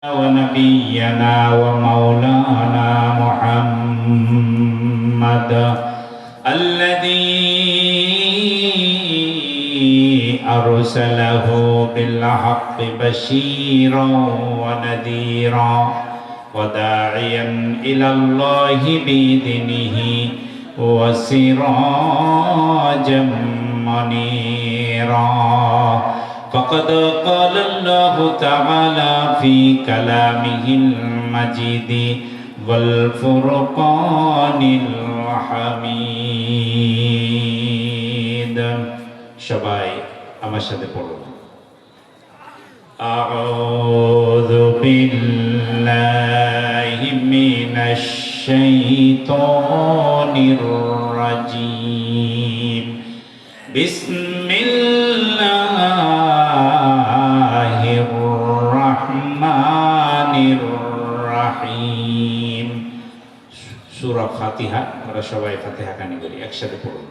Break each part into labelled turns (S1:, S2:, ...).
S1: ونبينا ومولانا محمد الذي أرسله بالحق بشيرا ونذيرا وداعيا إلى الله بإذنه وسراجا منيرا فقد قال الله تعالى في كلامه المجيد والفرقان الحميد সবাই আমার সাথে পড়ুন أعوذ بالله من الشيطان الرجيم بسم الله الرحمن الرحيم সূরা ফাতিহা আমরা সবাই ফাতিহা কানি করি একসাথে পড়ুন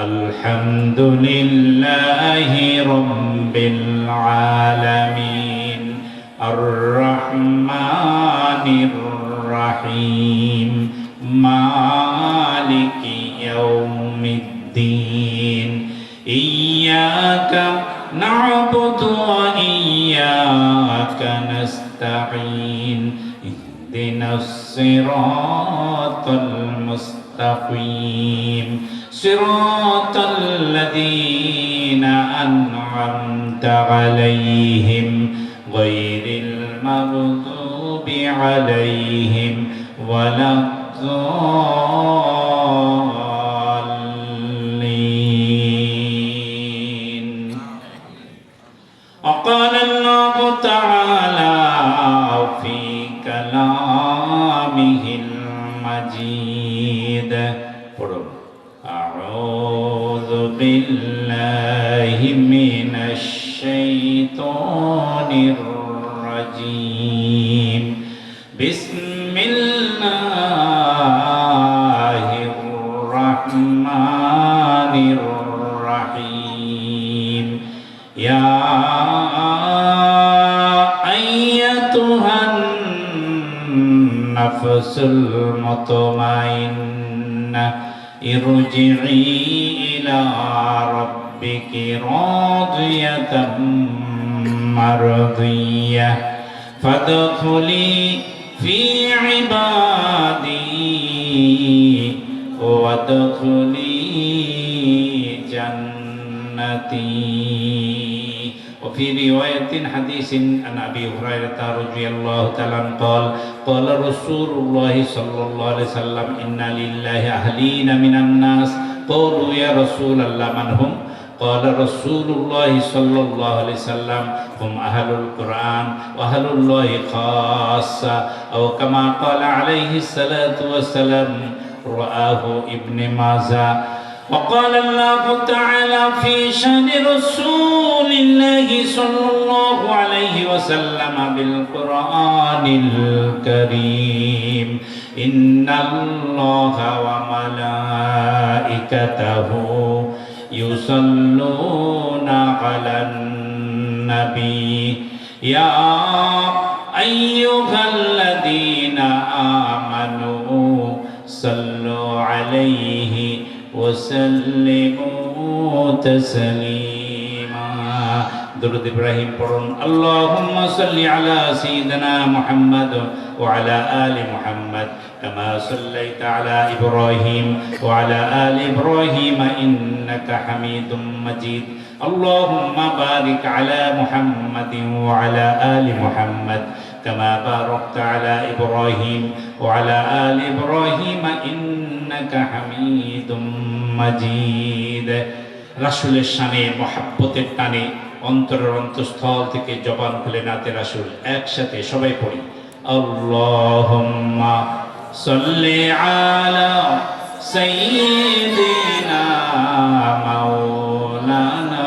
S1: আলহামদুলিল্লাহি রাব্বিল আলামিন আর রহমানির রহিম মালিকি ইয়াউমিদ্দিন ইয়্যাকা না'বুদু ওয়া ইয়্যাকা নাস্তাঈন ইহদিনাস সিরাতাল মুস্তাকিম সিরাতাল লাযীনা আন'আমতা আলাইহিম গায়রিল মাগদুবি আলাইহিম ওয়ালাদ-দাল্লিন وقال الله تعالى في كلامه المجيد أعوذ بالله من الشيطان الرجيم بسم الله الرحمن الرحيم يا أيتها النفس المطمئنة ارجعي إلى ربك راضية مرضية فادخلي في عبادي وادخلي جنتي وفي رواية حديث عن أبي هريرة رضي الله تعالى عنه قال قال رسول الله صلى الله عليه وسلم إن لله أهلين من الناس قالوا يا رسول الله من هم قال رسول الله صلى الله عليه وسلم هم أهل القرآن وأهل الله خاصة أو كما قال عليه الصلاة والسلام رآه ابن ماجه وقال الله تعالى في شأن رسول الله صلى الله عليه وسلم بالقرآن الكريم إن الله وملائكته يصلون على النبي يا أيها الذين آمنوا صلوا عليه وسلموا تسليما درود إبراهيم পড়ুন اللهم صل على سيدنا محمد وعلى آل محمد كما صليت على إبراهيم وعلى آل إبراهيم إنك حميد مجيد اللهم بارك على محمد وعلى آل محمد كما باركت على إبراهيم وعلى آل إبراهيم إنك حميد مجيد রাসূলের শানে মহব্বতের টানে অন্তরের অন্তঃস্থল থেকে জবান খুলে নাতে রাসূল একসাথে সবাই পড়ি আল্লাহুম্মা সাল্লি আলা সাইয়্যিদিনা মাওলানা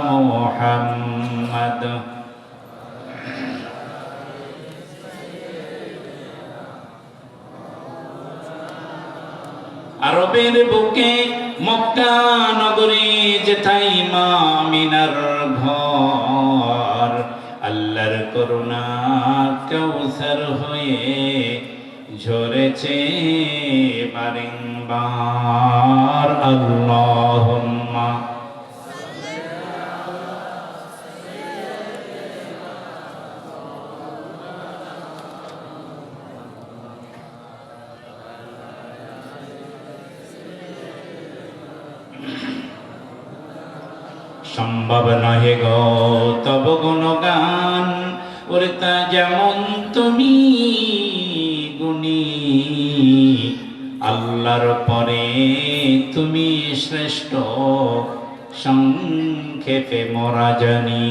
S1: মুহাম্মদ আরবের বুকে মক্কা নগরী যেথায় মা আমিনার ঘর আল্লাহর করুণা কাউসার হয়ে ঝরেছে বারংবার। আল্লাহুম্মা সম্ভব নহে গো তব গুণগান, ওরে তা যেমন তুমি গুণী, আল্লাহর পরে তুমি শ্রেষ্ঠ, সংক্ষেপে মোরা জানি।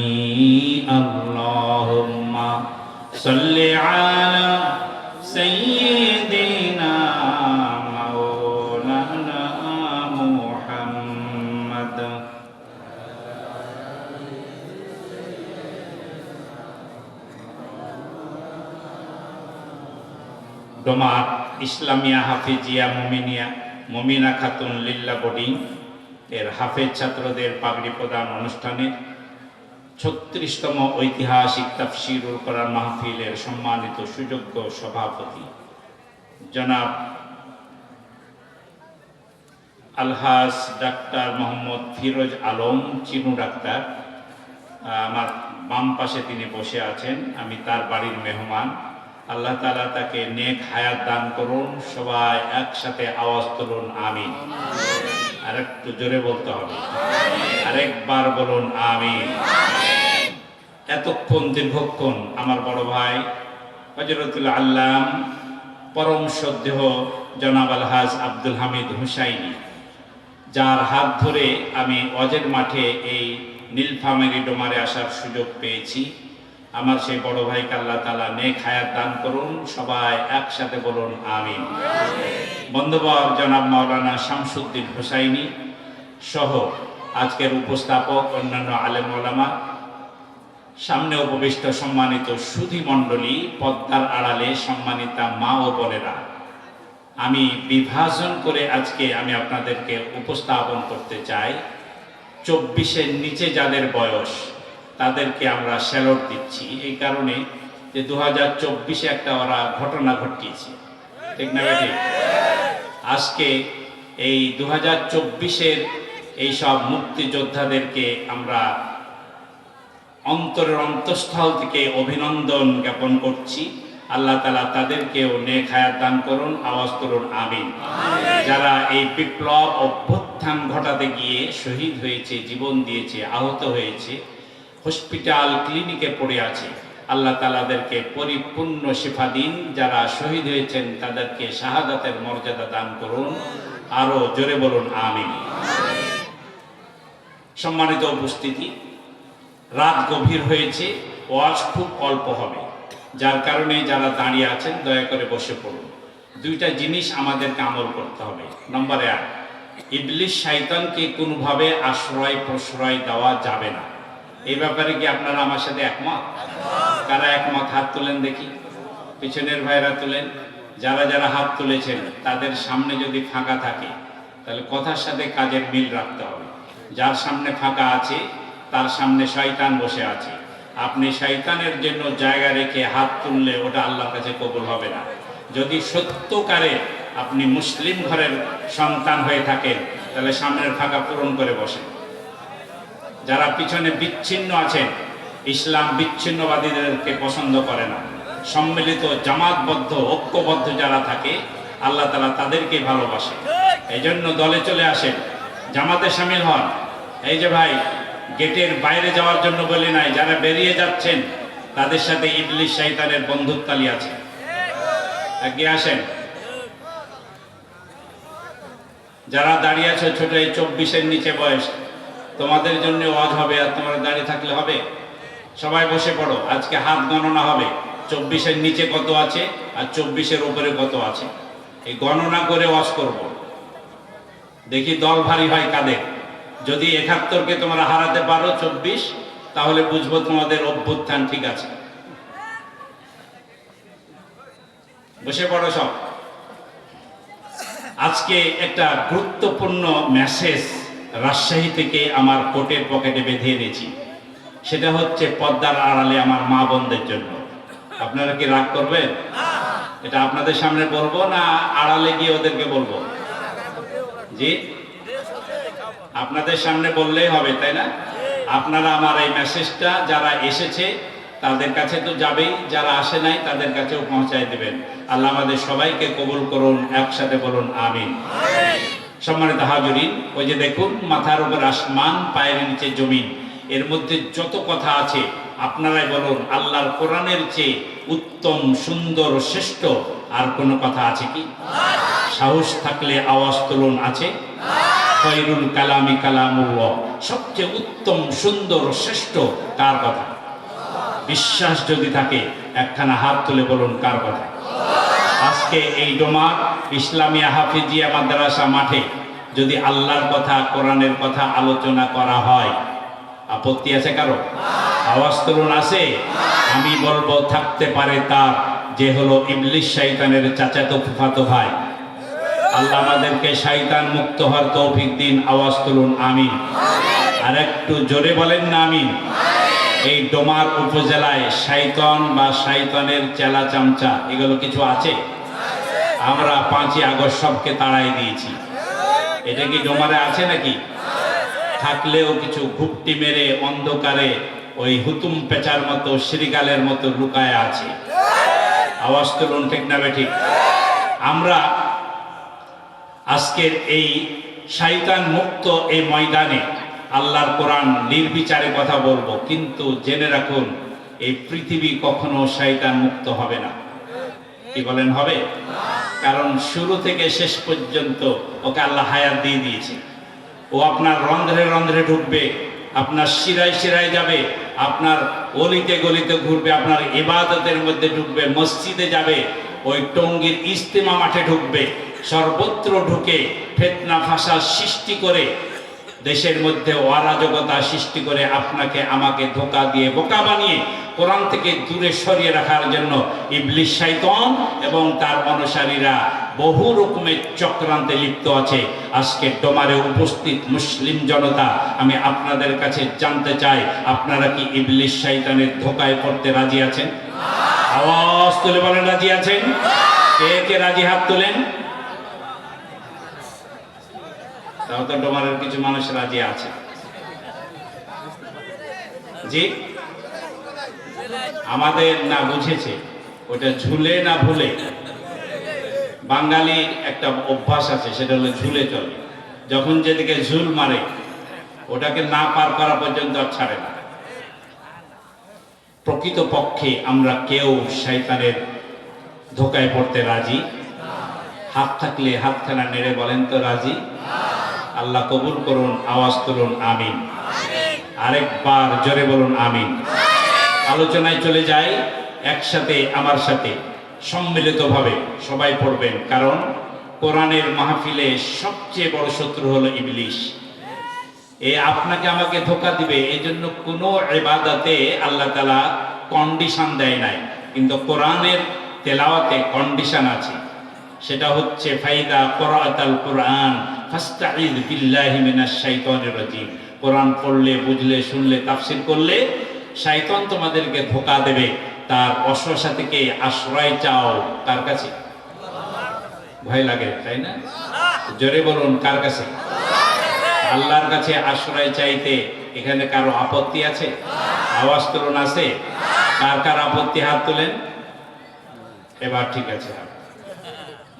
S1: আল্লাহুম্মা সাল্লি আলা সাইয়্যিদিনা মাওলানা মুহাম্মদ। ডোমার ইসলামিয়া হাফিজিয়া মমিনা খাতুন লিল্লা বোর্ডিং এর হাফেজ ছাত্রদের পাগড়ি প্রদান অনুষ্ঠানের ৩৬তম ঐতিহাসিক তাফসীরুল কোরআন মাহফিলের সম্মানিত সুযোগ্য সভাপতি জনাব আলহাজ ডাক্তার মোহাম্মদ ফিরোজ আলম চিনু ডাক্তার, আমার বাম পাশে তিনি বসে আছেন, আমি তার বাড়ির মেহমান। আল্লাহ তাআলা তাকে নেক হায়াত দান করুন। সবাই একসাথে আওয়াজ তুলুন আমিন। আরেকটু জোরে বলতে হবে, আরেকবার বলুন আমিন। এতক্ষণ দীর্ঘক্ষণ আমার বড় ভাই হযরতুল আল্লাম পরম শ্রদ্ধেয় জনাব আলহাজ আব্দুল হামিদ হুসাইনি, যার হাত ধরে আমি ওয়াজের মাঠে এই নীলফামারী ডোমারে আসার সুযোগ পেয়েছি, আমার সেই বড় ভাইকে আল্লাহ তাআলা নেক হায়াত দান করুন। সবাই একসাথে বলুন আমিন। বন্ধুবর জনাব মাওলানা শামসুদ্দিন হুসাইনি সহ আজকের উপস্থাপক, অন্যান্য আলেম ওলামা, সামনে উপবিষ্ট সম্মানিত সুধী মণ্ডলী, পর্দার আড়ালে সম্মানিতা মা ও বোনেরা, আমি বিভাজন করে আজকে আমি আপনাদেরকে উপস্থাপন করতে চাই 24-এর নিচে যাদের বয়স তাদেরকে আমরা স্যালুট দিচ্ছি, এই কারণে যে 2024-এ একটা ওরা ঘটনা ঘটিয়েছে, ঠিক না বেটি? আজকে এই 2024-এর এইসব মুক্তিযোদ্ধাদেরকে আমরা অন্তরের অন্তঃস্থল থেকে অভিনন্দন জ্ঞাপন করছি। আল্লাহ তাআলা তাদেরকেও নেক হায়াত দান করুন। আওয়াজ করুন আমিন। যারা এই বিপ্লব অভ্যুত্থান ঘটাতে গিয়ে শহীদ হয়েছে, জীবন দিয়েছে, আহত হয়েছে, হসপিটাল ক্লিনিকে পড়ে আছে, আল্লাহ তাআলাদেরকে পরিপূর্ণ শিফা দিন। যারা শহীদ হয়েছেন তাদেরকে শাহাদাতের মর্যাদা দান করুন। আরো জোরে বলুন আমিন। সম্মানিত উপস্থিতি, রাত গভীর হয়েছে, ওয়াজ খুব অল্প হবে, যার কারণে যারা দাঁড়িয়ে আছেন দয়া করে বসে পড়ুন। দুইটা জিনিস আমাদেরকে আমল করতে হবে। নম্বর 1, ইবলিস শয়তানকে কোনোভাবে আশ্রয় প্রশ্রয় দেওয়া যাবে না। এই ব্যাপারে কি আপনারা আমার সাথে একমত? কারা একমত? হাত তুলেন দেখি, পিছনের ভাইরা তুলেন। যারা যারা হাত তুলেছেন তাদের সামনে যদি ফাঁকা থাকে তাহলে কথার সাথে কাজের মিল রাখতে হবে। যার সামনে ফাঁকা আছে তার সামনে শয়তান বসে আছে, আপনি শয়তানের জন্য জায়গা রেখে হাত তুললে ওটা আল্লাহর কাছে কবুল হবে না। যদি সত্যকারে আপনি মুসলিম ঘরের সন্তান হয়ে থাকেন তাহলে সামনের ফাঁকা পূরণ করে বসেন। যারা পিছনে বিচ্ছিন্ন আছেন, ইসলাম বিচ্ছিন্নবাদীদেরকে পছন্দ করে না। সম্মিলিত জামাতবদ্ধ ঐক্যবদ্ধ যারা থাকে আল্লাহ তাআলা তাদেরকে ভালোবাসে। এই জন্য দলে চলে আসেন, জামাতে শামিল হন। এই যে ভাই, গেটের বাইরে যাওয়ার জন্য বলে নাই, যারা বেরিয়ে যাচ্ছেন তাদের সাথে ইবলিস শয়তানের বন্ধুত্বালি আছে, এগিয়ে আসেন। যারা দাঁড়িয়ে আছো ছোট, এই 24-এর নিচে বয়স, তোমাদের জন্য ওয়াজ হবে, আর তোমরা দাঁড়িয়ে থাকলে হবে? সবাই বসে পড়ো। আজকে হাত গণনা হবে, 24-এর নিচে কত আছে আর 24-এর উপরে কত আছে, এই গণনা করে ওয়াজ করব। দেখি দল ভারী হয় কাদের। যদি 71-কে তোমরা হারাতে পারো 24, তাহলে বুঝবো তোমাদের অভ্যুত্থান ঠিক আছে। বসে পড়ো সব। আজকে একটা গুরুত্বপূর্ণ মেসেজ রাজশাহী থেকে আমার কোটের পকেটে বেঁধে এনেছি। সেটা হচ্ছে পর্দার আড়ালে আমার মা বোনদের জন্য। আপনারা কি রাগ করবেন? এটা আপনাদের সামনে বলবো না আড়ালে গিয়ে ওদেরকে বলবো? জি, আপনাদের সামনে বললেই হবে, তাই না? আপনারা আমার এই মেসেজটা যারা এসেছে তাদের কাছে তো যাবেই, যারা আসে নাই তাদের কাছেও পৌঁছায় দিবেন। আল্লাহ আমাদের সবাইকে কবুল করুন, একসাথে বলুন আমিন। সম্মানিত হাজরিন, ওই যে দেখুন মাথার উপর আসমান, পায়ের নিচে জমিন, এর মধ্যে যত কথা আছে আপনারাই বলুন আল্লাহর কোরআনের চেয়ে উত্তম, সুন্দর, শ্রেষ্ঠ আর কোনো কথা আছে কি? সাহস থাকলে আওয়াজ তুলুন, আছে? খৈরুল কালামি কালামুল্লাহ, সবচেয়ে উত্তম, সুন্দর, শ্রেষ্ঠ কার কথা? বিশ্বাস যদি থাকে একখানা হাত তুলে বলুন কার কথা? আজকে এই ডোমার ইসলামিয়া হাফিজিয়া মাদ্রাসা মাঠে যদি আল্লাহর কথা, কোরআনের কথা আলোচনা করা হয়, আপত্তি আছে কারো? আওয়াজ তুলুন, আছে? আমি বলবো থাকতে পারে তার, যে হলো ইবলিস শয়তানের চাচাতো ফুফাতো ভাই। আল্লাহ আমাদেরকে শয়তান মুক্ত হওয়ার তৌফিক দিন। আওয়াজ তুলুন আমিন। আর একটু জোরে বলেন না আমিন। এই ডোমার উপজেলায় শয়তান বা শয়তানের চেলা চামচা এগুলো কিছু আছে? আমরা 5ই আগস্ট সবকে তাড়াই দিয়েছি। এটা কি ডোমারে আছে নাকি? থাকলেও কিছু ঘুপটি মেরে অন্ধকারে ওই হুতুম পেঁচার মতো, শ্রীগালের মতো লুকায় আছে। আওয়াজ তুলুন, ঠিক না বেঠিক? আমরা আজকের এই শয়তান মুক্ত এই ময়দানে আল্লাহর কোরআন নির্বিচারে কথা বলবো, কিন্তু জেনে রাখুন এই পৃথিবী কখনো শয়তান মুক্ত হবে না। কি বলেন, হবে? কারণ শুরু থেকে শেষ পর্যন্ত ওকে আল্লাহ হায়াত দিয়ে দিয়েছে। ও আপনার রন্ধ্রে রন্ধ্রে ঢুকবে, আপনার শিরায় শিরায় যাবে, আপনার অলিতে গলিতে ঘুরবে, আপনার ইবাদতের মধ্যে ঢুকবে, মসজিদে যাবে, ওই টঙ্গীর ইজতেমা মাঠে ঢুকবে, সর্বত্র ঢুকে ফিতনা ফাসাদ সৃষ্টি করে, দেশের মধ্যে অরাজকতা সৃষ্টি করে আপনাকে আমাকে ধোঁকা দিয়ে বোকা বানিয়ে কোরআন থেকে দূরে সরিয়ে রাখার জন্য ইবলিস শয়তান এবং তার অনুসারীরা বহু রকমের চক্রান্তে লিপ্ত আছে। আজকে ডোমারে উপস্থিত মুসলিম জনতা, আমি আপনাদের কাছে জানতে চাই, আপনারা কি ইবলিস শয়তানের ধোঁকায় পড়তে রাজি আছেন? আওয়াজ তুলে বলেন রাজি আছেন? কে কে রাজি? হাত তোলেন। তাও তো ডোমারের কিছু মানুষ রাজি আছে। জি, আমাদের না বুঝেছে ওটা ঝুলে না ভুলে। বাঙালির একটা অভ্যাস আছে, সেটা হলো ঝুলে চলে। যখন যেদিকে ঝুল মারে ওটাকে না পার করা পর্যন্ত আর ছাড়ে না। প্রকৃত পক্ষে আমরা কেউ শয়তানের ধোকায় পড়তে রাজি? হাত থাকলে হাতখানা নেড়ে বলেন তো রাজি? আল্লাহ কবুল করুন। আওয়াজ তুলুন আমিন। আরেকবার জোরে বলুন আমিন। আলোচনায় চলে যাই, একসাথে আমার সাথে সম্মিলিতভাবে সবাই পড়বেন, কারণ কোরআনের মাহফিলে সবচেয়ে বড় শত্রু হলো ইবলিস। এ আপনাকে আমাকে ধোঁকা দিবে, এই জন্য কোনো ইবাদতে আল্লাহ তাআলা কন্ডিশন দেয় নাই, কিন্তু কোরআনের তেলাওয়াতে কন্ডিশন আছে। সেটা হচ্ছে ফাইদা ক্রাআতাল কোরআন ফাস্তাঈদ বিল্লাহি মিনাশ শাইতানির রাজিম। কোরআন পড়লে, বুঝলে, শুনলে, তাফসীর করলে শয়তান তোমাদেরকে ধোঁকা দেবে। তার অসুবিধা থেকে আশ্রয় চাও কার কাছে? ভয় লাগে, তাই না? জোরে বলুন, কার কাছে? আল্লাহর কাছে আশ্রয় চাইতে এখানে কারো আপত্তি আছে? আওয়াজ তুলুন, আছে? কার কার আপত্তি? হাত তুলেন। এবার ঠিক আছে,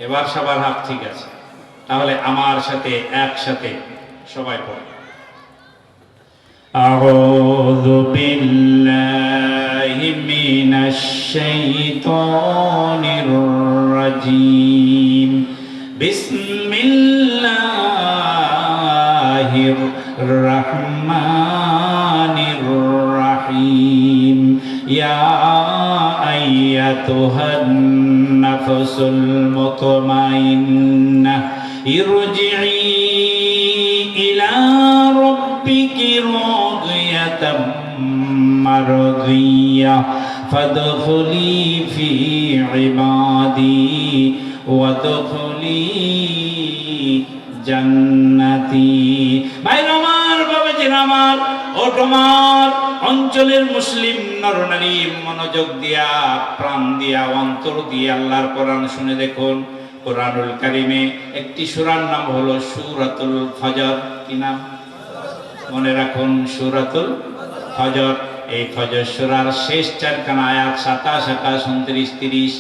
S1: এবার সবার হাত ঠিক আছে। তাহলে আমার সাথে একসাথে সবাই পড়ে। আউযু বিল্লাহি মিনাশ শাইতানির রাজীম। বিসমিল্লাহির রহমানির রহিম। ইয়া আইয়াতুহান নাফসুল মুতমাইন্নাহ ইরজিই ইলা রাব্বিকি রাদিয়াতাম মারদিয়াহ ফাদখুলি ফি ইবাদি ওয়াদখুলি জান্নাতি। ভাই আমার, বাবাজি আমার, ও তোমার অঞ্চলের মুসলিম নরনারী মনোযোগ দিয়া, প্রাণ দিয়া, অন্তর দিয়ে আল্লাহর কোরআন শুনে দেখুন। কোরআনুল কারিমে একটি সূরার নাম হলো সূরাতুল ফজর। কি নাম? মনে রাখুন, সূরাতুল ফজর। এই ফজর সূরার শেষ চারখানা আয়াত 27, 28, 29, 30,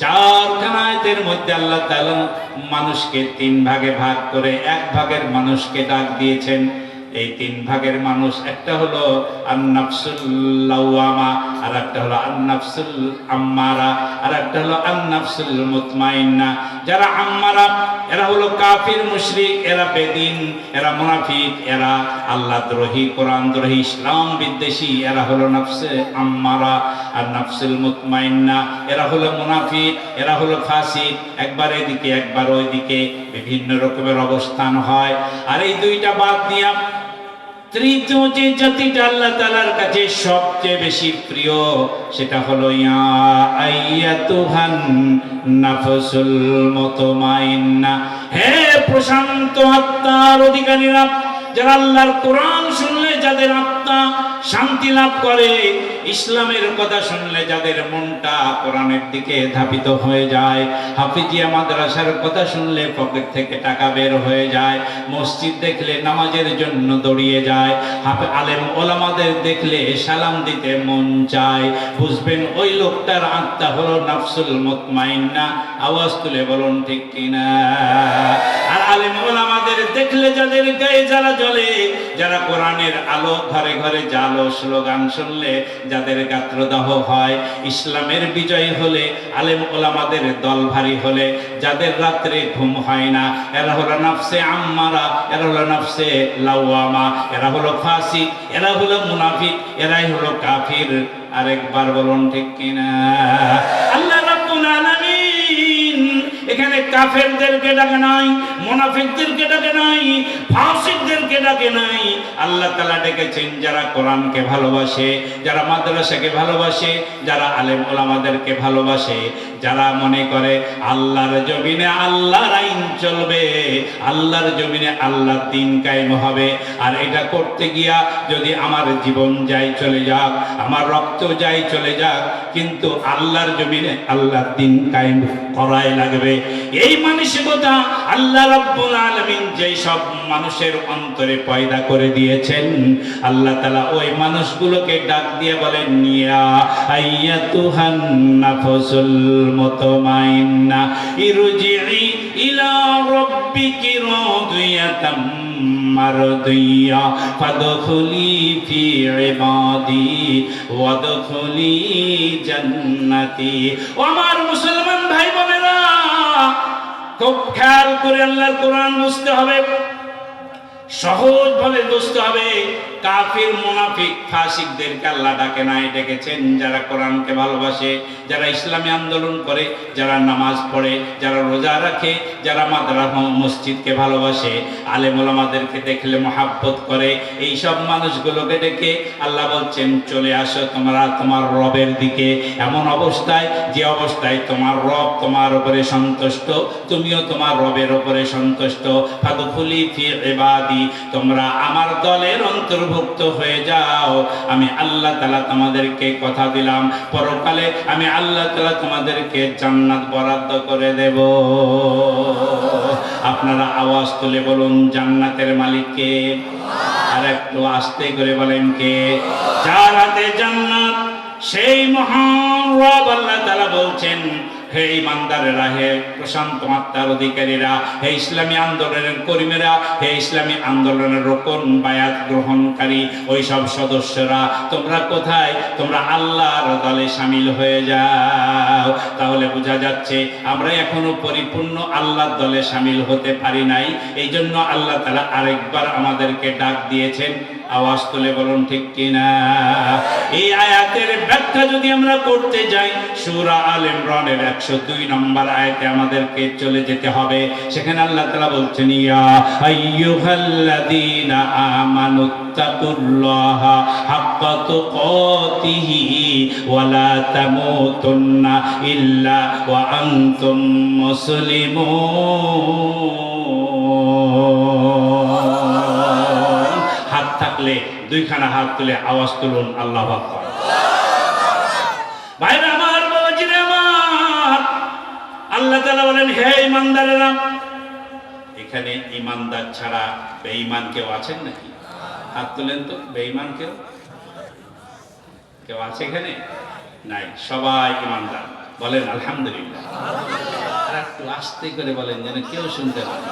S1: চারখানা আয়াতের মধ্যে আল্লাহ তাআলা মানুষকে তিন ভাগে ভাগ করে এক ভাগের মানুষকে ডাক দিয়েছেন। এই তিন ভাগের মানুষ, একটা হলো আন-নাফসুল লাওয়ামা, আর একটা হলো আন-নাফসুল আম্মারা, আর একটা হলো আন-নাফসুল মুতমাইন্না। যারা আম্মারা এরা হলো কাফির, মুশরিক, এরা বেদিন, এরা মুনাফিক, এরা আল্লাহ দ্রোহী, কোরআন দ্রোহী, ইসলাম বিদ্বেষী, এরা হলো নাফসে আম্মারা। আর নাফসুল মুতমাইন্না এরা হলো মুনাফিক, এরা হলো ফাসিক, একবার এদিকে একবার ওইদিকে, বিভিন্ন রকমের অবস্থান হয়। আর এই দুইটা বাদ দিয়া তৃতীয় যে জাতিটা আল্লাহ তাআলার কাছে সবচেয়ে বেশি প্রিয়, সেটা হলো ইয়া আইয়াতুহান নাফসুল মুতমাইন্না, হে প্রশান্ত আত্মার অধিকারীরা, যারা আল্লাহর কোরআন শুনলে যাদের আত্মা শান্তি লাভ করে, ইসলামের কথা শুনলে যাদের মনটা কোরআনের দিকে ধাবিত হয়ে যায়, হাফিজিয়া মাদ্রাসার কথা শুনলে পকেট থেকে টাকা বের হয়ে যায়, মসজিদ দেখলে নামাজের জন্য দৌড়িয়ে যায়, আলেম ওলামাদের দেখলে সালাম দিতে মন চায়, বুঝবেন ওই লোকটার আত্মা হলো নাফসুল মুতমাইন্না। আওয়াজ তুলে বলুন ঠিক কিনা? আর আলেম ওলামাদের দেখলে যাদের গায়ে যারা জ্বলে, যারা কোরআনের আলো ঘরে ঘরে জালো, স্লোগান শুনলে যাদের গাত্রদাহ হয়, ইসলামের বিজয় হলে, আলেম ওলামাদের দল ভারী হলে যাদের রাত্রে ঘুম হয় না, এরা হলো নাফসে আম্মারা, এরা হলো নাফসে লাওয়ামা, এরা হলো ফাসিক, এরা হলো মুনাফিক, এরাই হলো কাফির। আরেকবার বলুন ঠিক কিনা? আল্লাহ রাব্বুল আলামিন এখানে কাফেরদেরকে ডাকে নাই, মুনাফিকদেরকে ডাকে নাই, ফাসিকদেরকে ডাকে নাই। আল্লাহ তাআলা ডেকেছেন যারা কোরআনকে ভালোবাসে, যারা মাদ্রাসাকে ভালোবাসে, যারা আলেম ওলামাদেরকে ভালোবাসে, যারা মনে করে আল্লাহর জমিনে আল্লাহর আইন চলবে, আল্লাহর জমিনে আল্লাহর দ্বীন কায়েম হবে। আর এটা করতে গিয়া যদি আমার জীবন যাই চলে যাক, আমার রক্ত যাই চলে যাক, কিন্তু আল্লাহর জমিনে আল্লাহর দ্বীন কায়েম করাই লাগবে। এই মানসিকতা আল্লাহ রাব্বুল আলামিন যেই সব মানুষের অন্তরে পয়দা করে দিয়েছেন, আল্লাহ তাআলা ওই মানুষগুলোকে ডাক দিয়ে বলেন, ইয়া আইয়াতুহান নাফসুল মুতমাইন্না ইরজিই ইলা রাব্বিকি রাদিয়াতাম মারদিয়া ফাদখুলি ফি ইবাদি ওয়াদখুলি জান্নাতি। ও আমার মুসলমান ভাই বোনেরা, খুব খেয়াল করে আল্লাহর কোরআন বুঝতে হবে, সহজভাবে বুঝতে হবে। কাফির, মুনাফিক, ফাসিকদেরকে আল্লাহ ডাকে নাই, ডেকেছেন যারা কোরআনকে ভালোবাসে, যারা ইসলামী আন্দোলন করে, যারা নামাজ পড়ে, যারা রোজা রাখে, যারা মাদ্রাসা মসজিদকে ভালোবাসে, আলেম ওলামাদেরকে দেখলে মহাব্বত করে, এই সব মানুষগুলোকে ডেকে আল্লাহ বলছেন, চলে আসো তোমরা তোমার রবের দিকে, এমন অবস্থায় যে অবস্থায় তোমার রব তোমার উপরে সন্তুষ্ট, তুমিও তোমার রবের উপরে সন্তুষ্ট। ফাদখুলি ফি ইবাদি, তোমরা আমার দলের অন্তর্ভুক্ত হয়ে যাও। আমি আল্লাহ তাআলা তোমাদেরকে কথা দিলাম, পরকালে আমি আল্লাহ তাআলা তোমাদেরকে জান্নাত বরাদ্দ করে দেব। আপনারা আওয়াজ তুলে বলুন, জান্নাতের মালিক কে? আর একটু আস্তে করে বলেন, কে? যার হাতে জান্নাত সেই মহান রব আল্লাহ তাআলা বলছেন, হে ইমানদারেরা, হে প্রশান্ত আত্মার অধিকারীরা, হে ইসলামী আন্দোলনের কর্মীরা, হে ইসলামী আন্দোলনের রোকন বায়াত গ্রহণকারী ওই সব সদস্যরা, তোমরা কোথায়? তোমরা আল্লাহর দলে শামিল হয়ে যাও। তাহলে বোঝা যাচ্ছে আমরা এখনো পরিপূর্ণ আল্লাহর দলে শামিল হতে পারি নাই। এই জন্য আল্লাহ তাআলা আরেকবার আমাদেরকে ডাক দিয়েছেন। আওয়াজ তুলে বলুন ঠিক কিনা? এই আয়াতের ব্যাখ্যা যদি আমরা করতে যাই, সূরা আল ইমরানের 102 নম্বর আয়াতে আমাদেরকে চলে যেতে হবে। সেখানে আল্লাহ তাআলা বলছেন, ইয়া আইয়ুহাল্লাযীনা আমানুত্তাকুল্লাহা হাক্কা তুকাতিহি ওয়া লা তামুতুন্না ইল্লা ওয়া আনতুম মুসলিমুন। হাত থাকলে দুইখানা হাত তুলে আওয়াজ তুলুন আল্লাহু আকবার। ভাইরা আমার, বাবাজিরা আমার, আল্লাহ তাআলা বলেন, হে ঈমানদারেরা, এখানে ঈমানদার ছাড়া বেঈমান কেউ আছেন নাকি? হাত তুলেন তো। বেঈমান কেউ আছে এখানে? নাই, সবাই ঈমানদার। বলেন আলহামদুলিল্লাহ। আর একটু আস্তে করে বলেন যেন কেউ শুনতে পারে।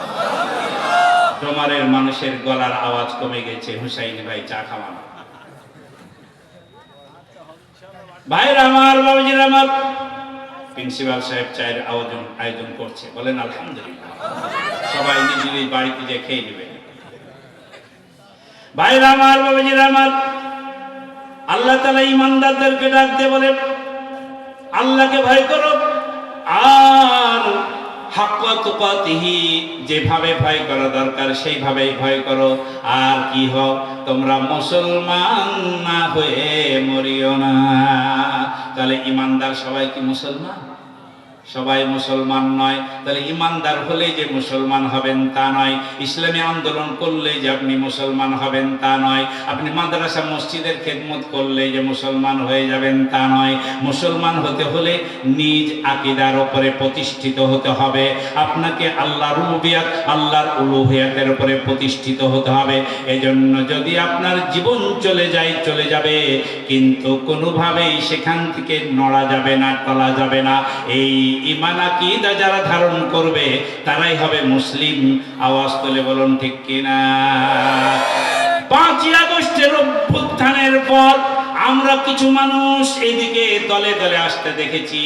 S1: ডোমারের মানুষের গলার আওয়াজ কমে গেছে। হুসাইনি ভাই চা খাওয়ান। ভাইরা আমার, বাবাজিরা আমার, প্রিন্সিপাল সাহেব চায়ের আয়োজন করছে। বলেন আলহামদুলিল্লাহ। সবাই নিজ নিজ বাড়িতে যে খেয়ে নেবেন। ভাইরা আমার, বাবাজিরা আমার, আল্লাহ তাআলা ঈমানদারদেরকে ডাক দিয়ে বলে, আল্লাহকে ভয় করো আর হাক্কা তুকাতিহি, যেভাবে ভয় করা দরকার সেইভাবেই ভয় করো। আর কি হোক, তোমরা মুসলমান না হয়ে মরিও না। তাহলে ঈমানদার সবাই কি মুসলমান? সবাই মুসলমান নয়। তাহলে ঈমানদার হলেই যে মুসলমান হবেন তা নয়। ইসলামী আন্দোলন করলেই যে আপনি মুসলমান হবেন তা নয়। আপনি মাদ্রাসা মসজিদের খেদমত করলেই যে মুসলমান হয়ে যাবেন তা নয়। মুসলমান হতে হলে নিজ আকীদার উপরে প্রতিষ্ঠিত হতে হবে। আপনাকে আল্লাহর রুবুবিয়ত, আল্লাহর উলুহিয়তের উপরে প্রতিষ্ঠিত হতে হবে। এজন্য যদি আপনার জীবন চলে যায়, চলে যাবে, কিন্তু কোনোভাবেই সেখান থেকে নড়া যাবে না, টলা যাবে না। এই ঈমান আকীদা যারা ধারণ করবে তারাই হবে মুসলিম। আওয়াজ তুলে বলুন ঠিক কিনা? 5ই আগস্টের অভ্যুত্থানের পর আমরা কিছু মানুষ এদিকে দলে দলে আসতে দেখেছি।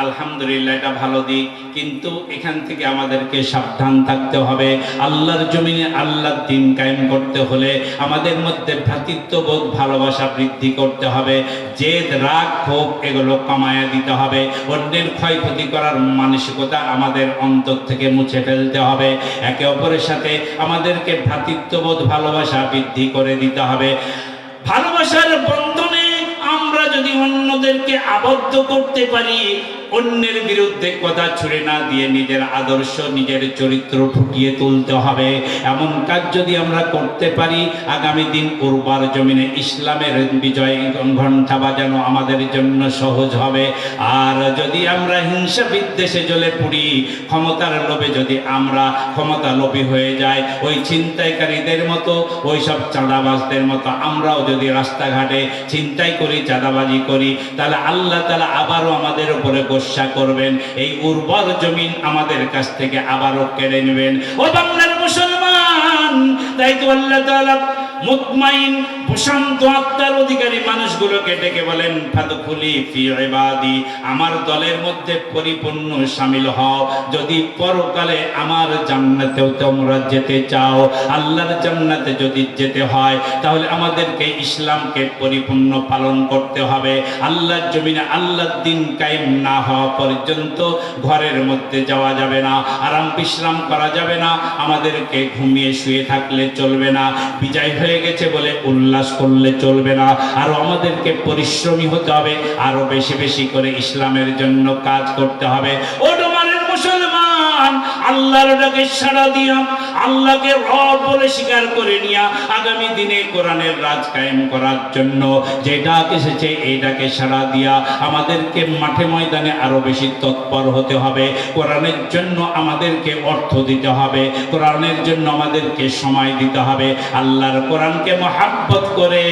S1: আলহামদুলিল্লাহ, এটা ভালো দিক, কিন্তু এখান থেকে আমাদেরকে সাবধান থাকতে হবে। আল্লাহর জমিনে আল্লাহর দ্বীন কায়েম করতে হলে আমাদের মধ্যে ভ্রাতৃত্ববোধ, ভালোবাসা বৃদ্ধি করতে হবে। জেদ, রাগ, ক্ষোভ এগুলো কমায়া দিতে হবে। অন্যের ক্ষয়ক্ষতি করার মানসিকতা আমাদের অন্তর থেকে মুছে ফেলতে হবে। একে অপরের সাথে আমাদেরকে ভ্রাতৃত্ববোধ, ভালোবাসা বৃদ্ধি করে দিতে হবে। ভালোবাসার বন্ধনে আমরা যদি অন্যদেরকে আবদ্ধ করতে পারি, অন্যের বিরুদ্ধে কথা ছুড়ে না দিয়ে নিজের আদর্শ, নিজের চরিত্র ফুটিয়ে তুলতে হবে। এমন কাজ যদি আমরা করতে পারি, আগামী দিন উর্বর জমিনে ইসলামের বিজয় ঘণ্টা বাজানো আমাদের জন্য সহজ হবে। আর যদি আমরা হিংসা বিদ্বেষে জ্বলে পুড়ি, ক্ষমতার লোভে যদি আমরা ক্ষমতা লোভী হয়ে যাই, ওই ছিনতাইকারীদের মতো, ওই সব চাঁদাবাজদের মতো আমরাও যদি রাস্তাঘাটে ছিনতাই করি, চাঁদাবাজি করি, তাহলে আল্লাহ তাআলা আবারও আমাদের উপরে গোসা করবেন। এই উর্বর জমিন আমাদের কাছ থেকে আবারও কেড়ে নেবেন। ও বাংলার মুসলমান, তাই তো আল্লাহ তাআলা মুতমাইন, প্রশান্ত আত্মার অধিকারী মানুষগুলোকে ডেকে বলেন, ফাদখুলি ফি ইবাদি, আমার দলের মধ্যে পরিপূর্ণ শামিল হও। যদি পরকালে আমার জান্নাতেও তোমরা যেতে চাও, আল্লাহর জান্নাতে যদি যেতে হয়, তাহলে আমাদেরকে ইসলামকে পরিপূর্ণ পালন করতে হবে। আল্লাহর জমিনে আল্লাহর দ্বীন কায়েম না হওয়া পর্যন্ত ঘরের মধ্যে যাওয়া যাবে না, আরাম বিশ্রাম করা যাবে না, আমাদেরকে ঘুমিয়ে শুয়ে থাকলে চলবে না, বিজয় হয়ে গেছে বলে উল্লাস করলে চলবে না। আরো আমাদেরকে পরিশ্রমী হতে হবে, আরো বেশি বেশি করে ইসলামের জন্য কাজ করতে হবে। ও ডোমারের মুসলমান, আল্লাহর ডাকে সাড়া দিয়া, আল্লাহকে রব বলে স্বীকার করে নিয়া আগামী দিনে কোরআনের রাজ কায়েম করার জন্য যে ডাক এসেছে, এই ডাকে সাড়া দিয়া আমাদেরকে মাঠে ময়দানে আরো বেশি তৎপর হতে হবে। কোরআনের জন্য আমাদেরকে অর্থ দিতে হবে, কোরআনের জন্য আমাদেরকে সময় দিতে হবে। আল্লাহর কোরআনকে মহাব্বত করে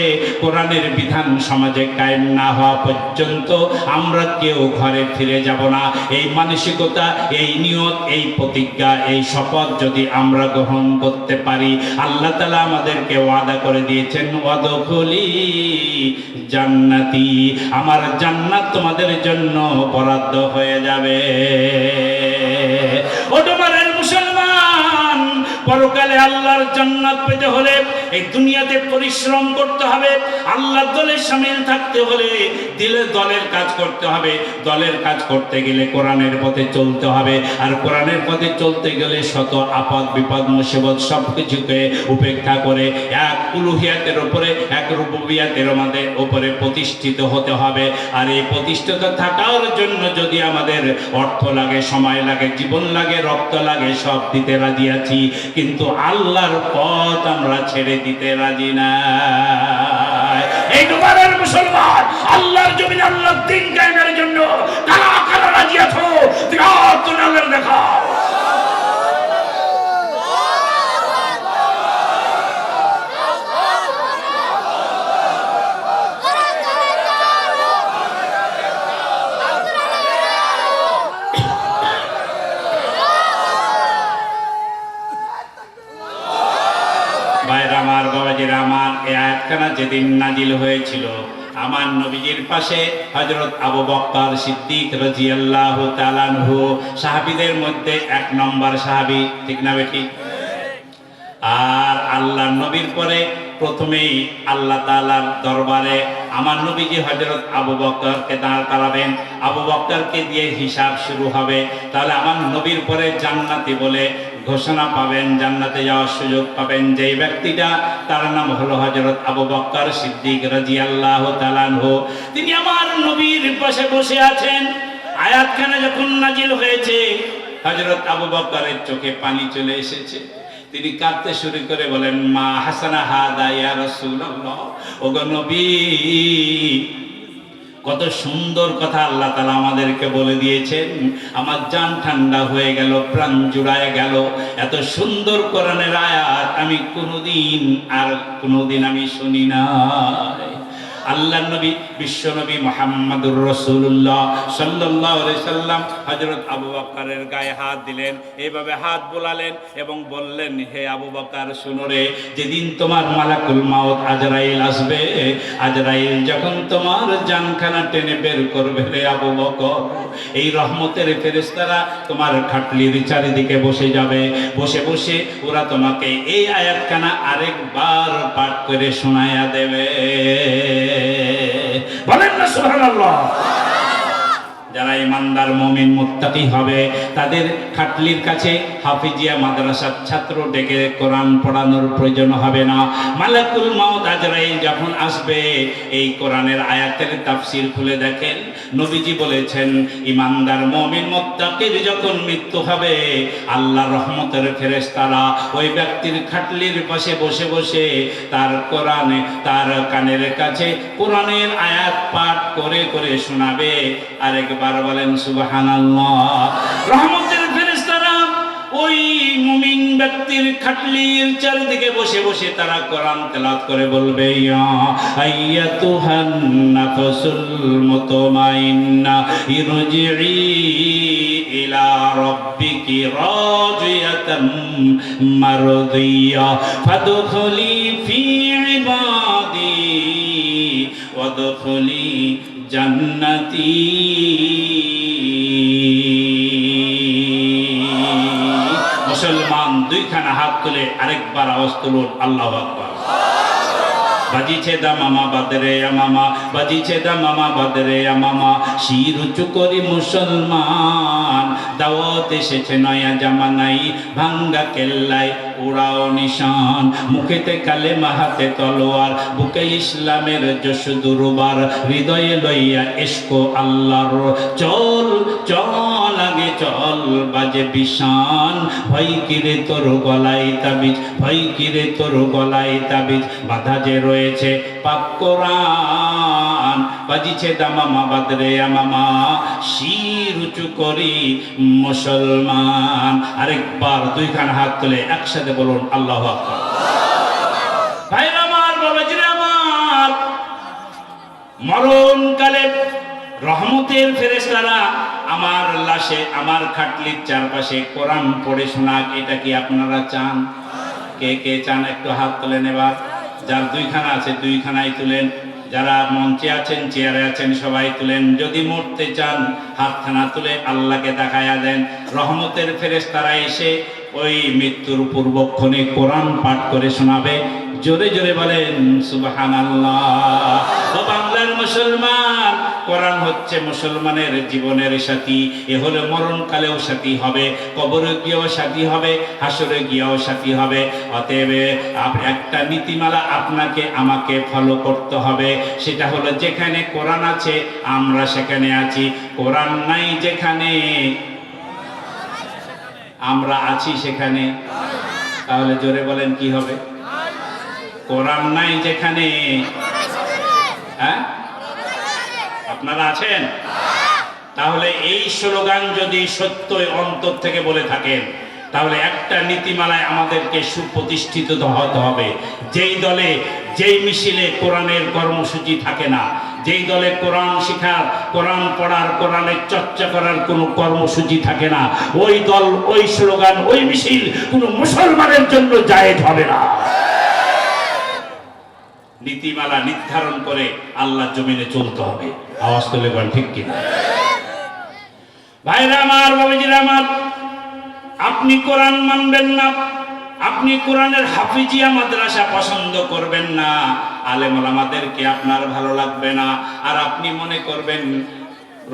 S1: কোরআনের বিধান সমাজে কায়েম না হওয়া পর্যন্ত আমরা কেউ ঘরে ফিরে যাব না। এই মানসিকতা, এই নিয়ত, এই প্রতিজ্ঞা, এই শপথ যদি আমরা গ্রহণ করতে পারি, আল্লাহ তাআলা আমাদেরকে ওয়াদা করে দিয়েছেন, ওয়াদখুলি জান্নাতি, আমার জান্নাত তোমাদের জন্য বরাদ্দ হয়ে যাবে। ও তোমাদের মুসলমান, পরকালে আল্লাহর জান্নাত পেতে হলে এই দুনিয়াতে পরিশ্রম করতে হবে। আল্লাহর দলে শামিল থাকতে হলে দলের কাজ করতে হবে। দলের কাজ করতে গেলে কোরআনের পথে চলতে হবে। আর কোরআনের পথে চলতে গেলে শত আপদ বিপদ মুসিবত সবকিছুকে উপেক্ষা করে এক উলুহিয়াতের উপরে, এক রুবুবিয়াতের আমাদের উপরে প্রতিষ্ঠিত হতে হবে। আর এই প্রতিষ্ঠিত থাকার জন্য যদি আমাদের অর্থ লাগে, সময় লাগে, জীবন লাগে, রক্ত লাগে, সব দিতে রাজি আছি। কিন্তু আল্লাহর পথ আমরা ছেড়ে দিতে রাজি না। এই দুবারের মুসলমান আল্লাহর জমিনে আল্লাহর দ্বীন কায়েমের জন্য কারা কারা রাজি আছো? তুমি আল্লাহর দেখাও। ভাইরা আমার, বাবাজিরা আমার, এই আয়াতখানা যেদিন নাজিল হয়েছিল আমার নবীজির পাশে হযরত আবু বকর সিদ্দিক রাদিয়াল্লাহু তাআলা আনহু সাহাবীদের মধ্যে 1 নম্বর সাহাবী, ঠিক না বেটি? আর আল্লাহর নবীর পরে প্রথমেই আল্লাহ তাআলার দরবারে আমার নবীজি হযরত আবু বকরকে দাঁড় করাবেন। আবু বকরকে দিয়ে হিসাব শুরু হবে। তাহলে আমার নবীর পরে জান্নাতি বলে ঘোষণা পাবেন, জান্নাতে যাওয়ার সুযোগ পাবেন যেই ব্যক্তিটা, তার নাম হলো হযরত আবু বকর সিদ্দিক রাদিয়াল্লাহু তাআলা আনহু। তিনি আমার নবীর পাশে বসে আছেন। আয়াতখানা যখন নাজিল হয়েছে হযরত আবু বকরের চোখে পানি চলে এসেছে। তিনি কাঁদতে শুরু করে বলেন, মা হাসানা হাদা ইয়া রাসূলুল্লাহ, ওগো নবী, কত সুন্দর কথা আল্লাহ তাআলা আমাদেরকে বলে দিয়েছেন। আমার জান ঠান্ডা হয়ে গেল, প্রাণ জুড়ায় গেল। এত সুন্দর কোরআনের আয়াত আমি কোনোদিন আমি শুনি নাই। আল্লাহর নবী বিশ্ব নবী মুহাম্মদুর রাসূলুল্লাহ সাল্লাল্লাহু আলাইহি সাল্লাম হযরত আবু বকরের গায়ে হাত দিলেন, এইভাবে হাত বোলালেন এবং বললেন, হে আবু বকর শুনো রে, যেদিন তোমার মালাকুল মাউত আজরাইল আসবে, আজরাইল যখন তোমার জানখানা টেনে বের করবে রে আবু বকর, এই রহমতের ফেরেশতারা তোমার খাটলির চারিদিকে বসে যাবে। বসে বসে ওরা তোমাকে এই আয়াতখানা আরেকবার পাঠ করে শোনায়া দেবে। বলেন না সুবহানাল্লাহ। যারা ইমানদার মুমিন মুত্তাকি হবে তাদের খাটলির কাছে হাফিজিয়া মাদ্রাসার ছাত্র ডেকে কোরআন পড়ানোর প্রয়োজন হবে না। মালাকুল মাউত আজরাইল যখন আসবে, এই কোরআনের আয়াতের তাফসীর খুলে দেখেন, নবীজি বলেছেন ইমানদার মুমিন মুত্তাকির যখন মৃত্যু হবে, আল্লাহর রহমতের ফেরেশতারা ওই ব্যক্তির খাটলির পাশে বসে বসে তার কোরআনে, তার কানের কাছে কোরআনের আয়াত পাঠ করে করে শোনাবে। আরেকবার বলেন সুবহানাল্লাহ। রহমতের ফেরেশতারা ওই মুমিন ব্যক্তির খাটলির চারদিকে বসে বসে তারা কোরআন তেলাওয়াত করে বলবে, ইয়া আইয়াতুহান নাফসুল মুতমাইন্না ইরজিই ইলা রাব্বিকি রাজিয়াতাম মারদিয়া ফাদখুলি ফি ইবাদি ওয়াদখুলি জান্নাতি। মুসলমান দুইখানা হাত তুলে আরেকবার আওয়াজ তুলুন, আল্লাহু আকবার। বাজিছে দা মামা বাদরে মামা, বাজিছে দা মামা বাদরে মামা, শির উঁচু করি মুসলমান, দাওয়াত এসেছে নয়া জামানাই, ভাঙ্গা কেল্লায় উড়াও নিশান, মুখেতে কালেমা হাতে তলোয়ার, বুকে ইসলামের যশ দুরবার, হৃদয়ে লইয়া ইশক আল্লাহর, চল চল আগে চল বাজে বিশান, ভয় কিরে তোর গলায় তাবিজ, ভয় কিরে তোর গলায় তাবিজ, বাধা যে রয়েছে পাক কোরআন, বাজিছে দামামা বাদরে মামা, শির উঁচু করি মুসলমান। আরেকবার দুইখানা হাত তুলে একসাথে বলুন আল্লাহু আকবার। ভাইরা আমার, বাবাজিরা আমার, মরণকালে রহমতের ফেরেশতারা আমার লাশে, আমার খাটলির চারপাশে কোরআন পড়ে শোনাক। এটা কি আপনারা চান? কে কে চান একটু হাত তুলেন এবার। যার দুইখানা আছে দুইখানাই তুলেন, যারা মঞ্চে আছেন চেয়ারে আছেন সবাই তুলেন। যদি মরতে চান হাতখানা তুলে আল্লাহকে দেখায়া দেন। রহমতের ফেরেশতারা এসে ওই মৃত্যুর পূর্বক্ষণে কোরআন পাঠ করে শোনাবে। জোরে জোরে বলেন সুবহানাল্লাহ। ও বাংলার মুসলমান, কোরআন হচ্ছে মুসলমানের জীবনের সাথী। এ হলো মরণকালেও সাথী হবে, কবরে গিয়েও সাথী হবে, হাসরে গিয়েও সাথী হবে। অতএব একটা নীতিমালা আপনাকে আমাকে ফলো করতে হবে। সেটা হলো যেখানে কোরআন আছে আমরা সেখানে আছি, কোরআন নাই যেখানে আমরা আছি সেখানে। তাহলে জোরে বলেন কি হবে? কোরআন নাই যেখানে, হ্যাঁ আপনারা আছেন, তাহলে এই স্লোগান যদি সত্যই অন্তর থেকে বলে থাকেন, তাহলে একটা নীতিমালায় আমাদেরকে সুপ্রতিষ্ঠিত হতে হবে। যেই দলে, যেই মিছিলে কোরআনের কর্মসূচি থাকে না, যেই দলে কোরআন শিখার, কোরআন পড়ার, কোরআনের চর্চা করার কোনো কর্মসূচি থাকে না, ওই দল, ওই স্লোগান, ওই মিছিল কোনো মুসলমানের জন্য জায়েজ হবে না। নীতিমালা নির্ধারণ করে আল্লাহ জমিনে চলতে হবে। আওয়াজ তুলে বলেন ঠিক কিনা? ভাইরা আমার, বাবাজিরা আমার, আপনি কোরআন মানবেন না, আপনি কোরআনের হাফিজিয়া মাদ্রাসা পছন্দ করবেন না, আলেম ওলামাদেরকে আপনার ভালো লাগবে না, আর আপনি মনে করবেন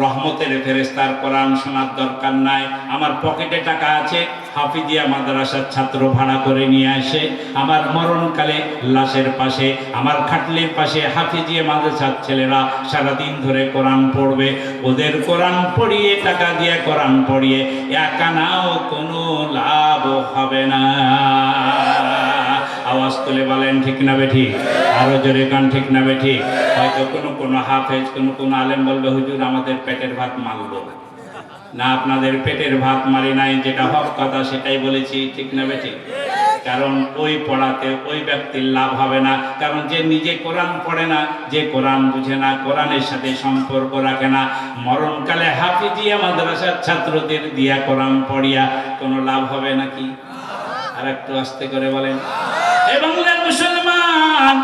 S1: রহমতের ফেরেশতার কোরআন শোনার দরকার নাই, আমার পকেটে টাকা আছে, হাফিজিয়া মাদ্রাসার ছাত্র ভাড়া করে নিয়ে আসে, আমার মরণকালে লাশের পাশে, আমার খাটলির পাশে হাফিজিয়া মাদ্রাসার ছেলেরা সারাদিন ধরে কোরআন পড়বে, ওদের কোরআন পড়িয়ে, টাকা দিয়ে কোরআন পড়িয়ে একানাও কোনো লাভ হবে না। আওয়াজ তুলে বলেন ঠিক না বেঠিক? আরো জোরে গান ঠিক না বেঠিক? হয়তো কোনো হাফেজ, কোনো আলেম বলবে, হুজুর আমাদের পেটের ভাত মারলো না। আপনাদের পেটের ভাত মারি নাই, যেটা হক কথা সেটাই বলেছি, ঠিক না বেঠিক? কারণ ওই পড়াতে ওই ব্যক্তির লাভ হবে না, কারণ যে নিজে কোরআন পড়ে না, যে কোরআন বুঝে না, কোরআনের সাথে সম্পর্ক রাখে না, মরণকালে হাফিজিয়া মাদ্রাসার ছাত্রদের দিয়া কোরআন পড়িয়া কোনো লাভ হবে নাকি? আর একটু আস্তে করে বলেন। এবং মুসলমান,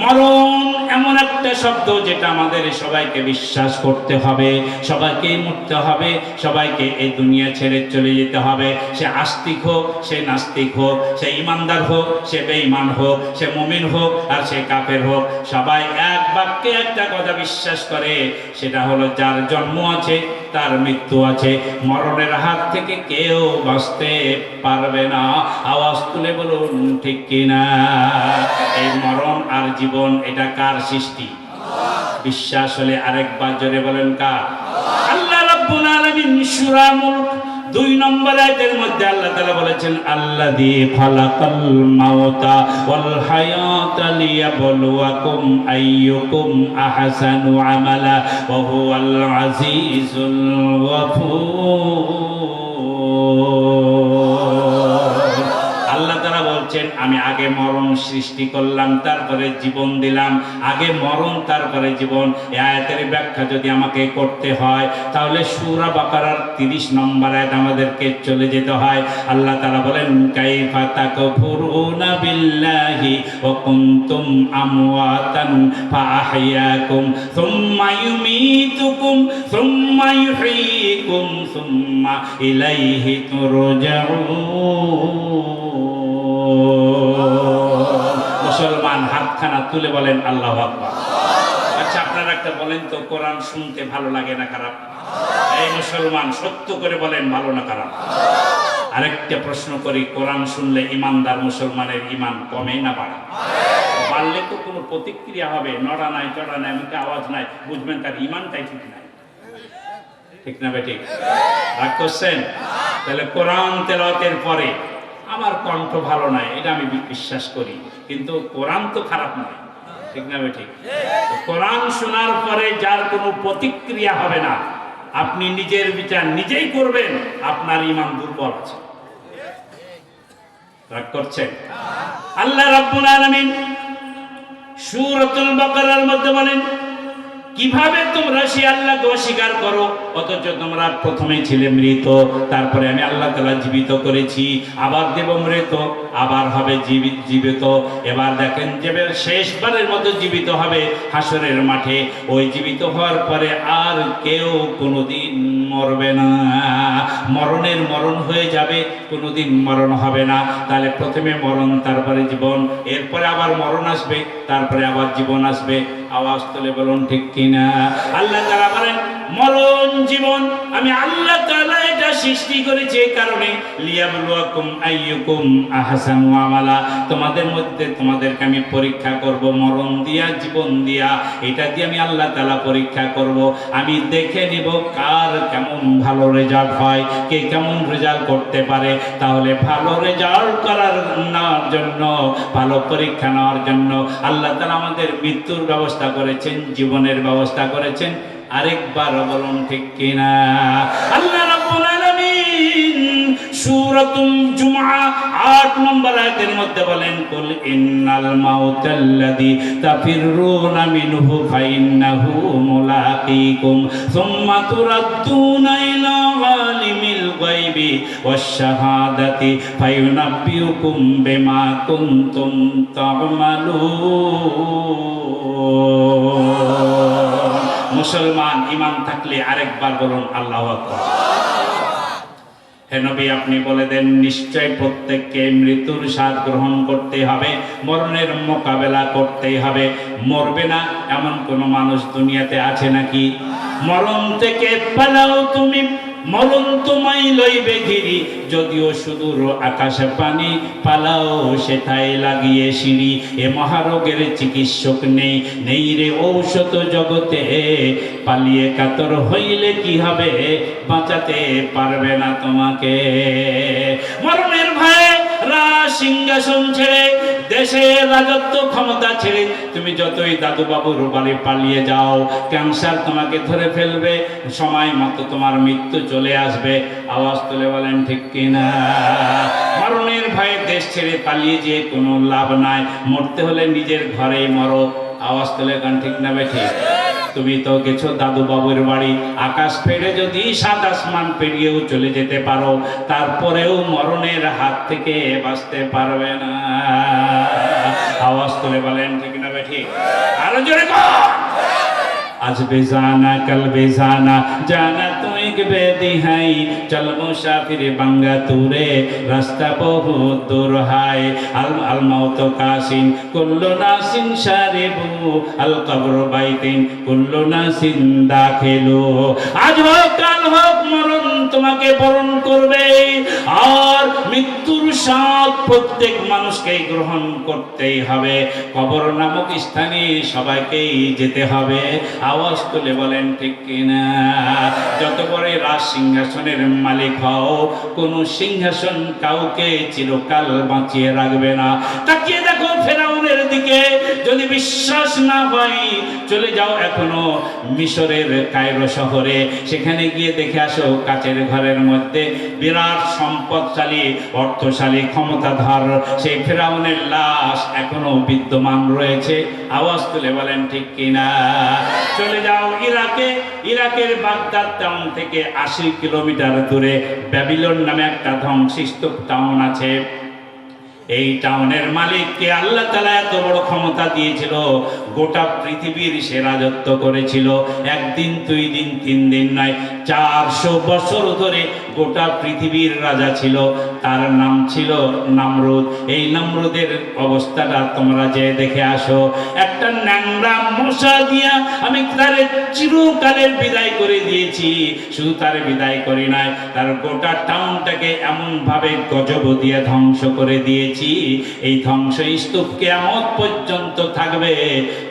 S1: মরণ এমন একটা শব্দ যেটা আমাদের সবাইকে বিশ্বাস করতে হবে, সবাইকে মরতে হবে, সবাইকে এই দুনিয়া ছেড়ে চলে যেতে হবে। সে আস্তিক হোক, সে নাস্তিক হোক, সে ইমানদার হোক, সে বেঈমান হোক, সে মুমিন হোক আর সে কাফের হোক, সবাই এক বাক্যে একটা কথা বিশ্বাস করে, সেটা হলো যার জন্ম আছে তার মৃত্যু আছে, মরণের হাত থেকে কেউ বাঁচতে পারবে না। আওয়াজ তুলে বলুন ঠিক কিনা? এই মরণ আর জীবন, এটা কার সৃষ্টি? বিশ্বাস হলে আরেকবার জোরে বলেন কার? আল্লাহ রাব্বুল আলামিন সূরা মুলক 2 নম্বর আয়াতের মধ্যে আল্লাহ তাআলা বলেছেন, আল্লাযী খালাকাল মাউতা ওয়াল হায়াতা লিয়াবলুয়াকুম আইয়ুকুম আহসানু আমালা ওয়া হুয়াল আজিজুল গফুর। আল্লাহ তাআলা বলছেন, আমি আগে মরণ সৃষ্টি করলাম, তারপরে জীবন দিলাম, আগে মরণ তারপরে জীবন। এই আয়াতের ব্যাখ্যা যদি আমাকে করতে হয়, তাহলে সূরা বাকারার 30 নম্বর আয়াত আমাদেরকে চলে যেতে হয়। আল্লাহ তাআলা বলেন, কাইফা তাকফুরুনা বিল্লাহি ওয়া কুনতুম আমওয়াতান ফাআহইয়াকুম সুম্মা ইউমীতুকুম সুম্মা ইউহয়ীকুম সুম্মা ইলাইহি তুরজাউন। মুসলমান হাতখানা তুলে বলেন আল্লাহু আকবার। আচ্ছা আপনারা একটা বলেন তো, কোরআন শুনতে ভালো লাগে না খারাপ? এই মুসলমান সত্য করে বলেন, ভালো না খারাপ? আরেকটা প্রশ্ন করি, কোরআন শুনলে ইমানদার মুসলমানের ইমান কমে না বাড়ে? বাড়লে তো কোনো প্রতিক্রিয়া হবে, নড়া নাই, চড়া নাই, মুখে আওয়াজ নাই, বুঝবেন তার ইমানটাই ঠিক নাই, ঠিক না বেঠিক? রাগ করছেন? তাহলে কোরআন তেলাওয়াতের পরে আমার কণ্ঠ ভালো নয়, এটা আমি বিশ্বাস করি, কিন্তু কোরআন তো খারাপ নয়, ঠিক না বেঠিক? কোরআন শোনার পরে যার কোনো প্রতিক্রিয়া হবে না, আপনি নিজের বিচার নিজেই করবেন, আপনার ঈমান দুর্বল আছে। রাগ করছেন? আল্লাহ রাব্বুল আলামিন সূরাতুল বাকারার মধ্যে বলেন, কিভাবে তোমরা সে আল্লাহকে অস্বীকার করো, অথচ তোমরা প্রথমেই ছিলে মৃত, তারপরে আমি আল্লাহ তাআলা জীবিত করেছি, আবার দেব মৃত, আবার হবে জীবিত। এবার দেখেন যে শেষবারের মতো জীবিত হবে হাসরের মাঠে। ওই জীবিত হওয়ার পরে আর কেউ কোনোদিন মরবে না, মরণের মরণ হয়ে যাবে, কোনোদিন মরণ হবে না। তাহলে প্রথমে মরণ, তারপরে জীবন, এরপরে আবার মরণ আসবে, তারপরে আবার জীবন আসবে। আওয়াজ তুলে বলুন ঠিক কিনা? আল্লাহ তাআলা বলেন, মরণ জীবন আমি আল্লাহ তাআলা এটা সৃষ্টি করেছি এই কারণে লিয়াবলুয়াকুম আইয়ুকুম আহসানু আমালা, তোমাদের মধ্যে তোমাদেরকে আমি পরীক্ষা করব মরণ দিয়া জীবন দিয়া, এটা দিয়ে আমি আল্লাহ তাআলা পরীক্ষা করব। আমি দেখে নিব কার কেমন ভালো রেজাল্ট হয়, কে কেমন রেজাল্ট করতে পারে। তাহলে ভালো রেজাল্ট করার নেওয়ার জন্য, ভালো পরীক্ষা নেওয়ার জন্য আল্লাহ তাআলা আমাদের মৃত্যুর ব্যবস্থা করেছেন, জীবনের ব্যবস্থা করেছেন। আরেকবার বলুন ঠিক কিনা? আল্লাহ রাব্বুল আলামিন সূরাতুল জুমআ 8 নম্বর আয়াতের মধ্যে বলেন, কুল ইন্নাল মাউতাল্লাযী তাফিররুনা মিনহু ফাইন্নাহু মুলাকীকুম সুম্মা তুরাদ্দুনা ইলা আলিমিল গায়বি ওয়াশ শাহাদাতি ফায়ুনাব্বিউকুম বিমা কুনতুম তা'মালুন। মুসলমান ঈমান থাকলে আরেকবার বলুন আল্লাহু আকবার। হে নবী, আপনি বলে দেন নিশ্চয় প্রত্যেককে মৃত্যুর স্বাদ গ্রহণ করতে হবে, মরণের মোকাবেলা করতেই হবে। মরবে না এমন কোন মানুষ দুনিয়াতে আছে নাকি? মরণ থেকে পালাও তুমি, মরণ তোমায় লইবে ঘিরি, যদিও সুদূর আকাশে পানি, পালাও সেটাই লাগিয়ে সিঁড়ি। এ মহারোগের চিকিৎসক নেই, নেই রে ঔষধ জগতে, পালিয়ে কাতর হইলে কি হবে, বাঁচাতে পারবে না তোমাকে। মরণের ভয়ে রাজ সিংহাসন ছেড়ে, দেশের রাজত্ব ক্ষমতা ছেড়ে তুমি যতই দাদু বাবুর বাড়ি পালিয়ে যাও, ক্যান্সার তোমাকে ধরে ফেলবে, সময় মতো তোমার মৃত্যু চলে আসবে। আওয়াজ তুলে বলেন ঠিক কিনা? মরণের ভয়ে দেশ ছেড়ে পালিয়ে যেয়ে কোনো লাভ নাই, মরতে হলে নিজের ঘরেই মরো। আওয়াজ তুলে গান ঠিক না বেঠিক? তুমি তো গেছো দাদু বাবুর বাড়ি, আকাশ পেড়ে যদি সাত আসমান পেরিয়েও চলে যেতে পারো, তারপরেও মরণের হাত থেকে বাঁচতে পারবে না। আওয়াজ তুলে বলেন ঠিক না বেঠিক? আরো জোরে কর। আজ বেজানা কাল বেজানা জানা তো এক বেদিহাই, চল মুসাফির বাঙ্গা তুরে রাস্তা বহু দূর হায়। আল মাউত কাসিন কুল্লু নাসিন শারিবু, আল কবর বাইতিন কুল্লু নাসিন দাখিলু। আজ হোক কাল হোক মরণ তোমাকে বরণ করবে, আর মৃত্যুর স্বাদ প্রত্যেক মানুষকেই গ্রহণ করতেই হবে। কবর নামক স্থানে সবাইকেই যেতে হবে। আওয়াজ তুলে বলেন ঠিক কিনা? যত বড় রাজ সিংহাসনের মালিক হও, কোন সিংহাসন কাউকে চিরকাল বাঁচিয়ে রাখবে না। তাকিয়ে দেখো ফেরাউনের দিকে, যদি বিশ্বাস না হয় চলে যাও এখনো মিশরের কায়রো শহরে, সেখানে গিয়ে দেখে আসো কাচের ঘরের মধ্যে বিরাট সম্পদশালী, অর্থশালী, ক্ষমতাধর সেই ফেরাউনের লাশ এখনো বিদ্যমান রয়েছে। আওয়াজ তুলে বলেন ঠিক কিনা? চলে যাও ইরাকে, ইরাকের বাগদাদ টাউন থেকে 80 কিলোমিটার দূরে ব্যাবিলন নামে একটা ধ্বংসস্তূপ টাউন আছে। এই টাউনের মালিককে আল্লাহ তাআলা এত বড় ক্ষমতা দিয়েছিল, গোটা পৃথিবীর সে রাজত্ব করেছিল। একদিন, 2 দিন, 3 দিন নয়, 400 বছর ধরে গোটা পৃথিবীর রাজা ছিল। তার নাম ছিল নামরুদ। এই নামরুদের অবস্থাটা তোমরা যে দেখে আসো। একটা ন্যাংরা মশা দিয়া আমি তার চিরকালের বিদায় করে দিয়েছি। শুধু তার বিদায় করি নাই, তার গোটা টাউনটাকে এমন ভাবে গজব দিয়ে ধ্বংস করে দিয়েছি। এই ধ্বংসস্তূপ কিয়ামত পর্যন্ত থাকবে,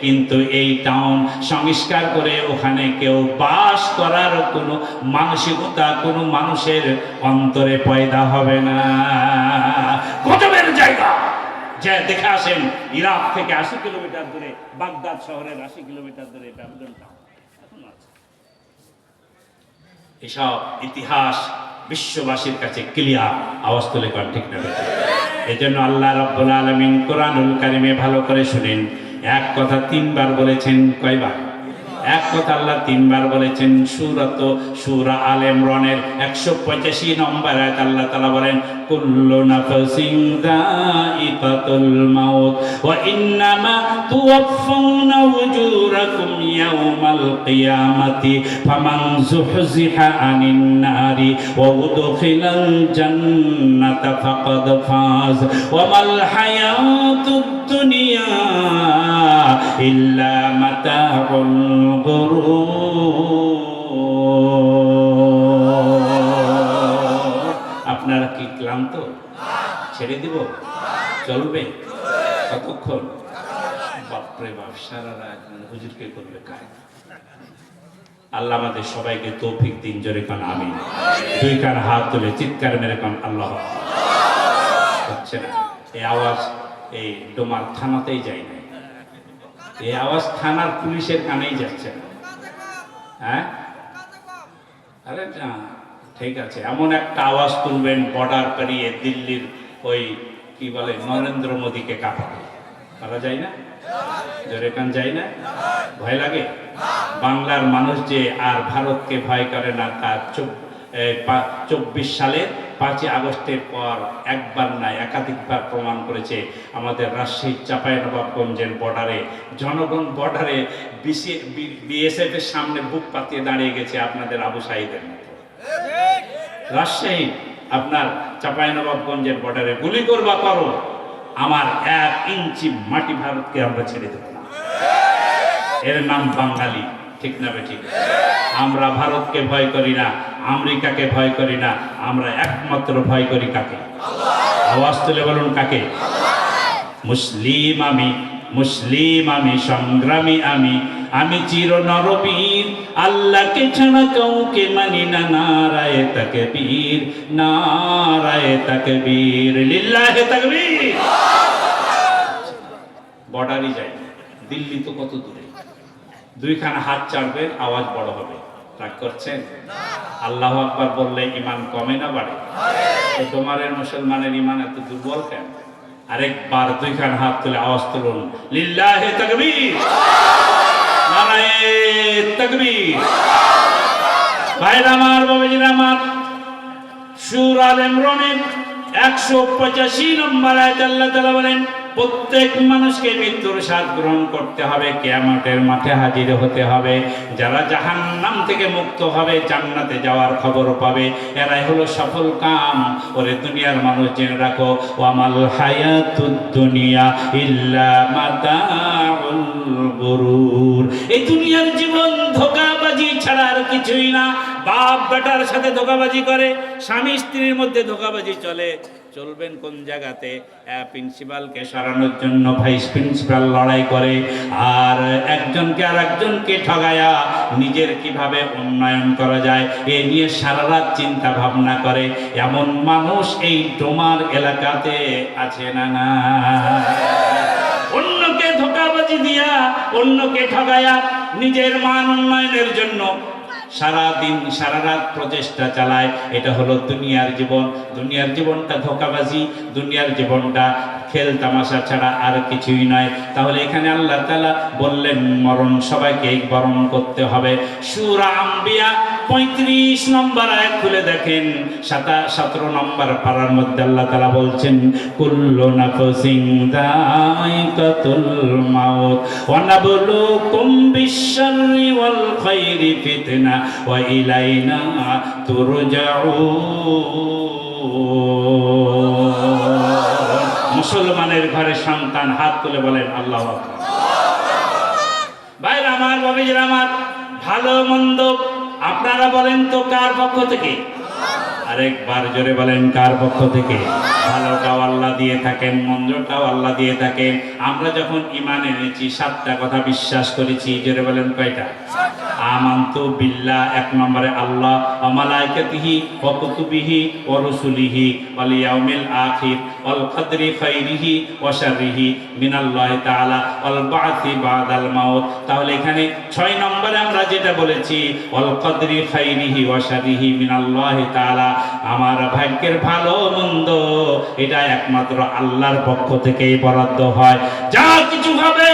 S1: কিন্তু এই টাউন সংস্কার করে ওখানে কেউ বাস করার কোনো মানসিকতা কোনো মানুষের অন্তরে পয়দা হবে না। গজবের জায়গা যে দেখে আসেন, ইরাক থেকে 80 কিলোমিটার দূরে, বাগদাদ শহরের 80 কিলোমিটার দূরে ব্যাবিলন টাউন এখন আছে। এসব ইতিহাস বিশ্ববাসীর কাছে ক্লিয়ার। আওয়াজ তুলে কর ঠিক না? এজন্য আল্লাহ রাব্বুল আলামিন কোরআনুল কারীমে ভালো করে শুনেন, এক কথা 3 বার বলেছেন। কয়বার? এক কথা আল্লাহ 3 বার বলেছেন। সূরা আলে ইমরানের 185 নম্বর আয়াত আল্লাহ তাআলা বলেন, কুল্লু নাফসিন যায়িকাতুল মাউত ওয়া ইন্নামা তুওয়াফাউনা উজুরাকুম ইয়াওমাল কিয়ামাতি ফামান যুহজিহা আনিন নারি ওয়া উদখিলাল জান্নাতা ফাকাদ ফাজ ওয়া মাল হায়াতুদ দুনিয়া ইল্লা মাতাউল গুরুর। তো? ছেড়ে দিব? চলবে কতক্ষণ? বাপরে বাপ, সারা রাত হুজুরকে করবে কাজ। আল্লাহ আমাদের সবাইকে তৌফিক দিন, জোরে কান আমিন। দুই কান হাত তুলে চিৎকার মেরে কান আল্লাহ। হচ্ছে না এই আওয়াজ, এই ডোমার থানাতেই যায় না, এই আওয়াজ থানার পুলিশের কানেই যাচ্ছে না। হ্যাঁ, আরে না, ঠিক আছে, এমন একটা আওয়াজ তুলবেন বর্ডার পেরিয়ে দিল্লির ওই কি বলে নরেন্দ্র মোদীকে কাঁপাবে। পারা যায় না? জোরে কান যায় না? ভয় লাগে? বাংলার মানুষ যে আর ভারতকে ভয় করে না, তার 24 সালের 5ই আগস্টের পর একবার না একাধিকবার প্রমাণ করেছে। আমাদের রাজশাহীর চাঁপাইনবাবগঞ্জের বর্ডারে জনগণ বর্ডারে বিএসএফ এর সামনে বুক পাতিয়ে দাঁড়িয়ে গেছে আপনাদের আবু সাঈদের মতো। রাজশাহী আপনার চাঁপাইনবাবগঞ্জের বর্ডারে গুলি করবা করো, আমার 1 ইঞ্চি মাটি ভারতকে আমরা ছেড়ে দেব না। এর নাম বাঙালি, ঠিক না বেঠিক? আমরা ভারতকে ভয় করি না, আমেরিকাকে ভয় করি না, আমরা একমাত্র ভয় করি কাকে? আওয়াজ তুলে বলুন কাকে? মুসলিম আমি, মুসলিম আমি, সংগ্রামী আমি, আমি চির নরবীর, আল্লাহকে ছাড়া কাউকে মানি না। নারায়ে তাকবীর, নারায়ে তাকবীর, লিল্লাহি তাকবীর। বর্ডারই যাই, দিল্লি তো কত দূরে, দুইখানা হাত চাড়বে আওয়াজ বড় হবে। রাগ করছেন? আল্লাহু আকবার বললে ইমান কমে না বাড়ে? তোমারের মুসলমানের ইমান এত দুর্বল কেন? আরেকবার দুইখানা হাত তুলে আওয়াজ তুলুন, লিল্লাহি তাকবীর, নারায়ে তাকবীর। ভাইরা আমার, বাবাজিরা আমার, সূরা আল ইমরানের 185 নম্বর আয়াতে আল্লাহ তাআলা বলেন, প্রত্যেক মানুষকে মৃত্যুর স্বাদ গ্রহণ করতে হবে, কিয়ামতের মাঠে হাজির হতে হবে। যারা জাহান্নাম থেকে মুক্ত হবে, জান্নাতে যাওয়ার খবর পাবে, এরাই হলো সফল কাম। ওরে দুনিয়ার মানুষ জেনে রাখো, ওয়ামাল হায়াতুদ দুনিয়া ইল্লা মাতাউল গুরুর। এই দুনিয়ার জীবন ধোঁকাবাজি ছাড়া আর কিছুই না। বাপ বেটার সাথে ধোঁকাবাজি করে, স্বামী স্ত্রীর মধ্যে ধোঁকাবাজি চলে। চলবেন কোন জায়গাতে? প্রিন্সিপালকে সরানোর জন্য ভাইস প্রিন্সিপাল লড়াই করে, আর একজনকে আর একজনকে ঠগায়া নিজের কিভাবে উন্নয়ন করা যায় এ নিয়ে সারা রাত চিন্তা ভাবনা করে। এমন মানুষ এই ডোমার এলাকাতে আছে না? না, অন্যকে ধোঁকাবাজি দিয়া, অন্যকে ঠগায়া নিজের মান উন্নয়নের জন্য সারাদিন সারা রাত প্রচেষ্টা চালায়। এটা হলো দুনিয়ার জীবন। দুনিয়ার জীবনটা ধোঁকাবাজি, দুনিয়ার জীবনটা খেল তামাশা ছাড়া আর কিছুই নয়। তাহলে এখানে আল্লাহ তাআলা বললেন মরণ সবাইকে বরণ করতে হবে। সূরা আম্বিয়া 35 নম্বর আয়াত খুলে দেখেন, 17 নম্বর পারার মধ্যে আল্লাহ তাআলা বলছেন, কুল্লু নাফসিন যায়িকাতুল মাউত ওয়া নাবলুকুম বিশ-শাররি ওয়াল খাইরি ফিতনা ওয়া ইলাইনা তুরজাউন। মুসলমানের ঘরে সন্তান হাত তুলে বলেন আল্লাহু আকবার। ভাইরা আমার, বাবাজিরা আমার, ভালো মন্দ আপনারা বলেন তো কার পক্ষ থেকে? আরেকবার জোরে বলেন, কার পক্ষ থেকে? ভালোটাও আল্লাহ দিয়ে থাকেন, মন্দটাও আল্লাহ দিয়ে থাকেন। আমরা যখন ঈমান এনেছি 7টা কথা বিশ্বাস করেছি। জোরে বলেন কয়টা? আমানতু বিল্লাহ, 1 নম্বরে আল্লাহ, ওয়া মালাইকাতিহি ওয়া কুতুবিহি ওয়া রুসুলিহি ওয়াল ইয়াউমিল আখির ওয়াল কদরি খাইরিহি ওয়া শাররিহি মিনাল্লাহি তাআলা ওয়াল বা'থি বাদাল মাউত। তাহলে এখানে 6 নম্বরে আমরা যেটা বলেছি, ওয়াল কদরি খাইরিহি ওয়া শাররিহি মিনাল্লাহি তাআলা, আমার ভাগ্যের ভালো মন্দ এটা একমাত্র আল্লাহর পক্ষ থেকেই বরাদ্দ হয়। যা কিছু হবে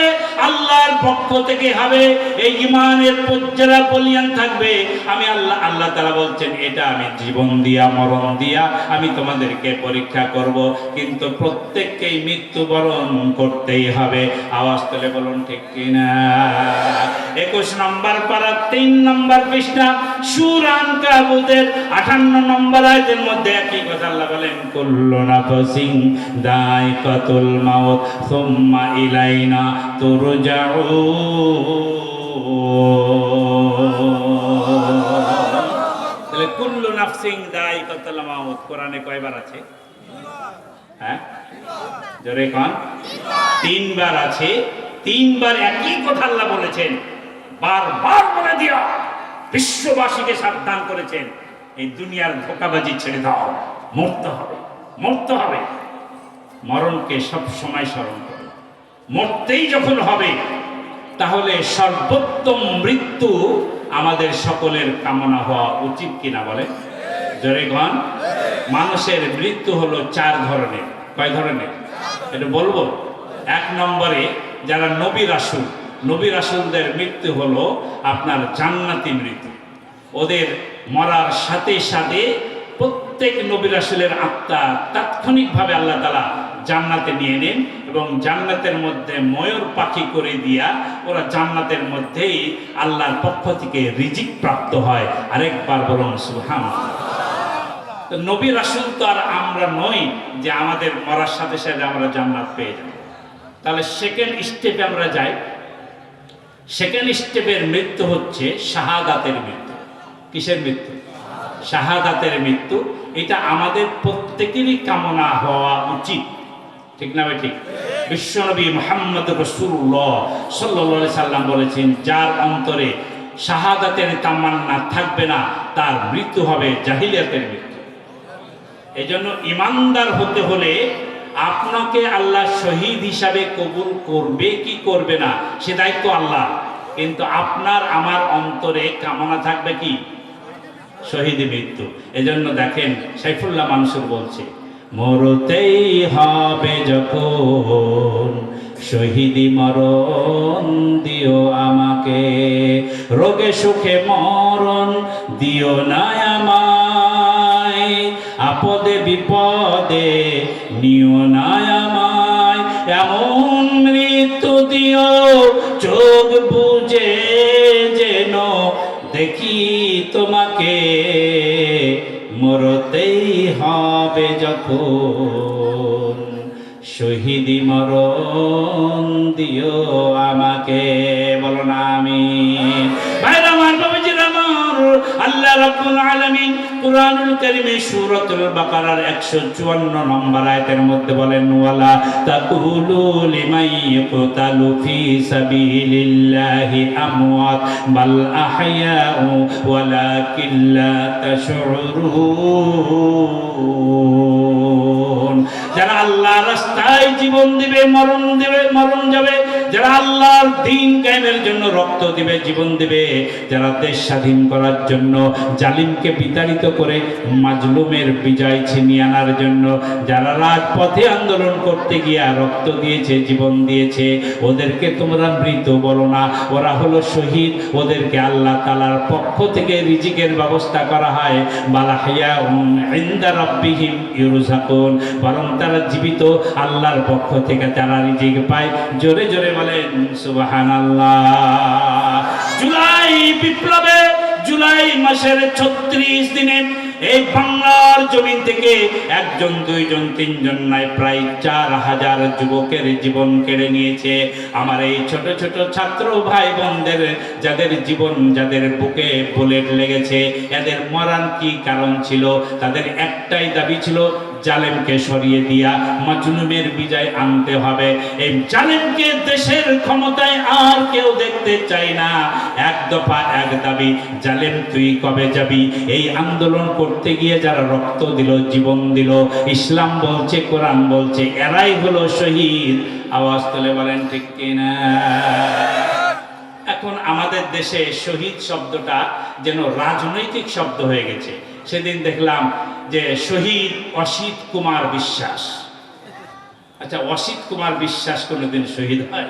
S1: আল্লাহর পক্ষ থেকে হবে। এই ঈমানের যারা বলিয়ান থাকবে, আমি আল্লাহ তাআলা বলছেন, এটা আমি জীবন দিয়া মরণ দিয়া আমি তোমাদেরকে পরীক্ষা করব, কিন্তু প্রত্যেককেই মৃত্যুবরণ করতেই হবে। আওয়াজ তুলে বলুন ঠিক কিনা? 21 নম্বর পারা 3 নম্বর পৃষ্ঠা সূরা আনকাবুতের 58 নম্বর আয়াতের মধ্যে একই কথা আল্লাহ বলেন, কুল্লু নাফসিন যায়িকাতুল মাউত সুম্মা ইলাইনা তুরজাউন। তাহলে কুল্লু নাফসিন যায়িকাতুল মাউত কোরআনে কয়বার আছে? হ্যাঁ, জোরে কোন? তিনবার আছে, তিনবার একই কথা আল্লাহ বলেছেন, বারবার বলে দিয়া বিশ্ববাসীকে সাবধান করেছেন, এই দুনিয়ার ধোঁকাবাজি ছেড়ে দাও, মরতে হবে, মরতে হবে। মরণকে সব সময় স্মরণ করো, মরতেই যখন হবে তাহলে সর্বোত্তম মৃত্যু আমাদের সকলের কামনা হওয়া উচিত কিনা বলে? জোরে কোন? মানুষের মৃত্যু হলো 4 ধরনের। কয় ধরনের এটা বলবো? 1 নম্বরে যারা নবী রাসূল, নবী রাসূলদের মৃত্যু হলো আপনার জান্নাতি মৃত্যু। ওদের মরার সাথে সাথে প্রত্যেক নবী রাসূলের আত্মা তাৎক্ষণিকভাবে আল্লাহ তাআলা জান্নাতে নিয়ে নেন এবং জান্নাতের মধ্যে ময়ূর পাখি করে দিয়া ওরা জান্নাতের মধ্যেই আল্লাহর পক্ষ থেকে রিজিক প্রাপ্ত হয়। আরেকবার বলুন সুবহানাল্লাহ। তো নবী রাসূল তো আর আমরা নই যে আমাদের মরার সাথে সাথে আমরা জান্নাত পেয়ে যাব। তাহলে সেকেন্ড স্টেপে আমরা যাই। সেকেন্ড স্টেপের মৃত্যু হচ্ছে শাহাদাতের মৃত্যু। কিসের মৃত্যু? শাহাদাতের মৃত্যু। এটা আমাদের প্রত্যেকেরই কামনা হওয়া উচিত, ঠিক না ভাই? ঠিক। বিশ্বনবী মুহাম্মদ রাসূলুল্লাহ সাল্লাল্লাহু আলাইহি সাল্লাম বলেছেন, যার অন্তরে শাহাদাতের তামান্না থাকবে না তার মৃত্যু হবে জাহিলিয়াতের মৃত্যু। এই জন্য ইমানদার হতে হলে আপনাকে আল্লাহ শহীদ হিসাবে কবুল করবে কি করবে না সে দায়িত্ব আল্লাহ, কিন্তু আপনার আমার অন্তরে কামনা থাকবে কি? শহীদ মৃত্যু। এজন্য দেখেন সাইফুল্লাহ মানসুর বলছে, মরতেই হবে যখন শহীদি মরণ দিও আমাকে, রোগে সুখে মরণ দিও না আমায়, আপদে বিপদে নিও না আমায়, এমন মৃত্যু দিও চোখ বুঝে যেন দেখি তোমাকে, মরতেই হবে যখন শহীদি মরণ দিও আমাকে। বলো না আমিন। ভাইরা আমার, বাবাজিরা আমার, আল্লাহ রাব্বুল আলামিন কুরআনুল কারীমে সূরাতুল বাকারার 154 নম্বর আয়াতের মধ্যে বলেন, ওয়ালা তাকুলু লিমান ইয়াকতালু ফি সাবিলিল্লাহি আমওয়াত বাল আহইয়াউ ওয়ালাকিন লা তাশউরুন। যারা আল্লাহর রাস্তায় জীবন দিবে মরণ দিবে, মরণ যাবে। যারা আল্লাহর দ্বীন কায়েমের জন্য রক্ত দিবে, জীবন দিবে। যারা দেশ স্বাধীন করার জন্য জালিমকে বিতাড়িত করে মাজলুমের বিজয় ছিনিয়ে আনার জন্য যারা রাজপথে আন্দোলন করতে গিয়ে রক্ত দিয়েছে, জীবন দিয়েছে, ওদেরকে তোমরা মৃত বলো না, ওরা হলো শহীদ। ওদেরকে আল্লাহ তাআলার পক্ষ থেকে রিজিকের ব্যবস্থা করা হয়। বালাহিয়া ইনদা রাব্বিহিম ইউরযাকুন, বরং তারা জীবিত, আল্লাহর পক্ষ থেকে তারা রিজিক পায়। জোরে জোরে বলেন সুবহানাল্লাহ। জুলাই বিপ্লবে, জুলাই মাসের 36 দিনে এই বাংলার জমিন থেকে 1 জন 2 জন 3 জন নাই প্রায় 4000 যুবকের জীবন কেড়ে নিয়েছে। আমার এই ছোট ছোট ছাত্র ভাই বোনদের যাদের জীবন, যাদের বুকে বুলেট লেগেছে, এদের মরার কি কারণ ছিল? তাদের একটাই দাবি ছিল, জালেমকে সরিয়ে দিয়া মাজলুমের বিজয় আনতে হবে। এই জালেমকে দেশের ক্ষমতায় আর কেউ দেখতে চায় না। এক দফা এক দাবি, জালেম তুই কবে যাবি? এই আন্দোলন করতে গিয়ে যারা রক্ত দিল, জীবন দিল, ইসলাম বলছে, কোরআন বলছে, এরাই হলো শহীদ। আওয়াজ তুলে বলেন ঠিক কিনা? এখন আমাদের দেশে শহীদ শব্দটা যেন রাজনৈতিক শব্দ হয়ে গেছে। সেদিন দেখলাম যে শহীদ অসিত কুমার বিশ্বাস। আচ্ছা, অসিত কুমার বিশ্বাস কোনোদিন শহীদ হয়?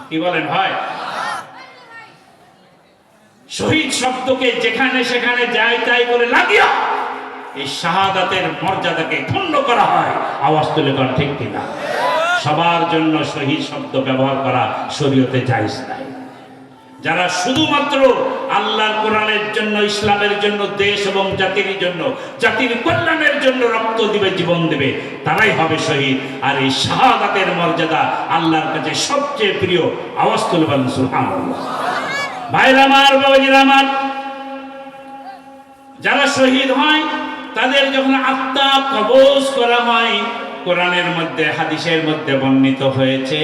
S1: কি বলেন, হয়? শহীদ শব্দকে যেখানে সেখানে যায় তাই করে লাগিয়া এই শাহাদাতের মর্যাদাকে ক্ষুণ্ণ করা হয়। আওয়াজ তুলে কর ঠিক কিনা? সবার জন্য শহীদ শব্দ ব্যবহার করা শরীয়তে জায়েজ নাই। যারা শুধুমাত্র আল্লাহর কোরআনের জন্য, ইসলামের জন্য, দেশ এবং জাতির জন্য, জাতির কল্যাণের জন্য রক্ত দিবে, জীবন দিবে, তারাই হবে শহীদ। আর এই শাহাদাতের মর্যাদা আল্লাহর কাছে সবচেয়ে প্রিয়। আওয়াজ তুলে বলেন সুবহানাল্লাহ। ভাইরা আমার, বাবাজিরা আমার, যারা শহীদ হয় তাদের যখন আত্মা কবজ করা হয়, কোরআনের মধ্যে হাদিসের মধ্যে বর্ণিত হয়েছে,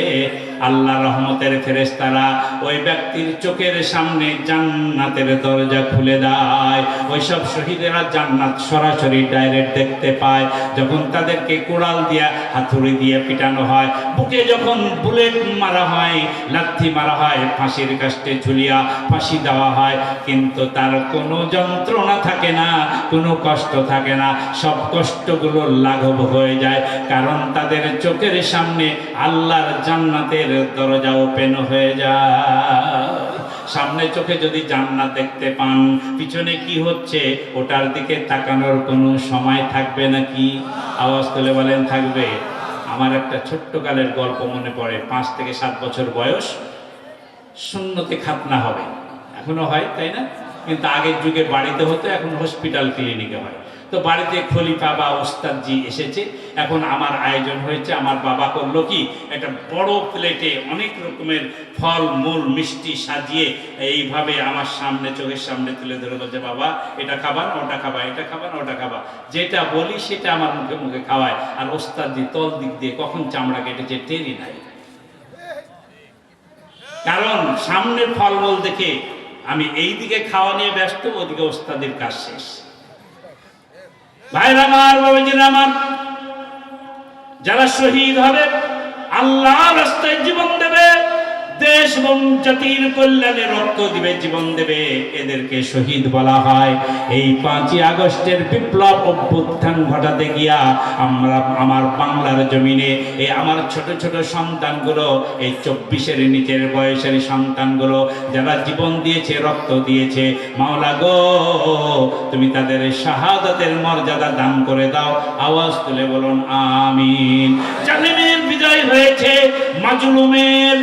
S1: আল্লাহ রহমতের ফেরেশতারা ওই ব্যক্তির চোখের সামনে জান্নাতের দরজা খুলে দেয়। ওই সব শহীদেরা জান্নাত সরাসরি ডাইরেক্ট দেখতে পায়। যখন তাদেরকে কোড়াল দিয়া হাতুড়ি দিয়ে পিটানো হয়, বুকে যখন বুলেট মারা হয়, লাথি মারা হয়, ফাঁসির কাস্টে ঝুলিয়া ফাঁসি দেওয়া হয়, কিন্তু তার কোনো যন্ত্রণা থাকে না, কোনো কষ্ট থাকে না। সব কষ্টগুলো লাঘব হয়ে যায়, কারণ তাদের চোখের সামনে আল্লাহর জান্নাতের দরজা ওপেন হয়ে যায়। সামনে চোখে যদি জান্নাত দেখতে পান, পিছনে কি হচ্ছে ওটার দিকে তাকানোর কোনো সময় থাকবে নাকি? আওয়াজ তুলে বলেন থাকবে? আমার একটা ছোট্ট কালের গল্প মনে পড়ে। 5 থেকে 7 বছর বয়স, সুন্নতে খাতনা হবে, এখনো হয় তাই না? কিন্তু আগের যুগে বাড়িতে হতো, এখন হসপিটাল ক্লিনিকে হয়। তো বাড়িতে খলিফা বা ওস্তাদজি এসেছে, এখন আমার আয়োজন হয়েছে। আমার বাবা করলো কি, একটা বড় প্লেটে অনেক রকমের ফল মূল মিষ্টি সাজিয়ে এইভাবে আমার সামনে, চোখের সামনে তুলে ধরে বলছে, বাবা এটা খাবা না ওটা খাবা, এটা খাবা না ওটা খাবা। যেটা বলি সেটা আমার মুখে মুখে খাওয়ায়। আর ওস্তাদজি তল দিক দিয়ে কখন চামড়া কেটেছে টেরই নাই, কারণ সামনের ফলমূল দেখে আমি এই দিকে খাওয়া নিয়ে ব্যস্ত, ওদিকে ওস্তাদের কাজ শেষ। ভাইরা আমার, বাবাজিরা আমার, যারা শহীদ হবে, আল্লাহর রাস্তায় জীবন দেবে, দেশ এবং জাতির কল্যাণে রক্ত দিবে, জীবন দেবে, এদেরকে শহীদ বলা হয়। এই 5ই আগস্টের বিপ্লব অভ্যুত্থান ঘটাতে গিয়া আমার বাংলার জমিনে এই আমার ছোট ছোট সন্তানগুলো, এই 24-এর নিচের বয়সের সন্তানগুলো যারা জীবন দিয়েছে, রক্ত দিয়েছে, মাওলা গো তুমি তাদের শাহাদাতের মর্যাদা দান করে দাও। আওয়াজ তুলে বলুন আমিন। জালিমের বিজয় হয়েছে, মাজলুমের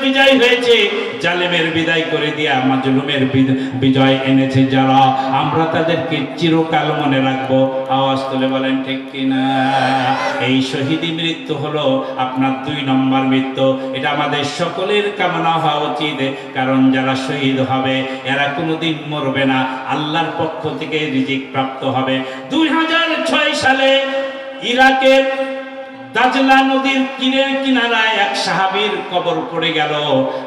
S1: বিজয় হয়েছে, জালেমের বিদায় করে দিয়া মাজলুমের বিজয় এনেছে যারা, আমরা তাদেরকে চিরকাল মনে রাখবো। আওয়াজ তুলে বলেন ঠিক কিনা? এই শহীদি মৃত্যু হলো আপনার 2 নম্বর মৃত্যু। এটা আমাদের সকলের কামনা হওয়া উচিত, কারণ যারা শহীদ হবে এরা কোনোদিন মরবে না, আল্লাহর পক্ষ থেকে রিজিক প্রাপ্ত হবে। 2006 সালে ইরাকের দাজলা নদীর কিনারায় এক সাহাবীর কবর পড়ে গেল।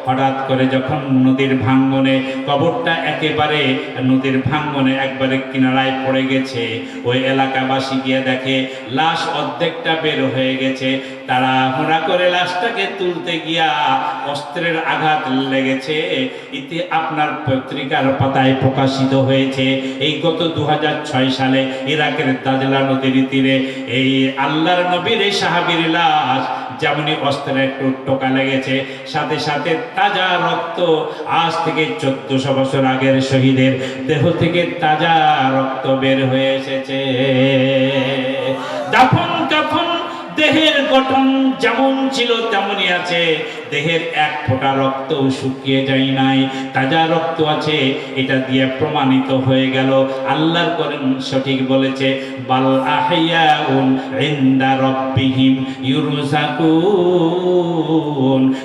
S1: হঠাৎ করে যখন নদীর ভাঙ্গনে কবরটা একেবারে নদীর ভাঙ্গনে একবারে কিনারায় পড়ে গেছে, ওই এলাকাবাসী গিয়ে দেখে লাশ অর্ধেকটা বের হয়ে গেছে। তারা হুড়া করে লাশটাকে তুলতে গিয়া অস্ত্রের আঘাত লেগেছে। ইতি আপনার পত্রিকার পাতায় প্রকাশিত হয়েছে। এই গত 2006 সালে ইরাকের দাজলা নদীর তীরে এই আল্লাহর নবীর এই সাহাবীর লাশ যেমনি অস্ত্রের একটু টোকা লেগেছে, সাথে সাথে তাজা রক্ত, আজ থেকে 1400 বছর আগের শহীদের দেহ থেকে তাজা রক্ত বের হয়ে এসেছে। দাফন কাফন দেহের গঠন যেমন ছিল তেমনই আছে, দেহের এক ফোঁটা রক্তও শুকিয়ে যায় নাই, তাজা রক্ত আছে। এটা দিয়ে প্রমাণিত হয়ে গেল আল্লাহর কোরআন সঠিক বলেছে, বাল আহইয়াউন ইনদা রাব্বিহিম ইউরযাকুন।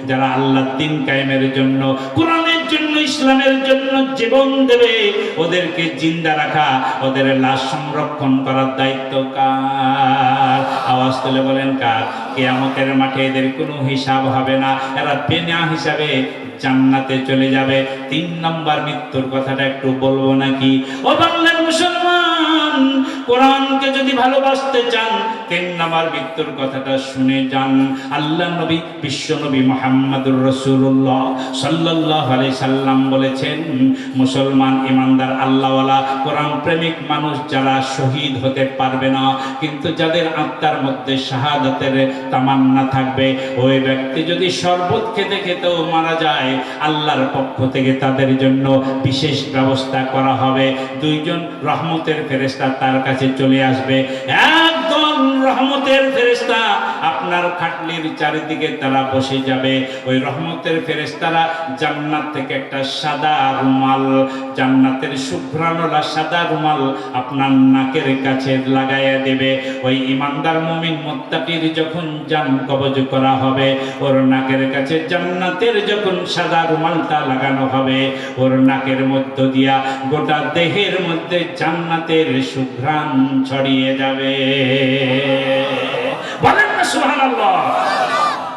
S1: যারা আল্লাহর দ্বীন কায়েমের জন্য, কোরআনের জন্য, ইসলামের জন্য জীবন দেবে, ওদেরকে জিন্দা রাখা, ওদের লাশ সংরক্ষণ করার দায়িত্ব কার? আওয়াজ তুলে বলেন কার? কিয়ামতের মাঠে এদের কোনো হিসাব হবে না, এরা বিনা হিসাবে জান্নাতে চলে যাবে। 3 নম্বর মৃত্যুর কথাটা একটু বলবো নাকি? ও বাংলার মুসলমান, কোরআনকে যদি ভালোবাসতে চান 3 নম্বর মৃত্যুর কথাটা শুনে যান। আল্লাহ নবী, বিশ্ব নবী মুহাম্মদুর রাসূলুল্লাহ সাল্লাল্লাহু আলাইহি সাল্লাম বলেছেন, মুসলমান ইমানদার আল্লাহওয়ালা কোরআন প্রেমিক মানুষ যারা শহীদ হতে পারবে না, কিন্তু যাদের আত্মার মধ্যে শাহাদাতের তামান্না থাকবে, ওই ব্যক্তি যদি শরবত খেতে খেতেও মারা যায়, আল্লাহর পক্ষ থেকে তাদের জন্য বিশেষ ব্যবস্থা করা হবে। 2 জন রহমতের ফেরেশতা তার কাছে চলে আসবে। একদল রহমতের ফেরেশতা আপনার খাটলির চারিদিকে তারা বসে যাবে। ওই রহমতের ফেরেশতারা জান্নাত থেকে একটা সাদা রুমাল, জান্নাতের শুভ্রানোলা সাদা রুমাল আপনার নাকের কাছে লাগাইয়া দেবে। ওই ইমানদার মুমিন মুত্তাকির যখন জান কবজ করা হবে, ওর নাকের কাছে জান্নাতের যখন সাদা রুমালটা লাগানো হবে, ওর নাকের মধ্য দিয়া গোটা দেহের মধ্যে জান্নাতের সুঘ্রাণ ছড়িয়ে যাবে। বলেন না সুবহানাল্লাহ।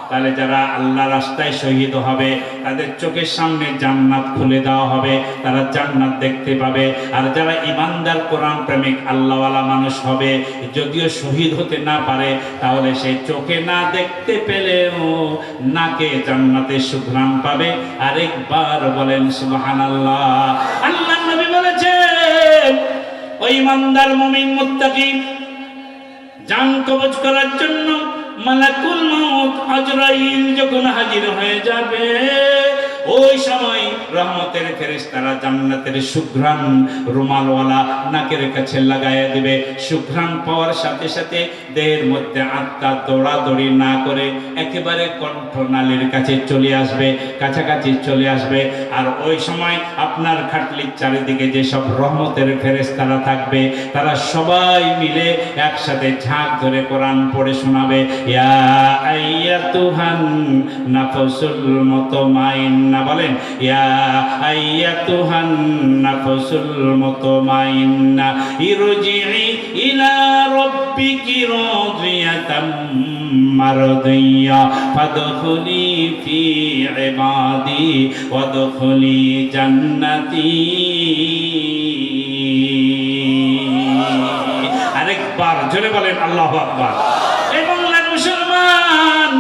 S1: তাহলে যারা আল্লাহ রাস্তায় শহীদ হবে তাদের চোখের সামনে জান্নাত খুলে দেওয়া হবে, তারা জান্নাত দেখতে পাবে। আর যারা ইমানদার কোরআন প্রেমিক আল্লাহওয়ালা মানুষ হবে, যদিও শহীদ হতে না পারে তাহলে সে চোখে না দেখতে পেলেও নাকে জান্নাতের সুঘ্রাণ পাবে। আরেকবার বলেন সুবহানাল্লাহ। আল্লাহর নবী বলেছেন ওই ইমানদার মুমিন মুত্তাকি জান কবজ করার জন্য মালাকুল মউত আজরাইল যখন হাজির হয়ে যাবে, ওই সময় রহমতের ফেরেশতারা জান্নাতের সুঘ্রাণ রুমালওয়ালা নাকের কাছে লাগাইয়া দিবে। সুঘ্রাণ পাওয়ার সাথে সাথে দেহের মধ্যে আত্মা দৌড়াদৌড়ি না করে একেবারে কণ্ঠনালীর কাছে চলে আসবে, কাছাকাছি চলে আসবে। আর ওই সময় আপনার খাটলির চারিদিকে যেসব রহমতের ফেরেশতারা থাকবে তারা সবাই মিলে একসাথে ঝাঁক ধরে কোরআন পড়ে শোনাবে, ইয়া আইয়াতুহান নাফসুল মুতমাইন্না, বলেন ইয়া আইয়াতুহান নাফসুল মুতমাইন্না ইরজিই ইলা রাব্বিকি রাদিয়াতাম মারদিয়া ফাদখুলি ফি ইবাদি ওয়াদখুলি জান্নাতি। আরেকবার জোরে বলেন আল্লাহু আকবার। এবং মুসলমান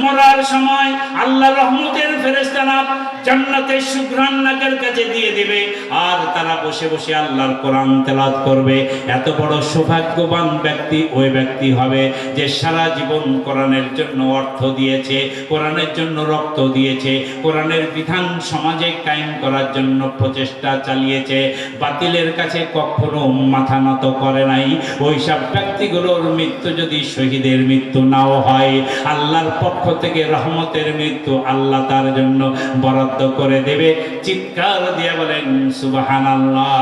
S1: মরার সময় আল্লাহ রহমতের ফেরেশতারা জান্নাতের সুঘ্রাণ নাকের কাছে দিয়ে দিবে, আর তারা বসে বসে আল্লাহর কোরআন তেলাওয়াত করবে। এত বড় সৌভাগ্যবান ব্যক্তি ওই ব্যক্তি হবে যে সারা জীবন কোরআনের জন্য অর্থ দিয়েছে, কোরআনের জন্য রক্ত দিয়েছে, কোরআনের বিধান সমাজে কায়েম করার জন্য প্রচেষ্টা চালিয়েছে, বাতিলের কাছে কখনো মাথা নত করে নাই। ওইসব ব্যক্তিগুলোর মৃত্যু যদি শহীদের মৃত্যু নাও হয়, আল্লাহর পক্ষ থেকে রহমতের মৃত্যু আল্লাহ তার জন্য বরাদ্দ করে দেবে। চিৎকার দিয়ে বলেন সুবহানাল্লাহ।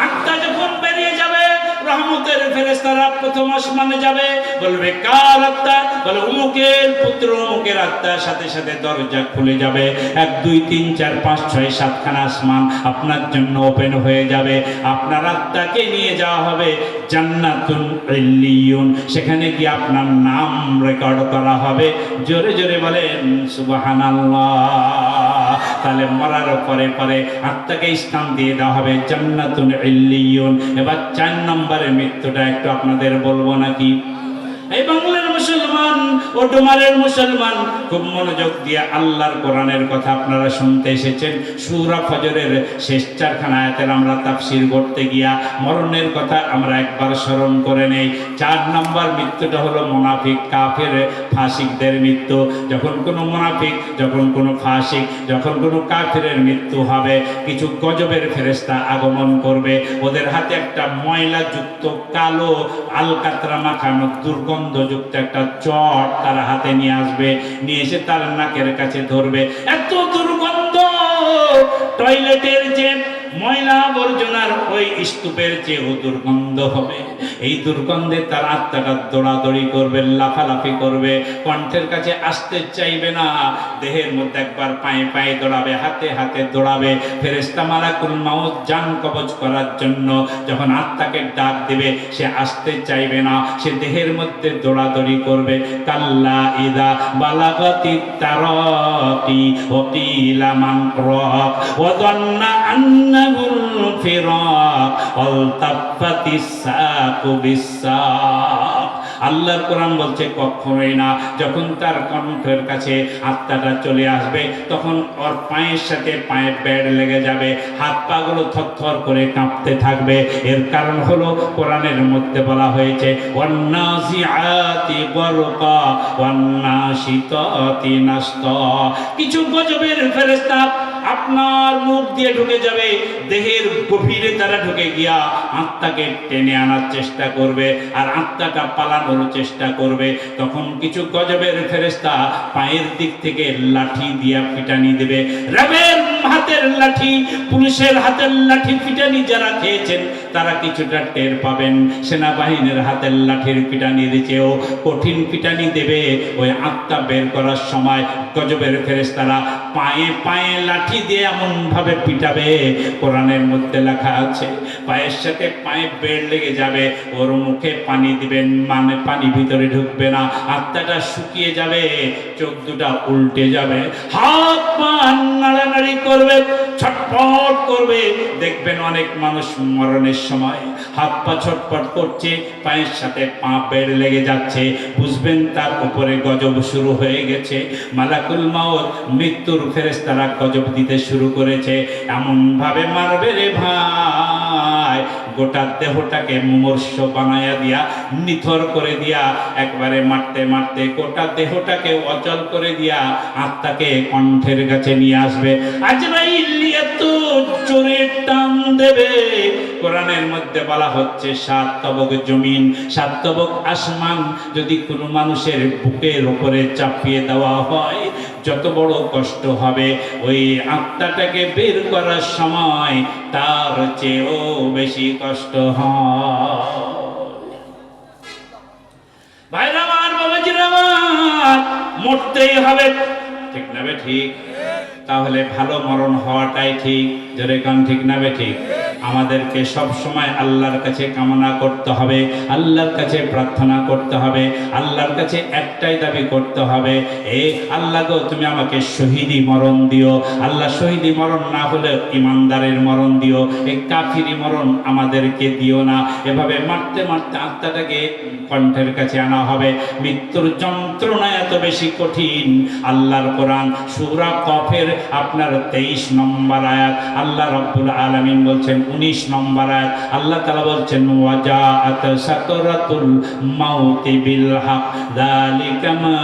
S1: আত্মা যখন বেরিয়ে যাবে রহমতের ফেরেশতারা প্রথম আসমানে যাবে, বলবে কার আত্মা? বলে অমুকের পুত্র অমুকের আত্মার সাথে সাথে দরজা খুলে যাবে। 1 2 3 4 5 6 7 খানা আসমান আপনার জন্য ওপেন হয়ে যাবে। আপনার আত্মাকে নিয়ে যাওয়া হবে জান্নাতুল ইল্লিয়ুন, সেখানে গিয়ে আপনার নাম রেকর্ড করা হবে। জোরে জোরে বলেন সুবহানাল্লাহ। তাহলে মরার পরে পরে আত্মাকে স্থান দিয়ে দেওয়া হবে জান্নাতুল ইল্লিয়ুন। এবার 4 নম্বরের মৃত্যুটা একটু আপনাদের বলবো নাকি? এই বাংলার মুসলমান ও ডোমারের মুসলমান খুব মনোযোগ দিয়ে আল্লাহর কোরআনের কথা আপনারা শুনতে এসেছেন। সূরা ফজরের শেষ 4খানা আয়াতের আমরা তাফসীর করতে গিয়া মরণের কথা আমরা একবার স্মরণ করে নেই। 4 নম্বর মৃত্যুটা হলো মুনাফিক কাফের ফাসিকদের মৃত্যু। যখন কোনো মুনাফিক, যখন কোনো ফাসিক, যখন কোনো কাফেরের মৃত্যু হবে, কিছু গজবের ফেরেশতা আগমন করবে। ওদের হাতে একটা ময়লাযুক্ত কালো আলকাতরা মাখানো দুর্গন্ধযুক্ত একটা চট তারা হাতে নিয়ে আসবে, নিয়ে এসে তার নাকের কাছে ধরবে। এত দুর্গন্ধ, টয়লেটের যে ময়লা আবর্জনার ওই স্তূপের চেয়েও দুর্গন্ধ হবে। এই দুর্গন্ধে তার আত্মাটা দৌড়াদৌড়ি করবে, লাফালাফি করবে, কণ্ঠের কাছে আসতে চাইবে না। দেহের মধ্যে একবার পায়ে পায়ে দৌড়াবে, হাতে হাতে দৌড়াবে। ফেরেশতা মালাকুল মাউত জান কবজ করার জন্য যখন আত্মাকে ডাক দেবে, সে আসতে চাইবে না, সে দেহের মধ্যে দৌড়াদৌড়ি করবে। কাল্লা ইদা বালাগাতিত তারাকি ওয়া কিলা মান রাক ওয়া যান্না আন্নাহুল ফিরাক আলতাফাতিস সাকু বিসাক। আল্লাহর কোরআন বলছে কখনোই না। যখন তার কণ্ঠের কাছে আত্মাটা চলে আসবে তখন ওর পায়ের সাথে পায়ে বেড় লেগে যাবে, হাত পা গুলো থরথর করে কাঁপতে থাকবে। এর কারণ হলো কোরআনের মধ্যে বলা হয়েছে ওয়ান্নাজিআতি গরকা ওয়ান্নাশিতাতি নাশতা। কিছু গজবের ফেরেশতা আপনার মুখ দিয়ে ঢুকে যাবে, দেহের গভীরে তারা ঢুকে গিয়া আত্মাকে টেনে আনার চেষ্টা করবে, আর আত্মাটা পালানোর চেষ্টা করবে। তখন কিছু গজবের ফেরেশতা পায়ের দিক থেকে লাঠি দিয়া পিটানি দেবে। র্যাবের হাতের লাঠি, পুলিশের হাতের লাঠি পিটানি যারা খেয়েছেন তারা কিছুটা টের পাবেন। সেনাবাহিনীর হাতের লাঠির পিটানির চেয়েও কঠিন পিটানি দেবে ওই আত্মা বের করার সময়। গজবের ফেরেশতারা পায়ে পায়ে লাঠি দিয়ে এমনভাবে পিটাবে, কোরআনের মধ্যে লেখা আছে পায়ের সাথে পায়ে বেড় লেগে যাবে, ওর মুখে পানি দিবেন, মানে পানি ভিতরে ঢুকবে না, আত্মাটা শুকিয়ে যাবে, চোখ দুটা উল্টে যাবে, হাত পা নাড়ানাড়ি করবে, ছটপট করবে। দেখবেন অনেক মানুষ মরণের সময় হাত পা ছটপট করছে, পায়ের সাথে পা বেড় লেগে যাচ্ছে, বুঝবেন তার উপরে গজব শুরু হয়ে গেছে। মালাকুল মাউত মৃত্যুর ফেরেশতারা গজব দিতে শুরু করেছে। এমন ভাবে মারবে রে ভাই, গোটা দেহটাকে মুমূর্ষ বানায়া দিয়া, নিথর করে দিয়া, একবারে মারতে মারতে গোটা দেহটাকে অচল করে দিয়া আত্মাকে কণ্ঠের কাছে নিয়ে আসবে। আজরাইল এত জোরে টান দেবে, কোরআনের মধ্যে বলা হচ্ছে 7 তবক জমিন 7 তবক আসমান যদি কোনো মানুষের বুকের উপরে চাপিয়ে দেওয়া হয়, যত বড় কষ্ট হবে ওই আত্মাটাকে বের করার সময় তার চেয়েও বেশি কষ্ট হয়। ভাইরা আমার, বাবাজিরা আমার, মরতেই হবে, ঠিক না বে ঠিক? তাহলে ভালো মরণ হওয়াটাই ঠিক। জোরে কান ঠিক না বে ঠিক? আমাদেরকে সব সময় আল্লাহর কাছে কামনা করতে হবে, আল্লাহর কাছে প্রার্থনা করতে হবে, আল্লাহর কাছে একটাই দাবি করতে হবে, এ আল্লাহ গো তুমি আমাকে শহীদি মরণ দিও। আল্লাহ শহীদি মরণ না হলে ইমানদারের মরণ দিও, এই কাফিরি মরণ আমাদেরকে দিও না। এভাবে মারতে মারতে আত্মাটাকে কণ্ঠের কাছে আনা হবে। মৃত্যুর যন্ত্রণা এত বেশি কঠিন। আল্লাহর কোরআন সূরা কফের আপনার 23 নম্বর আয়াত, আল্লাহ রাব্বুল আলামিন বলছেন 19 নম্বর আয়াত, আল্লাহ তাআলা বলছেন ওয়াজাআত সাকরাতুল মাউতি বিল হক যালিকা মা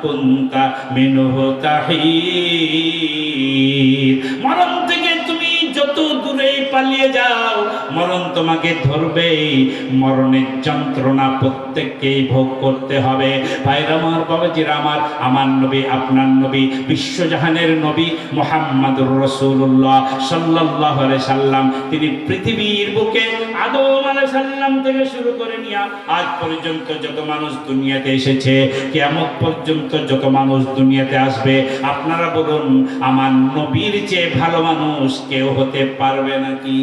S1: কুনতা মিনহু তাহিদ। মরণ থেকে তুমি যত দূরে পালিয়ে যাও, মরণ তোমাকে ধরবেই। মরণের যন্ত্রণা প্রত্যেককেই ভোগ করতে হবে। ভাইরা আমার, বাবাজিরা আমার, আমার নবী, আপনার নবী, বিশ্বজাহানের নবী মুহাম্মদুর রাসূলুল্লাহ সাল্লাল্লাহু আলাইহি সাল্লাম, তিনি পৃথিবীর বুকে আদম আলাইহিস সালাম থেকে শুরু করে নিয়ে আজ পর্যন্ত যত মানুষ দুনিয়াতে এসেছে, কিয়ামত পর্যন্ত যত মানুষ দুনিয়াতে আসবে, আপনারা বলুন আমার নবীর চেয়ে ভালো মানুষ কেউ হতে পারবে নাকি?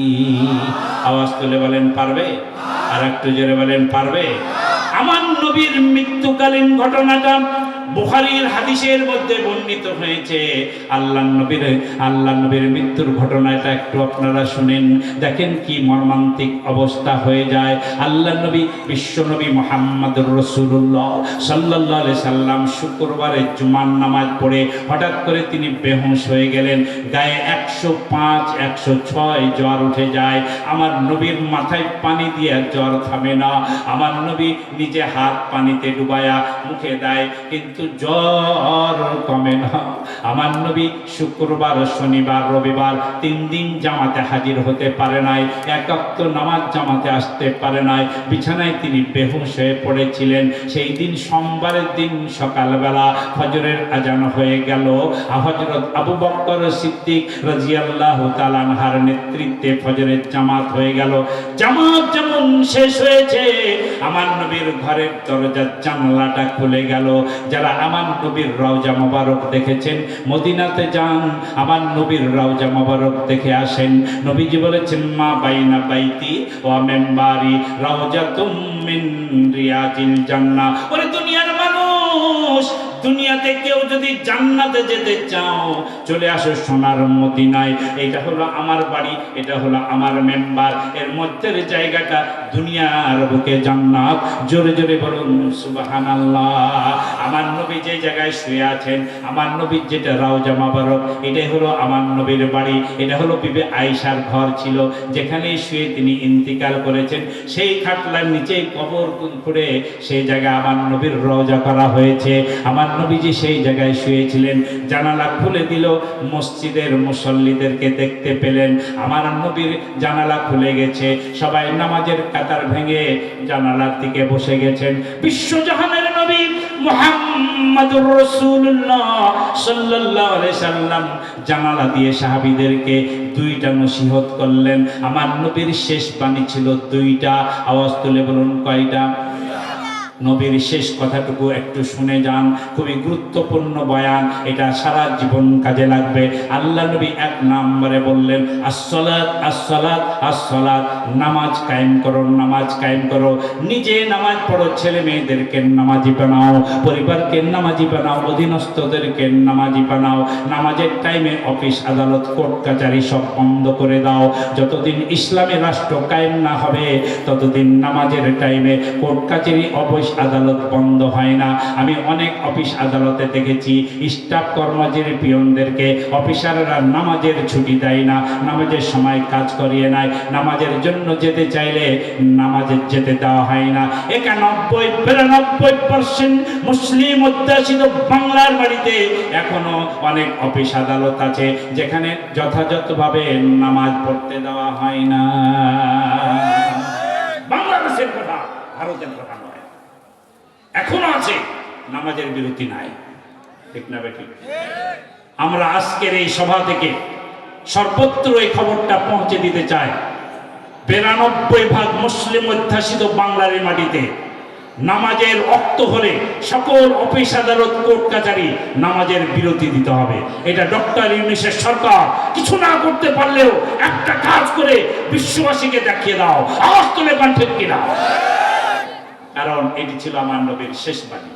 S1: আওয়াজ তুলে বলেন পারবে? আর একটু জোরে বলেন পারবে? আমার নবীর মৃত্যুকালীন ঘটনাটা বুখারীর হাদিসের মধ্যে বর্ণিত হয়েছে। আল্লাহর নবীর মৃত্যুর ঘটনাটা একটু আপনারা শুনেন, দেখেন কি মর্মান্তিক অবস্থা হয়ে যায়। আল্লাহর নবী, বিশ্ব নবী মুহাম্মদুর রাসূলুল্লাহ সাল্লাল্লাহু আলাইহি সাল্লাম শুক্রবারে জুমার নামাজ পড়ে হঠাৎ করে তিনি বেহুঁশ হয়ে গেলেন। গায়ে 105 106 জ্বর উঠে যায়। আমার নবীর মাথায় পানি দিয়ে জ্বর থামে না। আমার নবী নিজে হাত পানিতে ডুবায়া মুখে দেয়, কিন্তু জ্বর কমে না। আমার নবী শুক্রবার, শনিবার, রবিবার 3 দিন জামাতে হাজির হতে পারে নাই, এক ওয়াক্ত নামাজ জামাতে আসতে পারে নাই, বিছানায় তিনি বেহুঁশ হয়ে পড়েছিলেন। সেই দিন সোমবারের দিন সকালবেলা ফজরের আজান হয়ে গেল। হযরত আবু বকর সিদ্দিক রাদিয়াল্লাহু তাআলা আনহার নেতৃত্বে ফজরের জামাত হয়ে গেল। জামাত যেমন শেষ হয়েছে, আমার নবীর ঘরের দরজার জানালাটা খুলে গেল। যারা আমার নবীর রওজা মোবারক দেখেছেন, মদিনাতে যান, আমার নবীর রওজা মোবারক দেখে আসেন। নবীজি বলেছেন মা বাইনা বাইতি ওয়া মিম্বারি রাওজাতুম মিন রিয়াজিল জান্নাহ। ওরে দুনিয়ার মানুষ, দুনিয়াতে কেউ যদি জান্নাতে যেতে চাও, চলে আসো সোনার মদিনায়। এটা হলো আমার বাড়ি, এটা হলো আমার মেম্বার, এর মধ্যের জায়গাটা দুনিয়ার বুকে জান্নাত। জোরে জোরে বলুন সুবহানাল্লাহ। আমার নবী যে জায়গায় শুয়ে আছেন, আমার নবীর যেটা রওজা মোবারক, এটাই হলো আমার নবীর বাড়ি। এটা হলো বিবি আয়েশার ঘর ছিল, যেখানে শুয়ে তিনি ইন্তিকাল করেছেন। সেই খাটলার নিচেই কবর খুঁড়ে সেই জায়গায় আমার নবীর রওজা করা হয়েছে। আমার নবীজি সেই জায়গায় শুয়েছিলেন। জানালা খুলে দিল, মসজিদের মুসল্লিদেরকে দেখতে পেলেন। আমার নবীর জানালা খুলে গেছে, সবাই নামাজের কাতার ভেঙে জানালার দিকে বসে গেছেন। বিশ্বজাহানের নবী মুহাম্মাদুর রাসূলুল্লাহ সাল্লাল্লাহু আলাইহি সাল্লাম জানালা দিয়ে সাহাবীদেরকে দুইটা নসিহত করলেন। আমার নবীর শেষ বাণী ছিল দুইটা। আওয়াজ তুলে বলুন কয়টা? নবীর শেষ কথাটুকু একটু শুনে যান, খুবই গুরুত্বপূর্ণ বয়ান, এটা সারা জীবন কাজে লাগবে। আল্লাহ নবী এক নম্বরে বললেন আসসালাত আসসালাত আসসালাত, নামাজ কায়েম করো, নামাজ কায়েম করো। নিজে নামাজ পড়ো, ছেলে মেয়েদেরকে নামাজি বানাও, পরিবারকে নামাজি বানাও, অধীনস্থদেরকে নামাজি বানাও। নামাজের টাইমে অফিস আদালত কোর্ট কাচারি সব বন্ধ করে দাও। যতদিন ইসলামী রাষ্ট্র কায়েম না হবে ততদিন নামাজের টাইমে কোর্ট কাচারি অফিস আদালত বন্ধ হয় না। আমি অনেক অফিস আদালতে দেখেছি স্টাফ কর্মচারী পিয়নদেরকে অফিসাররা নামাজের ছুটি দেয় না, নামাজের সময় কাজ করিয়ে নেয়, নামাজের জন্য যেতে চাইলে নামাজের যেতে দেওয়া হয় না। 91-92% মুসলিম অধ্যুষিত বাংলার বাড়িতে এখনো অনেক অফিস আদালত আছে যেখানে যথাযথভাবে নামাজ পড়তে দেওয়া হয় না। বাংলাদেশের কথা, ভারতের কথা নয়, এখনো আছে, নামাজের বিরতি নাই। ঠিক না বেটি? আমরা আজকের এই সভা থেকে সর্বত্র এই খবরটা পৌঁছে দিতে চাই, 92% মুসলিম অধ্যুষিত বাংলার এই মাটিতে নামাজের ওয়াক্ত হলে সকল অফিস আদালত কোর্ট কাচারি নামাজের বিরতি দিতে হবে। এটা ডক্টর ইউনূসের সরকার কিছু না করতে পারলেও একটা কাজ করে বিশ্ববাসীকে দেখিয়ে দাও। আওয়াজ তুলে কণ্ঠে কিনা, কারণ এটি ছিল আমার নবীর শেষ বাণী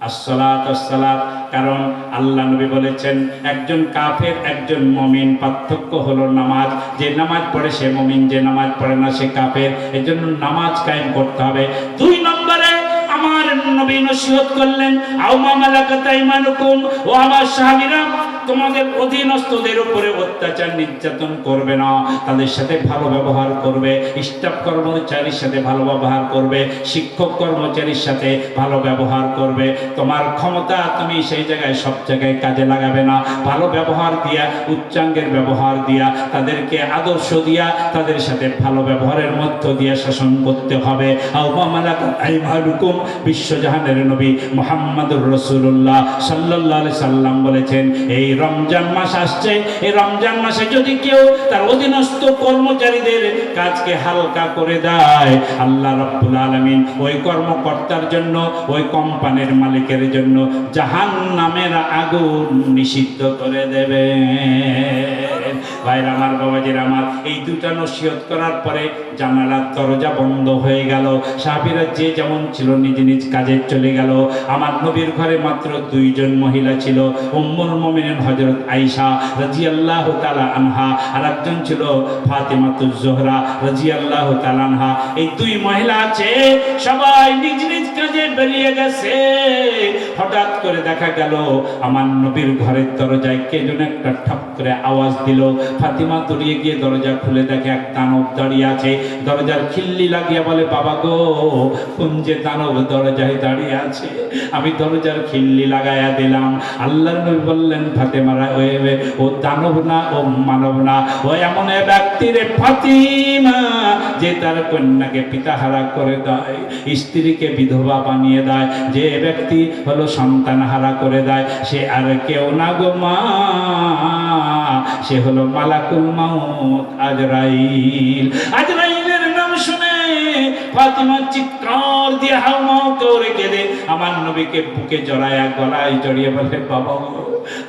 S1: আসসালাত আসসালাত। কারণ আল্লাহ নবী বলেছেন একজন কাফের একজন মুমিন, পার্থক্য হলো নামাজ। যে নামাজ পড়ে সে মুমিন, যে নামাজ পড়ে না সে কাফের। এজন্য নামাজ কায়েম করতে হবে। 2 নম্বরে আমার নবী নসিহত করলেন আওমা মালাকাত আইমানুকুম, ও আমার সাহাবীরা তোমাদের অধীনস্থদের উপরে অত্যাচার নির্যাতন করবে না, তাদের সাথে ভালো ব্যবহার করবে, স্টাফ কর্মচারীর সাথে ভালো ব্যবহার করবে, শিক্ষক কর্মচারীর সাথে ভালো ব্যবহার করবে। তোমার ক্ষমতা তুমি সেই জায়গায় সব জায়গায় কাজে লাগাবে না, ভালো ব্যবহার দিয়া, উচ্চাঙ্গের ব্যবহার দিয়া, তাদেরকে আদর্শ দিয়া, তাদের সাথে ভালো ব্যবহারের মধ্য দিয়া শাসন করতে হবে। আওমা মালাকাত আইমানুকুম, বিশ্বজাহানের নবী মুহাম্মদুর রাসূলুল্লাহ সাল্লাল্লাহু আলাইহি সাল্লাম বলেছেন এই রমজান মাস আসছে, এই রমজান মাসে যদি কেউ তার অধীনস্থ কর্মচারীদের কাজকে হালকা করে দেয়, আল্লাহ রাব্বুল আলামিন ওই কর্মকর্তার জন্য, ওই কোম্পানির মালিকের জন্য জাহান্নামের আগুন নিষিদ্ধ করে দেবে। ভাইরা আমার, বাবাজিরা আমার, এই দুটা নসিহত করার পরে জানালার দরজা বন্ধ হয়ে গেল। সাহাবীরা যে যেমন ছিল নিজ নিজ কাজে চলে গেল। আমার নবীর ঘরে মাত্র 2 জন মহিলা ছিল, উম্মুল মুমিনিন হযরত আয়েশা রাদিয়াল্লাহু তাআলা আনহা, আর একজন ছিল ফাতিমাতুজ জোহরা রাদিয়াল্লাহু তাআলা আনহা। এই 2 মহিলা আছে, সবাই নিজ নিজ কাজে বেরিয়ে গেছে। হঠাৎ করে দেখা গেল আমার নবীর ঘরের দরজায় কে যেন একটা ঠক করে আওয়াজ দিল। ফাতিমা দৌড়িয়ে গিয়ে দরজা খুলে দেখে এক দানব দাঁড়িয়ে আছে। দরজার খিল্লি লাগিয়ে বলে, বাবা গো, কোন যে দানব দরজায় দাঁড়িয়ে আছে, আমি দরজার খিল্লি লাগাইয়া দিলাম। আল্লাহর নবী বললেন, ফাতেমারা ও দানব না, ও মানব না, ও এমন এক ব্যক্তি রে ফাতিমা যে তার কন্যাকে পিতাহারা করে দেয়, স্ত্রীকে বিধবা বানিয়ে দেয়। যে ব্যক্তি হলো সন্তান হারা করে দেয়, সে আর কেউ না গো মা, সে হলো মালাকুল মাউত আজরাইল। আজরাইলের নাম শুনে ফাতিমা চিৎকার দিয়ে হাউমাউ করে কেঁদে আমার নবীকে বুকে জড়ায়া, গলায় জড়িয়ে বলে, বাবা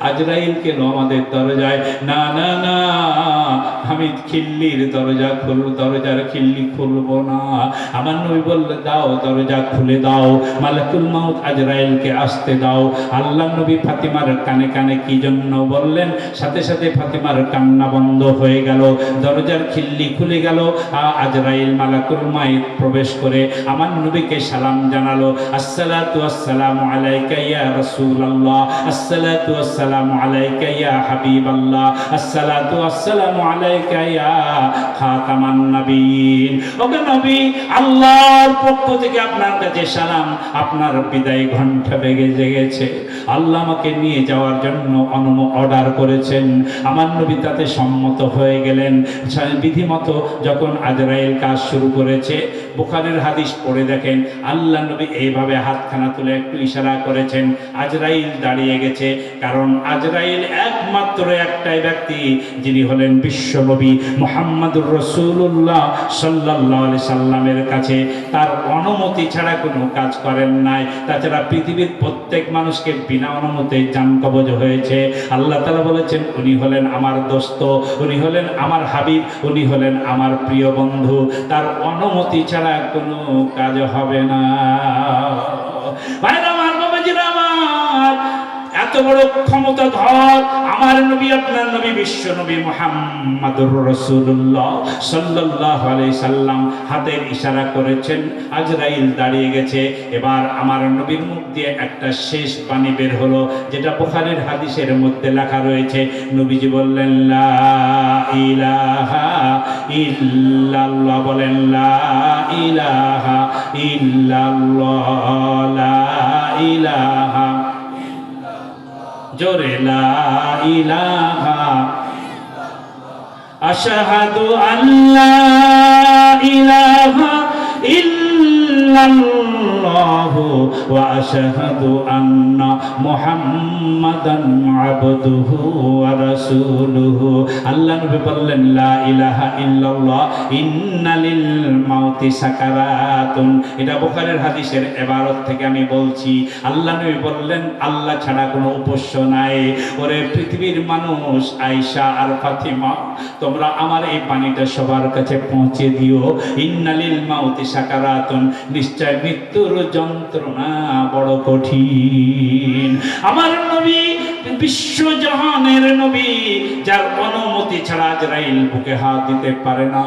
S1: আজরাইল কেন আমাদের দরজায়? না না না, আমি খিল্লির দরজা খুলব, দরজার খিল্লি খুলবো না। আমার নবী বললে, দাও দরজা খুলে দাও, মালাকুল মাউত আজরাইলকে আসতে দাও। আল্লাহ নবী ফাতিমার কানে কানে কি জন্য বললেন, সাথে সাথে ফাতিমার কান্না বন্ধ হয়ে গেল, দরজার খিল্লি খুলে গেল। আজরাইল মালাকুল মাউত প্রবেশ করে আমার নবীকে সালাম জানালো, আসসালাতু আসসালামু আলাইকা ইয়া রাসূলুল্লাহ, আসসালাতু আসসালামু আলাইকা ইয়া হাবিবাল্লাহ, আসসালাতু আসসালামু আলাইকা ইয়া খাতামান নবিয়্যিন। ওগো নবী, আল্লাহর পক্ষ থেকে আপনার কাছে সালাম, আপনার বিদায় ঘণ্টা বেজে গেছে। আল্লাহ আমাকে নিয়ে যাওয়ার জন্য অর্ডার করেছেন। আমার নবী তাতে সম্মত হয়ে গেলেন। বিধিমতো যখন আজরাইল কাজ শুরু করেছে, বুখারীর হাদিস পড়ে দেখেন, আল্লাহ নবী এইভাবে হাতখানা তুলে একটু ইশারা করেছেন, আজরাইল দাঁড়িয়ে গেছে। কারণ আজরাইল একমাত্র একটাই ব্যক্তি, যিনি হলেন বিশ্ব নবী মুহাম্মদুর রাসূলুল্লাহ সাল্লাল্লাহু আলাইহি সাল্লামের কাছে তার অনুমতি ছাড়া কোনো কাজ করেন নাই। তাছাড়া পৃথিবীর প্রত্যেক মানুষকে বিনা অনুমতি জান কবজ হয়েছে। আল্লাহ তাআলা বলেছেন, উনি হলেন আমার দোস্ত, উনি হলেন আমার হাবিব, উনি হলেন আমার প্রিয় বন্ধু, তার অনুমতি ছাড়া কোনো কাজ হবে না। ভাইরা আমার, বাবাজিরা আমার, এত বড় ক্ষমতাধর আমার নবী, আপনার নবী, বিশ্ব নবী মুহাম্মদুর রাসূলুল্লাহ সাল্লাল্লাহু আলাইহি সাল্লাম হাতের ইশারা করেছেন, আজরাইল দাঁড়িয়ে গেছে। এবার আমার নবীর মুখ দিয়ে একটা শেষ বাণী বের হলো, যেটা বুখারীর হাদিসের মধ্যে লেখা রয়েছে। নবীজি বললেন, লা ইলাহা ইল্লাল্লাহ, বলেন লা ইলাহা ইল্লাল্লাহ, লা ইলাহা, জোরে লা ইলাহা, আশহাদু আল্লা ইলাহা ইল্লাল্লাহু ওয়া আশহাদু আন্না মুহাম্মাদান আবদুহু ওয়া রাসূলুহু। আল্লাহ নবী বললেন, লা ইলাহা ইল্লাল্লাহ, ইন্না লিল মাউতি সাকারাতুন। এটা বুখারীর হাদিসের ইবারত থেকে আমি বলছি। আল্লাহ নবী বললেন, আল্লাহ ছাড়া কোনো উপাস্য নাই। ওরে পৃথিবীর মানুষ, আয়েশা আর ফাতিমা, তোমরা আমার এই বাণীটা সবার কাছে পৌঁছে দিও। ইন্না লিল মাউতি সাকারাতুন, নিশ্চয় মৃত্যুর যন্ত্রণা বড় কঠিন। আমার নবী বিশ্বজাহানের নবী, যার অনুমতি ছাড়া আজরাইল বুকে হাত দিতে পারে না।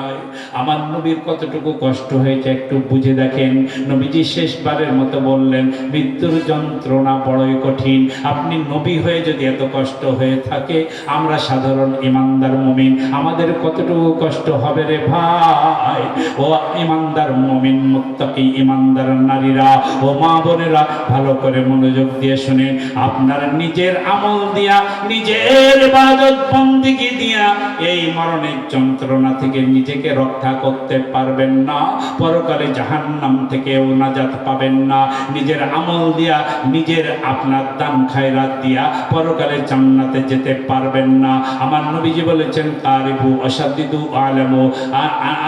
S1: আমার নবীর কতটুকু কষ্ট হয়েছে একটু বুঝে দেখেন। নবীজি শেষবারের মতো বললেন, মৃত্যুর যন্ত্রণা বড়ই কঠিন। আপনি নবী হয়ে যদি এত কষ্ট হয়ে থাকে, আমরা সাধারণ ইমানদার মুমিন, আমাদের কতটুকু কষ্ট হবে রে ভাই। ও ইমানদার মুমিন, মুত্তাকি ইমানদার নারীরা, ও মা বোনেরা, ভালো করে মনোযোগ দিয়ে শুনেন। আপনার নিজের আমল দিয়া, নিজের ইবাদত বন্দেগী দিয়া এই মরণের যন্ত্রণা থেকে নিজেকে রক্ষা করতে পারবেন না। পরকালে জাহান্নাম থেকেও নাজাত পাবেন না। নিজের আমল দিয়া, নিজের আপনার দান খায়রাত দিয়া পরকালে জান্নাতে যেতে পারবেন না। আমার নবীজি বলেছেন, কারিবু আশাদ্দিদু আলামু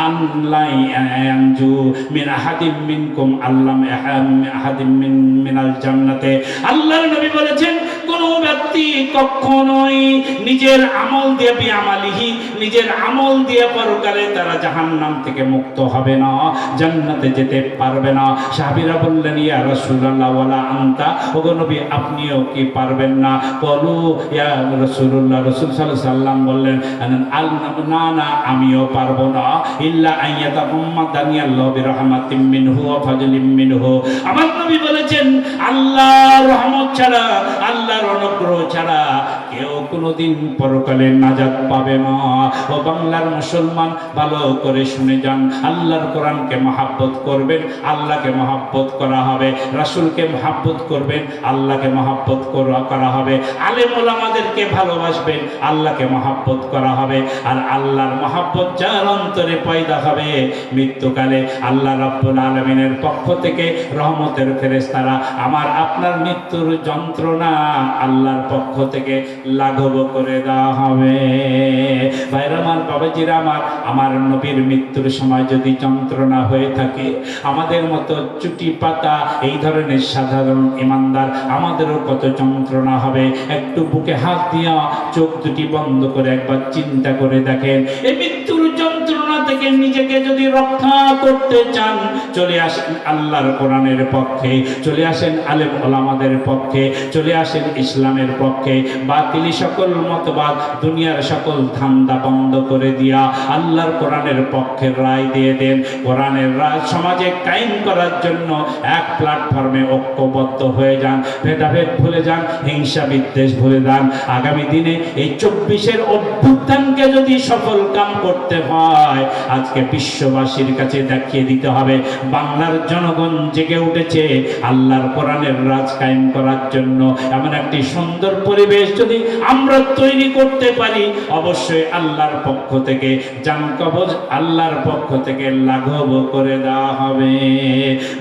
S1: আনলাই আনজু মিন আহাদিম মিনকুম আল্লাম আহাদিম মিনাল জান্নাতে। আল্লাহর নবী বলেছেন, কোন ব্যক্তি কখনোই নিজের আমল দিয়ে বিআমালিহি, নিজের আমল দিয়ে পরকালে তারা জাহান্নাম থেকে মুক্ত হবে না, জান্নাতে যেতে পারবে না। সাহাবীরা বললেন, ইয়া রাসূলুল্লাহ ওয়ালা আনতা, ওগো নবী আপনিও কি পারবেন না? বলু ইয়া রাসূলুল্লাহ, রাসূল সাল্লাল্লাহু আলাইহি সাল্লাম বললেন, না না, আমিও পারবো না। ইল্লা আইয়াতাহুম্মাদানি আল্লাহু বিরহমাতিম মিনহু ওয়া ফাজলিম মিনহু। আমার নবী বলেছেন, আল্লাহর রহমত ছাড়া, আল্লাহর অনুগ্রহ ছাড়া কেউ কোনোদিন পরকালে নাজাত পাবে না। ও বাংলার মুসলমান, ভালো করে শুনে যান। আল্লাহর কোরআনকে মহাব্বত করবেন, আল্লাহকে মহাব্বত করা হবে। রাসূলকে মহাব্বত করবেন, আল্লাহকে মহাব্বত করা হবে। আলেম ওলামাদেরকে ভালোবাসবেন, আল্লাহকে মহাব্বত করা হবে। আর আল্লাহর মহাব্বত যার অন্তরে পয়দা হবে, মৃত্যুকালে আল্লাহ রাব্বুল আলামিনের পক্ষ থেকে রহমতের ফেরেশতারা আমার আপনার মৃত্যুর যন্ত্রণা আল্লাহর পক্ষ থেকে লাঘব করে দেওয়া হবে। ভাইরা আমার, বাবাজিরা আমার, আমার নবীর মৃত্যুর সময় যদি যন্ত্রণা হয়ে থাকে, আমাদের মতো চুটি পাতা এই ধরনের সাধারণ ইমানদার আমাদেরও কত যন্ত্রণা হবে। একটু বুকে হাত দিয়া চোখ দুটি বন্ধ করে একবার চিন্তা করে দেখেন। এই মৃত্যুর যন্ত্রণা থেকে নিজেকে যদি রক্ষা করতে চান, চলে আসেন আল্লাহর কোরআনের পক্ষে, চলে আসেন আলেম ওলামাদের পক্ষে, চলে আসেন ইসলামের পক্ষে। বাতিলি সকল মতবাদ, দুনিয়ার সকল ধান্দা বন্ধ করে দিয়া আল্লাহর কোরআনের পক্ষে রায় দিয়ে দেন। কোরআনের রাজ সমাজে কায়েম করার জন্য এক প্ল্যাটফর্মে ঐক্যবদ্ধ হয়ে যান। ভেদাভেদ ভুলে যান, হিংসা বিদ্বেষ ভুলে যান। আগামী দিনে এই 24-এর অভ্যুত্থানকে যদি সফল কাম করতে হয়, আজকে বিশ্ববাসীর কাছে দেখিয়ে দিতে হবে বাংলার জনগণ জেগে উঠেছে আল্লাহর কোরআনের রাজ কায়েম করার জন্য। এমন একটি সুন্দর পরিবেশ যদি আমরা তৈরি করতে পারি, অবশ্যই আল্লাহর পক্ষ থেকে জান কবজ, আল্লাহর পক্ষ থেকে লাঘব করে দেওয়া হবে।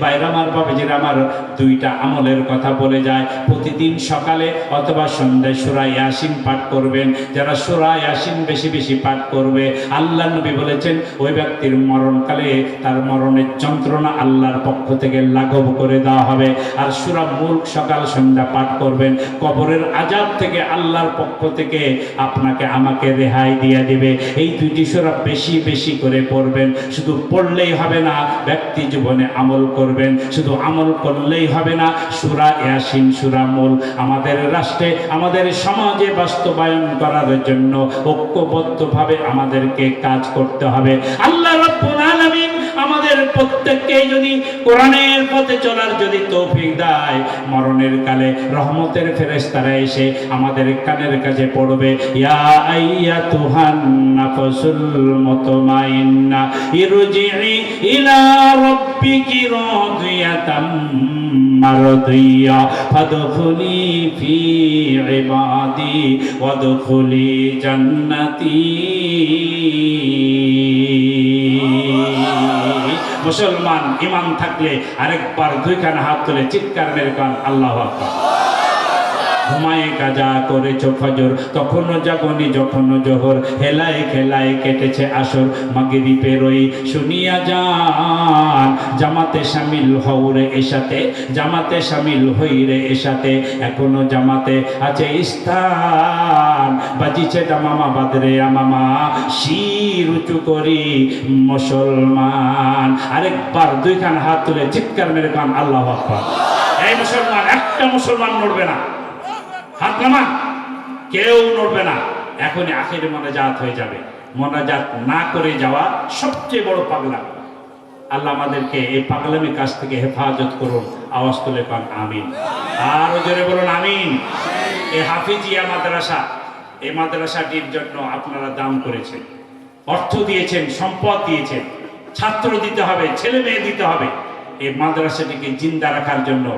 S1: ভাইরা আমার, বাবাজিরা আমার, দুইটা আমলের কথা বলে যায়। প্রতিদিন সকালে অথবা সন্ধ্যায় সূরা ইয়াসিন পাঠ করবেন। যারা সূরা ইয়াসিন বেশি বেশি পাঠ করবে, আল্লাহ নবী বলেছেন ওই ব্যক্তির মরণকালে তার মরণের যন্ত্রণা আল্লাহর পক্ষ থেকে লাঘব করে দেওয়া হবে। আর সূরা মুলক সকাল সন্ধ্যা পাঠ করবেন, কবরের আযাব থেকে আল্লাহর পক্ষ থেকে আপনাকে আমাকে রেহাই দিয়ে দিবে। এই দুইটি সূরা বেশি বেশি করে পড়বেন। শুধু পড়লেই হবে না, ব্যক্তি জীবনে আমল করবেন। শুধু আমল করলেই হবে না, সূরা ইয়াসিন, সূরা মুলক আমাদের রাষ্ট্রে, আমাদের সমাজে বাস্তবায়ন করার জন্য ঐক্যবদ্ধভাবে আমাদেরকে কাজ করতে হবে। আল্লাহ রাব্বুল আলামিন আমাদের প্রত্যেককে যদি কোরআনের পথে চলার যদি তৌফিক দেয়, মরণের কালে রহমতের ফেরেশতারা এসে আমাদের কানের কাছে পড়বে, ইয়া আইয়াতুহান নাফসুল মুতমাইন্না ইরজিই ইলা রাব্বিকি রাদিয়াতাম মারদিয়া ফাদখুলি ফি ইবাদি ওয়াদখুলি জান্নাতি। মুসলমান ঈমান থাকলে আরেকবার দুইখানা হাত তুলে চিৎকার মেরে কান আল্লাহু আকবার। ঘুমায়ে কাজা করেছ ফজর, তখনও জাগনি যখনও জোহর, হেলায় খেলায় কেটেছে আসর, মাগরিবের ওই শুনিয়া যান, জামাতে শামিল হও রে এসাতে, জামাতে শামিল হই রে এসাতে, এখনো জামাতে আছে স্থান, বাজিছে দামামা বাদরে আমামা, শির উঁচু করি মুসলমান। আরেকবার দুইখান হাত তুলে চিৎকার মেরে কান আল্লাহু আকবার। এই মুসলমান, একটা মুসলমান নড়বে না, হাত নামান, কেউ নড়বে না। এখনই আখিরে মোনাজাত হয়ে যাবে। মোনাজাত না করে যাওয়া সবচেয়ে বড় পাগলামি। আল্লাহ আমাদেরকে এই পাগলামি কাজ থেকে হেফাজত করুন। আওয়াজ তুলে পান আমিন। আরো জোরে বলুন আমিন। এই হাফিজিয়া মাদ্রাসা, এই মাদ্রাসাটির জন্য আপনারা দান করেছেন, অর্থ দিয়েছেন, সম্পদ দিয়েছেন। ছাত্র দিতে হবে, ছেলে মেয়ে দিতে হবে। এই মাদ্রাসাটিকে জিন্দা রাখার জন্য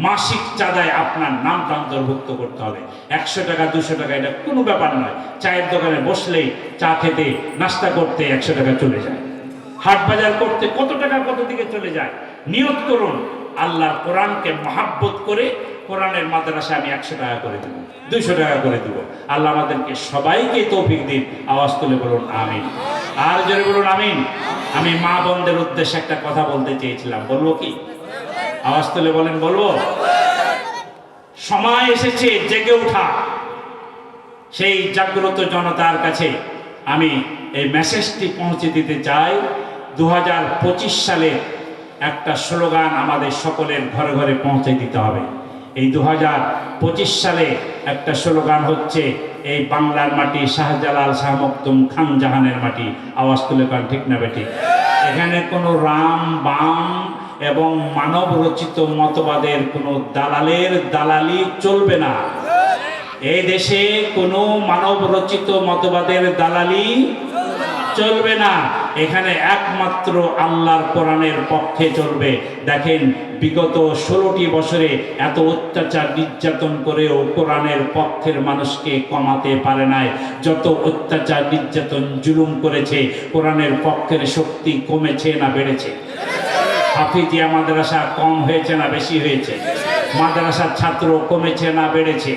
S1: মাসিক চাঁদায় আপনার নামটা অন্তর্ভুক্ত করতে হবে। 100 টাকা 200 টাকা এটা কোনো ব্যাপার নয়। চায়ের দোকানে বসলেই চা খেতে, নাস্তা করতে 100 টাকা চলে যায়। হাট বাজার করতে কত টাকা কত দিকে চলে যায়। নিয়ত করুন, আল্লাহর কোরআনকে মহাব্বত করে কোরআনের মাদ্রাসা আমি 100 টাকা করে দেব, 200 টাকা করে দেব। আল্লাহ আমাদেরকে সবাইকে তৌফিক দিন। আওয়াজ তুলে বলুন আমিন। আর জোরে বলুন আমিন। আমি মা বোনদের উদ্দেশ্যে একটা কথা বলতে চেয়েছিলাম, বলবো কি? আওয়াজ তুলে বলেন বলবো। সময় এসেছে জেগে ওঠা। সেই জাগ্রত জনতার কাছে আমি এই মেসেজটি পৌঁছে দিতে চাই। 2025 সালে একটা স্লোগান আমাদের সকলের ঘরে ঘরে পৌঁছে দিতে হবে। এই 2025 সালে একটা স্লোগান হচ্ছে, এই বাংলার মাটি শাহজালাল শাহ মখদুম খান জাহানের মাটি। আওয়াজ তুলে কান ঠিক না বেঠিক? এখানে কোনো রাম বাম এবং মানব রচিত মতবাদের কোনো দালালের দালালি চলবে না। এই দেশে কোনো মানব রচিত মতবাদের দালালি চলবে না। এখানে একমাত্র আল্লাহর কোরআনের পক্ষে চলবে। দেখেন, বিগত 16টি বছরে এত অত্যাচার নির্যাতন করেও কোরআনের পক্ষের মানুষকে কমাতে পারে নাই। যত অত্যাচার নির্যাতন জুলুম করেছে, কোরআনের পক্ষের শক্তি কমেছে না বেড়েছে? হাফিজিয়া মাদ্রাসা কম হয়েছে না বেশি হয়েছে? মাদ্রাসার ছাত্র কমেছে না বেড়েছে?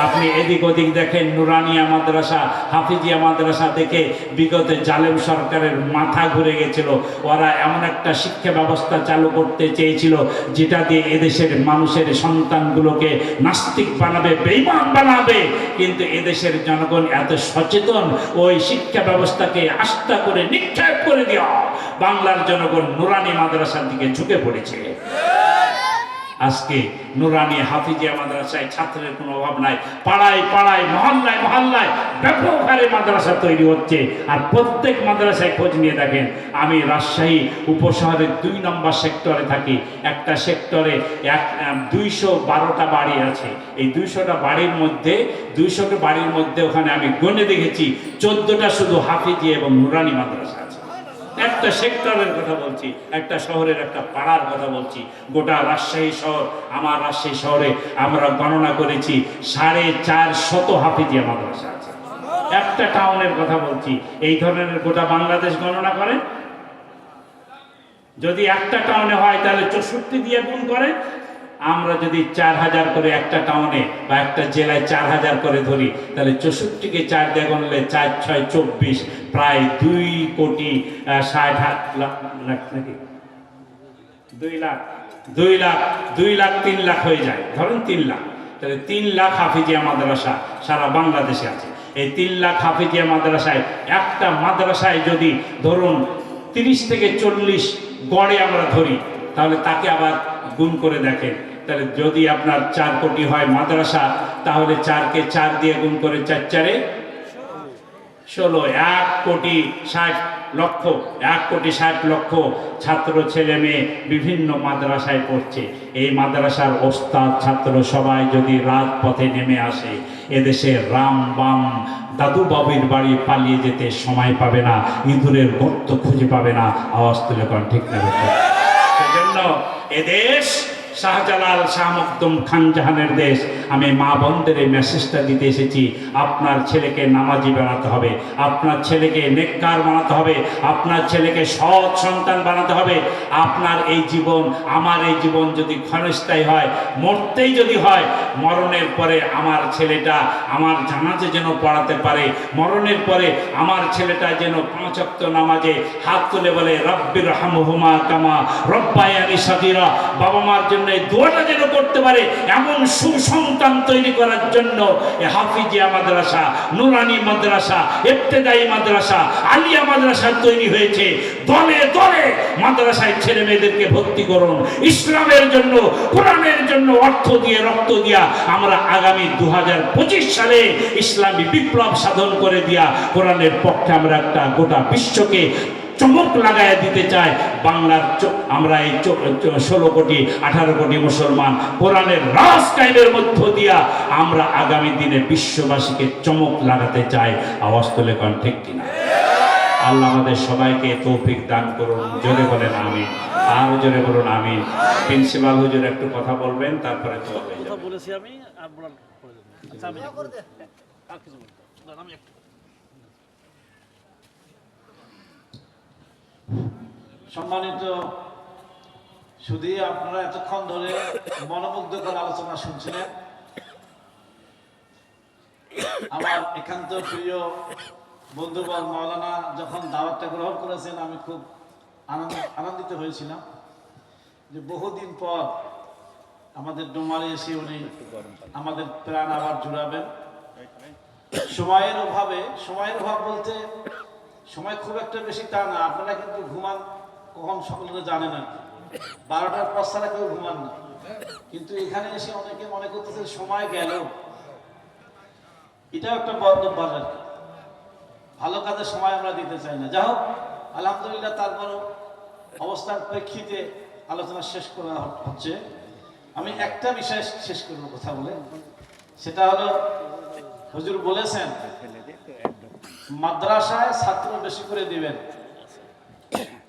S1: আপনি এদিক ওদিক দেখেন, নুরানিয়া মাদ্রাসা, হাফিজিয়া মাদ্রাসা থেকে বিগত জালেম সরকারের মাথা ঘুরে গেছিল। ওরা এমন একটা শিক্ষা ব্যবস্থা চালু করতে চেয়েছিল যেটা দিয়ে এদেশের মানুষের সন্তানগুলোকে নাস্তিক বানাবে, বেঈমান বানাবে। কিন্তু এদেশের জনগণ এত সচেতন, ওই শিক্ষা ব্যবস্থাকে আস্থা করে নিক্ষেপ করে দেওয়া বাংলার জনগণ নুরানি মাদ্রাসার দিকে ঝুঁকে পড়েছে। আজকে নুরানি হাফিজিয়া মাদ্রাসায় ছাত্রের কোনো অভাব নাই। পাড়ায় পাড়ায়, মহল্লায় মহল্লায় ব্যাপক হারে মাদ্রাসা তৈরি হচ্ছে। আর প্রত্যেক মাদ্রাসায় খোঁজ নিয়ে দেখেন। আমি রাজশাহী উপশহরের 2 নম্বর সেক্টরে থাকি। একটা সেক্টরে 212টা বাড়ি আছে। এই 200টা বাড়ির মধ্যে 200টা বাড়ির মধ্যে ওখানে আমি গণে দেখেছি 14টা শুধু হাফিজিয়া এবং নুরানি মাদ্রাসা আছে। একটা সেক্টরের কথা বলছি, একটা শহরের একটা পাড়ার কথা বলছি। গোটা রাজশাহী শহর, আমার রাজশাহী শহরে আমরা গণনা করেছি 450 হাফিজিয়া মাদ্রাসা আছে। একটা টাউনের কথা বলছি। এই ধরনের গোটা বাংলাদেশ গণনা করেন, যদি একটা টাউনে হয় তাহলে 64 দিয়ে গুণ করে। আমরা যদি 4000 করে একটা টাউনে বা একটা জেলায় 4000 করে ধরি, তাহলে 64কে 4 দিয়ে গুনলে 4 6 24, প্রায় 2,60,00,000 নাকি 2 লাখ 3 লাখ হয়ে যায়। ধরেন 3 লাখ, তাহলে 3 লাখ হাফিজিয়া মাদ্রাসা সারা বাংলাদেশে আছে। এই 3 লাখ হাফিজিয়া মাদ্রাসায় একটা মাদ্রাসায় যদি ধরুন 30 থেকে 40 গড়ে আমরা ধরি, তাহলে তাকে আবার গুণ করে দেখেন। তাহলে যদি আপনার 4 কোটি হয় মাদ্রাসা, তাহলে 4কে 4 দিয়ে গুণ করে 4 4-এ 16, 1,60,00,000 ছাত্র ছেলে মেয়ে বিভিন্ন মাদ্রাসায় পড়ছে। এই মাদ্রাসার ওস্তাদ ছাত্র সবাই যদি রাজপথে নেমে আসে, এদেশে রাম বাম দাদু বাবুর বাড়ি পালিয়ে যেতে সময় পাবে না, ইঁদুরের গর্ত খুঁজে পাবে না। আওয়াজ তুলে কোন ঠিক না? সেজন্য এদেশ শাহজালাল শাহ মখদুম খান জাহানের দেশ। আমি মা বোনদের এই মেসেজটা দিতে এসেছি, আপনার ছেলেকে নামাজি বানাতে হবে, আপনার ছেলেকে নেককার বানাতে হবে, আপনার ছেলেকে সৎ সন্তান বানাতে হবে। আপনার এই জীবন, আমার এই জীবন যদি ক্ষণস্থায়ী হয়, মরতেই যদি হয়, মরণের পরে আমার ছেলেটা আমার জানাজে যেন পড়াতে পারে, মরণের পরে আমার ছেলেটা যেন 5 ওয়াক্ত নামাজে হাত তুলে বলে রব্বির হামহুমা কামা রব্বায়ানি সাগীরা, বাবা মার জন্য এই দোয়াটা যেন করতে পারে, এমন সুসন্তান তৈরি করার জন্য হাফিজিয়া মাদ্রাসা, নুরানি মাদ্রাসা, ইবতেদায়ী মাদ্রাসা, আলিয়া মাদ্রাসা তৈরি হয়েছে। দলে দলে মাদ্রাসায় ছেলে মেয়েদেরকে ভর্তি করুন। ইসলামের জন্য, কোরআনের জন্য অর্থ দিয়ে, রক্ত দিয়া আমরা আগামী 2025 সালে ইসলামী বিপ্লব সাধন করে দিয়া কোরআনের পক্ষে আমরা একটা গোটা বিশ্বকে চমক লাগায় দিতে চাই। বাংলার আমরা এই 16 কোটি 18 কোটি মুসলমান কোরআনের রাজ কায়েমের মধ্য দিয়া আমরা আগামী দিনে বিশ্ববাসীকে চমক লাগাতে চাই। আওয়াজ তুলে কোন ঠিক কিনা? আল্লাহ আমাদের সবাইকে তৌফিক দান করুন। জোরে বলেন আমিন, আর জোরে বলুন আমিন। প্রিন্সিপাল হুজুর একটু কথা বলবেন, তারপরে দোয়া হয়ে যাবে।
S2: বলেছি আমি আর বলার প্রয়োজন নেই। আচ্ছা আমি আর কিছু বলবো না, আমি একটু
S3: সম্মানিত শুধু আপনারা এতক্ষণ ধরে মনোমুগ্ধকর আলোচনা শুনছিলেন। আমার একান্ত প্রিয় বন্ধুবর মাওলানা যখন দাওয়াতটা গ্রহণ করেছেন, আমি খুব আনন্দিত হয়েছিলাম যে বহুদিন পর আমাদের ডোমারে এসে উনি আমাদের প্রাণ আবার জুড়াবেন। সময়ের অভাব বলতে সময় খুব একটা বেশি তা না, আপনারা কিন্তু ঘুমান কখন সকলে জানে না, 12টার পর ছাড়া কেউ ঘুমান না। কিন্তু এখানে এসে অনেকে মনে করতেছে সময় গেল, এটাও একটা বদ্ধ বাজার। ভালো কাজে সময় আমরা দিতে চাই না। যা হোক, আলহামদুলিল্লাহ, তারপরও অবস্থার প্রেক্ষিতে আলোচনা শেষ করা হচ্ছে। আমি একটা বিষয় শেষ করবো কথা বলে, সেটা হলো হুজুর বলেছেন মাদ্রাসায় ছাত্র বেশি করে দিবেন।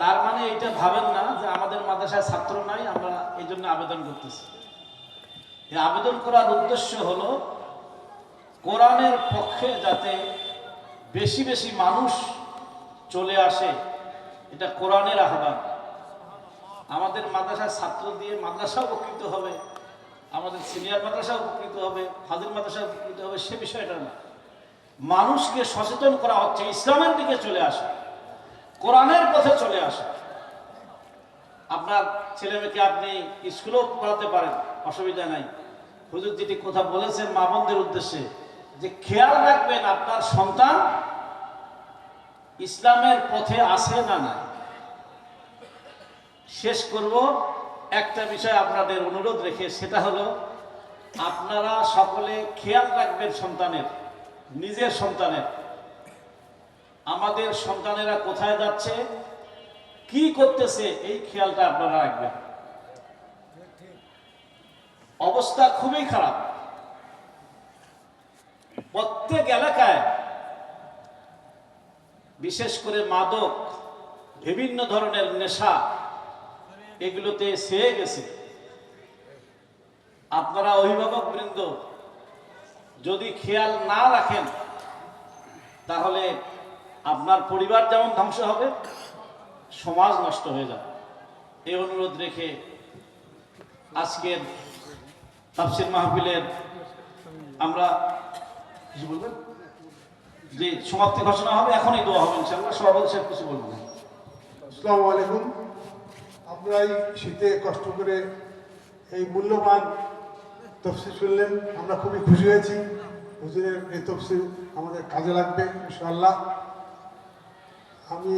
S3: তার মানে এটা ভাবেন না যে আমাদের মাদ্রাসায় ছাত্র নাই, আমরা এই জন্য আবেদন করতেছি। এই আবেদন করার উদ্দেশ্য হলো কোরআনের পক্ষে যাতে বেশি বেশি মানুষ চলে আসে, এটা কোরআনের আহ্বান। আমাদের মাদ্রাসায় ছাত্র দিয়ে মাদ্রাসা উপকৃত হবে, আমাদের সিনিয়র মাদ্রাসা উপকৃত হবে, হাজির মাদ্রাসা উপকৃত হবে, সে বিষয়টা না। মানুষকে সচেতন করা হচ্ছে ইসলামের দিকে চলে আসে, কোরআনের পথে চলে আসে। আপনার ছেলে মেয়েকে আপনি স্কুলেও পড়াতে পারেন, অসুবিধা নাই। হুজুর যেটি কথা বলেছেন মা বোনদের উদ্দেশ্যে, যে খেয়াল রাখবেন আপনার সন্তান ইসলামের পথে আছে না নাই। শেষ করব একটা বিষয় আপনাদের অনুরোধ রেখে, সেটা হলো আপনারা সকলে খেয়াল রাখবেন সন্তানের, নিজের সন্তানের। আমাদের সন্তানেরা কোথায় যাচ্ছে, কি করতেছে, এই খেয়ালটা আপনারা রাখবেন। অবস্থা খুবই খারাপ। প্রত্যেক এলাকায় বিশেষ করে মাদক, বিভিন্ন ধরনের নেশা এগুলোতে ছেয়ে গেছে। আপনারা অভিভাবক বৃন্দ যদি খেয়াল না রাখেন তাহলে আপনার পরিবার যেমন ধ্বংস হবে, সমাজ নষ্ট হয়ে যাবে। এই অনুরোধ রেখে আজকের তাফসীর মাহফিলের আমরা কিছু বলবেন যে সমাপ্তি ঘোষণা হবে, এখনই দোয়া হবে ইনশাআল্লাহ। সভাপতি সাহেব কিছু বলবেন।
S4: আসসালামু আলাইকুম। আপনারা এই শীতে কষ্ট করে এই মূল্যবান তফসির শুনলেন, আমরা খুবই খুশি হয়েছি। হুজুরের এই তফসির আমাদের কাজে লাগবে ইনশাআল্লাহ। আমি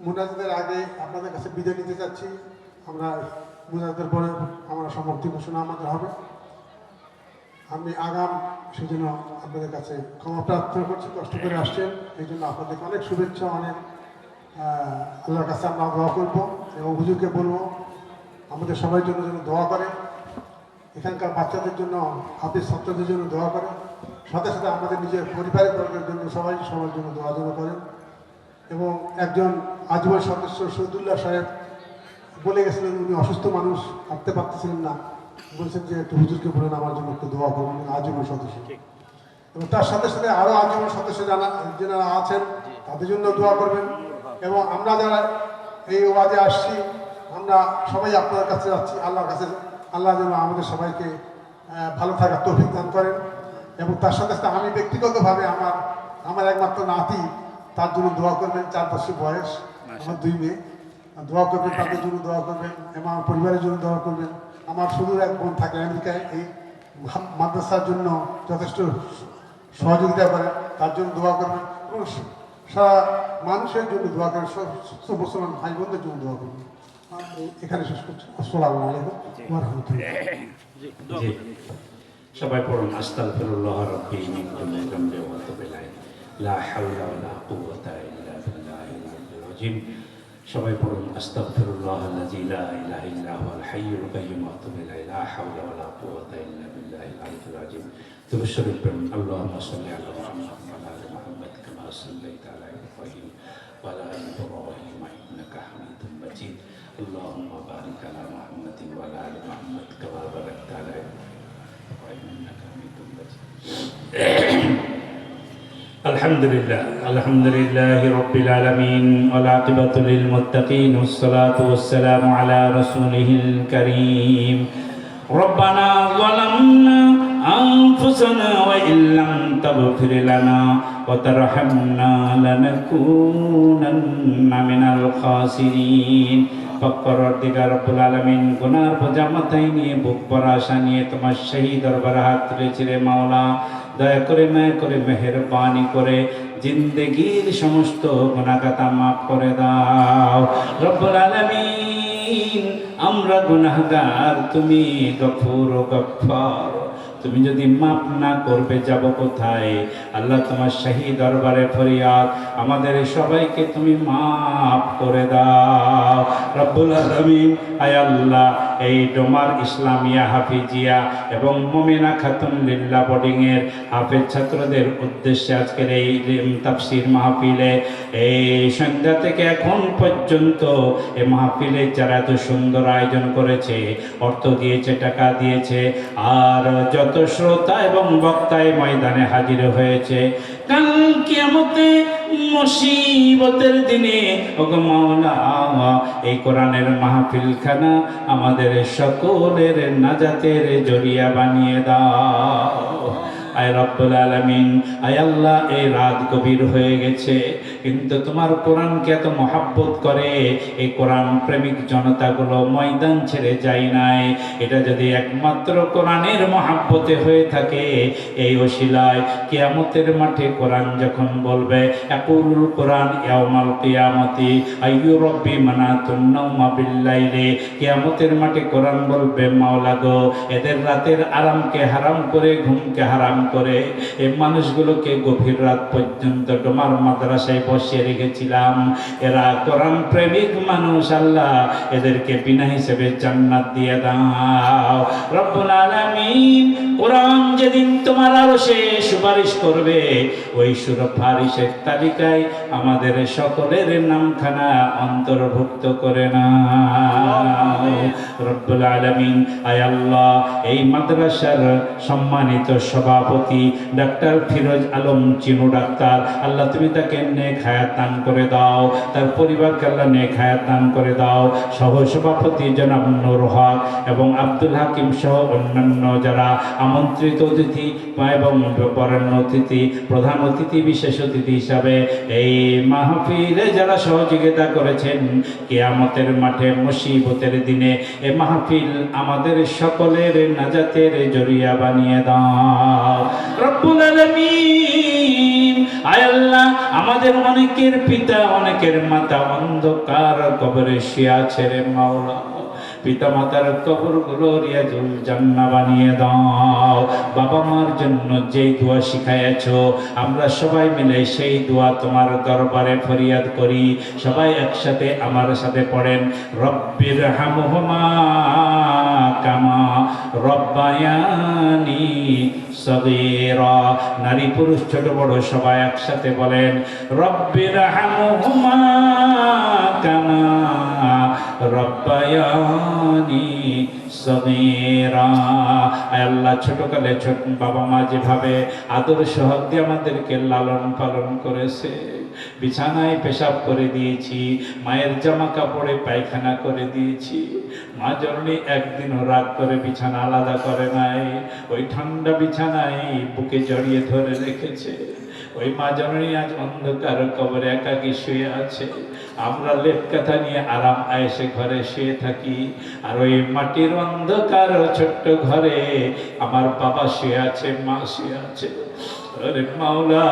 S4: মুনাজাতের আগে আপনাদের কাছে বিদায় নিতে চাচ্ছি। আমরা মুনাজাতের পরে আমরা সমাপ্তি ঘোষণা আমাদের হবে। আমি আগাম সেজন্য আপনাদের কাছে ক্ষমা প্রার্থনা করছি। কষ্ট করে আসছেন এই জন্য আপনাদেরকে অনেক শুভেচ্ছা, অনেক আল্লাহর কাছে আমরা দোয়া করব এবং হুজুরকে বলবো আমাদের সবার জন্য যেন দোয়া করে, এখানকার বাচ্চাদের জন্য, হাফিজ ছাত্রদের জন্য দোয়া করেন, সাথে সাথে আমাদের নিজের পরিবারের বর্গের জন্য সবার জন্য দোয়া যেন করেন। এবং একজন আজীবন সদস্য শহীদুল্লাহ সাহেব বলে গেছিলেন, উনি অসুস্থ মানুষ, হাঁটতে পারতেছিলেন না, বলছেন যে একটু হুজুরকে বলেন আমার জন্য একটু দোয়া করুন, আজীবন সদস্য। এবং তার সাথে সাথে আরও আজীবন সদস্য যারা আছেন তাদের জন্য দোয়া করবেন। এবং আমরা যারা এই ওয়াজে আসছি, আমরা সবাই আপনার কাছে যাচ্ছি, আল্লাহর কাছে। আল্লাহ যেন আমাদের সবাইকে ভালো থাকার তৌফিক দান করেন। এবং তার সাথে সাথে আমি ব্যক্তিগতভাবে আমার একমাত্র নাতি, তার জন্য দোয়া করবেন। 4 বছর বয়স, আমার 2 মেয়ে, দোয়া করবেন, তাদের জন্য দোয়া করবেন এবং আমার পরিবারের জন্য দোয়া করবেন। আমার শুধু এক বোন থাকে আমেরিকায়, এই মাদ্রাসার জন্য যথেষ্ট সহযোগিতা করেন, তার জন্য দোয়া করবেন। এবং সারা মানুষের জন্য দোয়া করেন, সব মুসলমান ভাই বোনদের জন্য দোয়া করবেন। এখানে শেষ করছি। আসসালামু আলাইকুম ওয়া রাহমাতুল্লাহ।
S1: সবাই পড়ুন আস্তাগফিরুল্লাহ রাব্বি মিন কুল্লি যামবি ওয়া আতুবু ইলাইহি লা হাওলা ওয়া লা কুওয়াতা ইল্লা বিল্লাহিল আলিয়্যিল আযীম। সবাই পড়ুন আস্তাগফিরুল্লাহাল্লাযী লা ইলাহা ইল্লা হুয়াল হাইয়ুল কাইয়্যুম ওয়া আতুবু ইলাইহি লা হাওলা ওয়া লা কুওয়াতা ইল্লা বিল্লাহিল আলিয়্যিল আযীম। দুরূদ শরীফ পড়ুন। আল্লাহুম্মা সাল্লি আলা মুহাম্মাদ ওয়া আলা আলি মুহাম্মাদ কামা সাল্লাইতা আলা ইব্রাহিম ওয়া আলা আলি ইব্রাহিম ইন্নাকা হামিদুম মাজিদ। اللهم بارك على محمد وعلى ال محمد كما باركت على ابراهيم انك حميد مجيد. الحمد لله رب العالمين والعاقبة للمتقين والصلاة والسلام على رسوله الكريم. ربنا ظلمنا أنفسنا وإن لم تغفر لنا وترحمنا لنكونن من الخاسرين. পরবর্তীকার রব্বুল আলামিন গুনার বোঝা মাথায় নিয়ে বুক ভরা আশা নিয়ে তোমার শাহী দরবারে হাত তুলেছি রে মাওলা। দয়া করে মায়া করে মেহেরবানি করে জিন্দেগির সমস্ত গুনাহগাতা মাফ করে দাও রব্বুল আলামিন। আমরা গুনাহগার, তুমি গফুর ও গফফার। তুমি যদি মাফ না করবে যাব কোথায়? আল্লাহ তোমার শাহী দরবারে ফরিয়াদ, আমাদের সবাইকে তুমি মাফ করে দাও রব্বুল আলামিন। আয় আল্লাহ, এই ডোমার ইসলামিয়া হাফিজিয়া এবং মুমিনা খাতুন লিল্লাহ বোর্ডিং এর হাফেজ ছাত্রদের উদ্দেশ্যে আজকের এই তাফসীর মাহফিলে এই সন্ধ্যা থেকে এখন পর্যন্ত এই মাহফিলে যারা এত সুন্দর আয়োজন করেছে, অর্থ দিয়েছে, টাকা দিয়েছে, আর যত শ্রোতা এবং বক্তায় ময়দানে হাজির হয়েছে, কাল কিয়ামতে মুসিবতের দিনে ওগো মাওলা এই কোরআনের মাহফিলখানা আমাদের সকলের নাজাতের জরিয়া বানিয়ে দাও। আয় রব্বুল আলামিন, আয় আল্লাহ, এই রাত গভীর হয়ে গেছে কিন্তু তোমার কোরআনকে এত মহাব্বত করে এই কোরআন প্রেমিক জনতাগুলো ময়দান ছেড়ে যায় নাই। এটা যদি একমাত্র কোরআনের মহাব্বতে হয়ে থাকে, এই ওসিলায় কিয়ামতের মাঠে কোরআন যখন বলবে ইয়াকুলুল কোরআন ইয়াউমাল কিয়ামতি আইয়ু রব্বি মানাতুন নাওমা বিল্লাইলি, কিয়ামতের মাঠে কোরআন বলবে মাওলা গো, এদের রাতের আরামকে হারাম করে ঘুমকে হারাম করে এই মানুষগুলোকে গভীর রাত পর্যন্ত তোমার মাদ্রাসায় বসিয়ে রেখেছিলাম। এরা কোরআন প্রেমিক মানুষ, আল্লাহ এদেরকে বিনা হিসেবে জান্নাত দিয়ে দাও রব্বুল আলামিন। কোরআন যেদিন তোমার আরশে সুপারিশ করবে, ওই সুপারিশের তালিকায় আমাদের সকলের নামখানা অন্তর্ভুক্ত করে নাও রব্বুল আলামিন। আয় আল্লাহ, এই মাদ্রাসার সম্মানিত সভাপতি ডাক্তার ফিরোজ আলম চিনু ডাক্তার, আল্লাহ তুমি তাকে নেক হায়াত দান করে দাও, তার পরিবারকে আল্লাহ নেক হায়াত দান করে দাও। সহ সভাপতি জনাব নূর হক এবং আব্দুল হাকিম সহ অন্যান্য যারা আমন্ত্রিত অতিথি এবং বরেণ্য অতিথি, প্রধান অতিথি, বিশেষ অতিথি হিসাবে এই মাহফিলে যারা সহযোগিতা করেছেন, কিয়ামতের মাঠে মুসিবতের দিনে এই মাহফিল আমাদের সকলের নাজাতের জরিয়া বানিয়ে দাও রব্বুল আলামিন। আয় আল্লাহ, আমাদের অনেকের পিতা অনেকের মাতা অন্ধকার কবরে শুয়ে আছে রে মাওলা, পিতা মাতার কবরগুলো রিয়াজুল জান্নাহ বানিয়ে দাও। বাবা মার জন্য যেই দোয়া শিখাইয়াছো, আমরা সবাই মিলে সেই দোয়া তোমার দরবারে ফরিয়াদ করি। সবাই একসাথে আমার সাথে পড়েন, রব্বির হামহুমা কামা রব্বায়ানি সগীরা। নারী পুরুষ ছোট বড় সবাই একসাথে বলেন, রব্বির হামহুমা কামা রব্বায়ানি সগীরা। আল্লাহ, ছোটকালে ছোট বাবা মা যেভাবে আদর সহগ দিয়ে আমাদেরকে লালন পালন করেছে, বিছানায় পেশাব করে দিয়েছি, মায়ের জামা কাপড়ে পায়খানা করে দিয়েছি, মা জননী একদিনও রাগ করে বিছানা আলাদা করে নাই, ওই ঠান্ডা বিছানায় বুকে জড়িয়ে ধরে রেখেছে। ওই মা জননী আজ অন্ধকার কবরে একাকী শুয়ে আছে। আমরা লেপ কাঁথা নিয়ে আরাম আয়েসে ঘরে শুয়ে থাকি, আর ওই মাটির অন্ধকার ছোট্ট ঘরে আমার বাবা শুয়ে আছে, মা শুয়ে আছে। আরে মাওলা,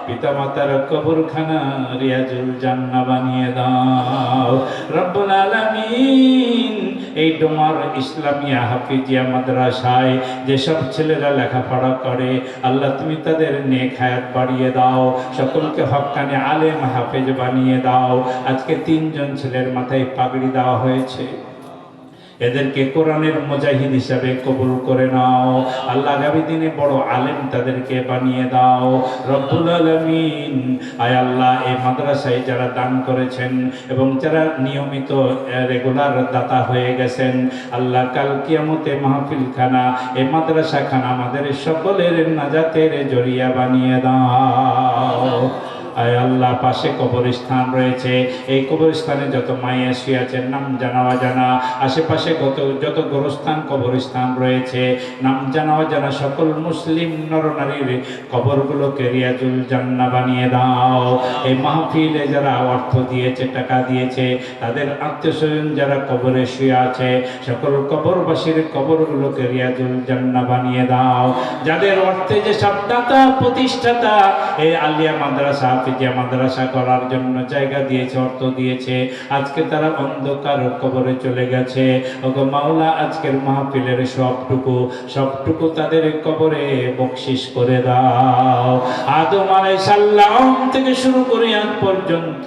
S1: পিতা মাতার কবরখানা রিয়াজুল জান্নাহ বানিয়ে দাও রব্বুল আলামিন। এই ডোমার ইসলামিয়া হাফিজিয়া মাদ্রাসায় যেসব ছেলেরা লেখাপড়া করে, আল্লাহ তুমি তাদের নেক হায়াত বাড়িয়ে দাও, সকলকে হক্কানে আলেম হাফেজ বানিয়ে দাও। আজকে 3 জন ছেলের মাথায় পাগড়ি দেওয়া হয়েছে, এদেরকে কোরআনের মুজাহিদ হিসাবে কবুল করে নাও আল্লাহ। আগামী দিনে বড় আলেম তাদেরকে বানিয়ে দাও রব্বুল আলামিন। আয় আল্লাহ, এই মাদ্রাসায় যারা দান করেছেন এবং যারা নিয়মিত রেগুলার দাতা হয়ে গেছেন, আল্লাহ কাল কিয়ামতে মাহফিল খানা, এই মাদ্রাসা খানা আমাদের সকলের নাজাতের জরিয়া বানিয়ে দাও। আয় আল্লাহ, পাশে কবরস্থান রয়েছে, এই কবরস্থানে যত মায়ের শুয়ে আছেন নাম জানা অজানা, আশেপাশে যত গোরস্থান কবরস্থান রয়েছে নাম জানা অজানা সকল মুসলিম নরনারীর কবরগুলোকে রিয়াজুল জান্নাহ বানিয়ে দাও। এই মাহফিলে যারা অর্থ দিয়েছে, টাকা দিয়েছে, তাদের আত্মীয় স্বজন যারা কবরে শুয়ে আছে, সকল কবরবাসীর কবরগুলোকে রিয়াজুল জান্নাহ বানিয়ে দাও। যাদের অর্থে যে সব দাতা প্রতিষ্ঠাতা এই আলিয়া মাদ্রাসা হাফিজিয়া মাদ্রাসা করার জন্য জায়গা দিয়েছে, অর্থ দিয়েছে, আজকে তারা অন্ধকার কবরে চলে গেছে। ওগো মাওলা, আজকের মাহফিলের সবটুকু তাদের কবরে বকশিশ করে দাও। আদম আলাইহিস সালাম থেকে শুরু করে আজ পর্যন্ত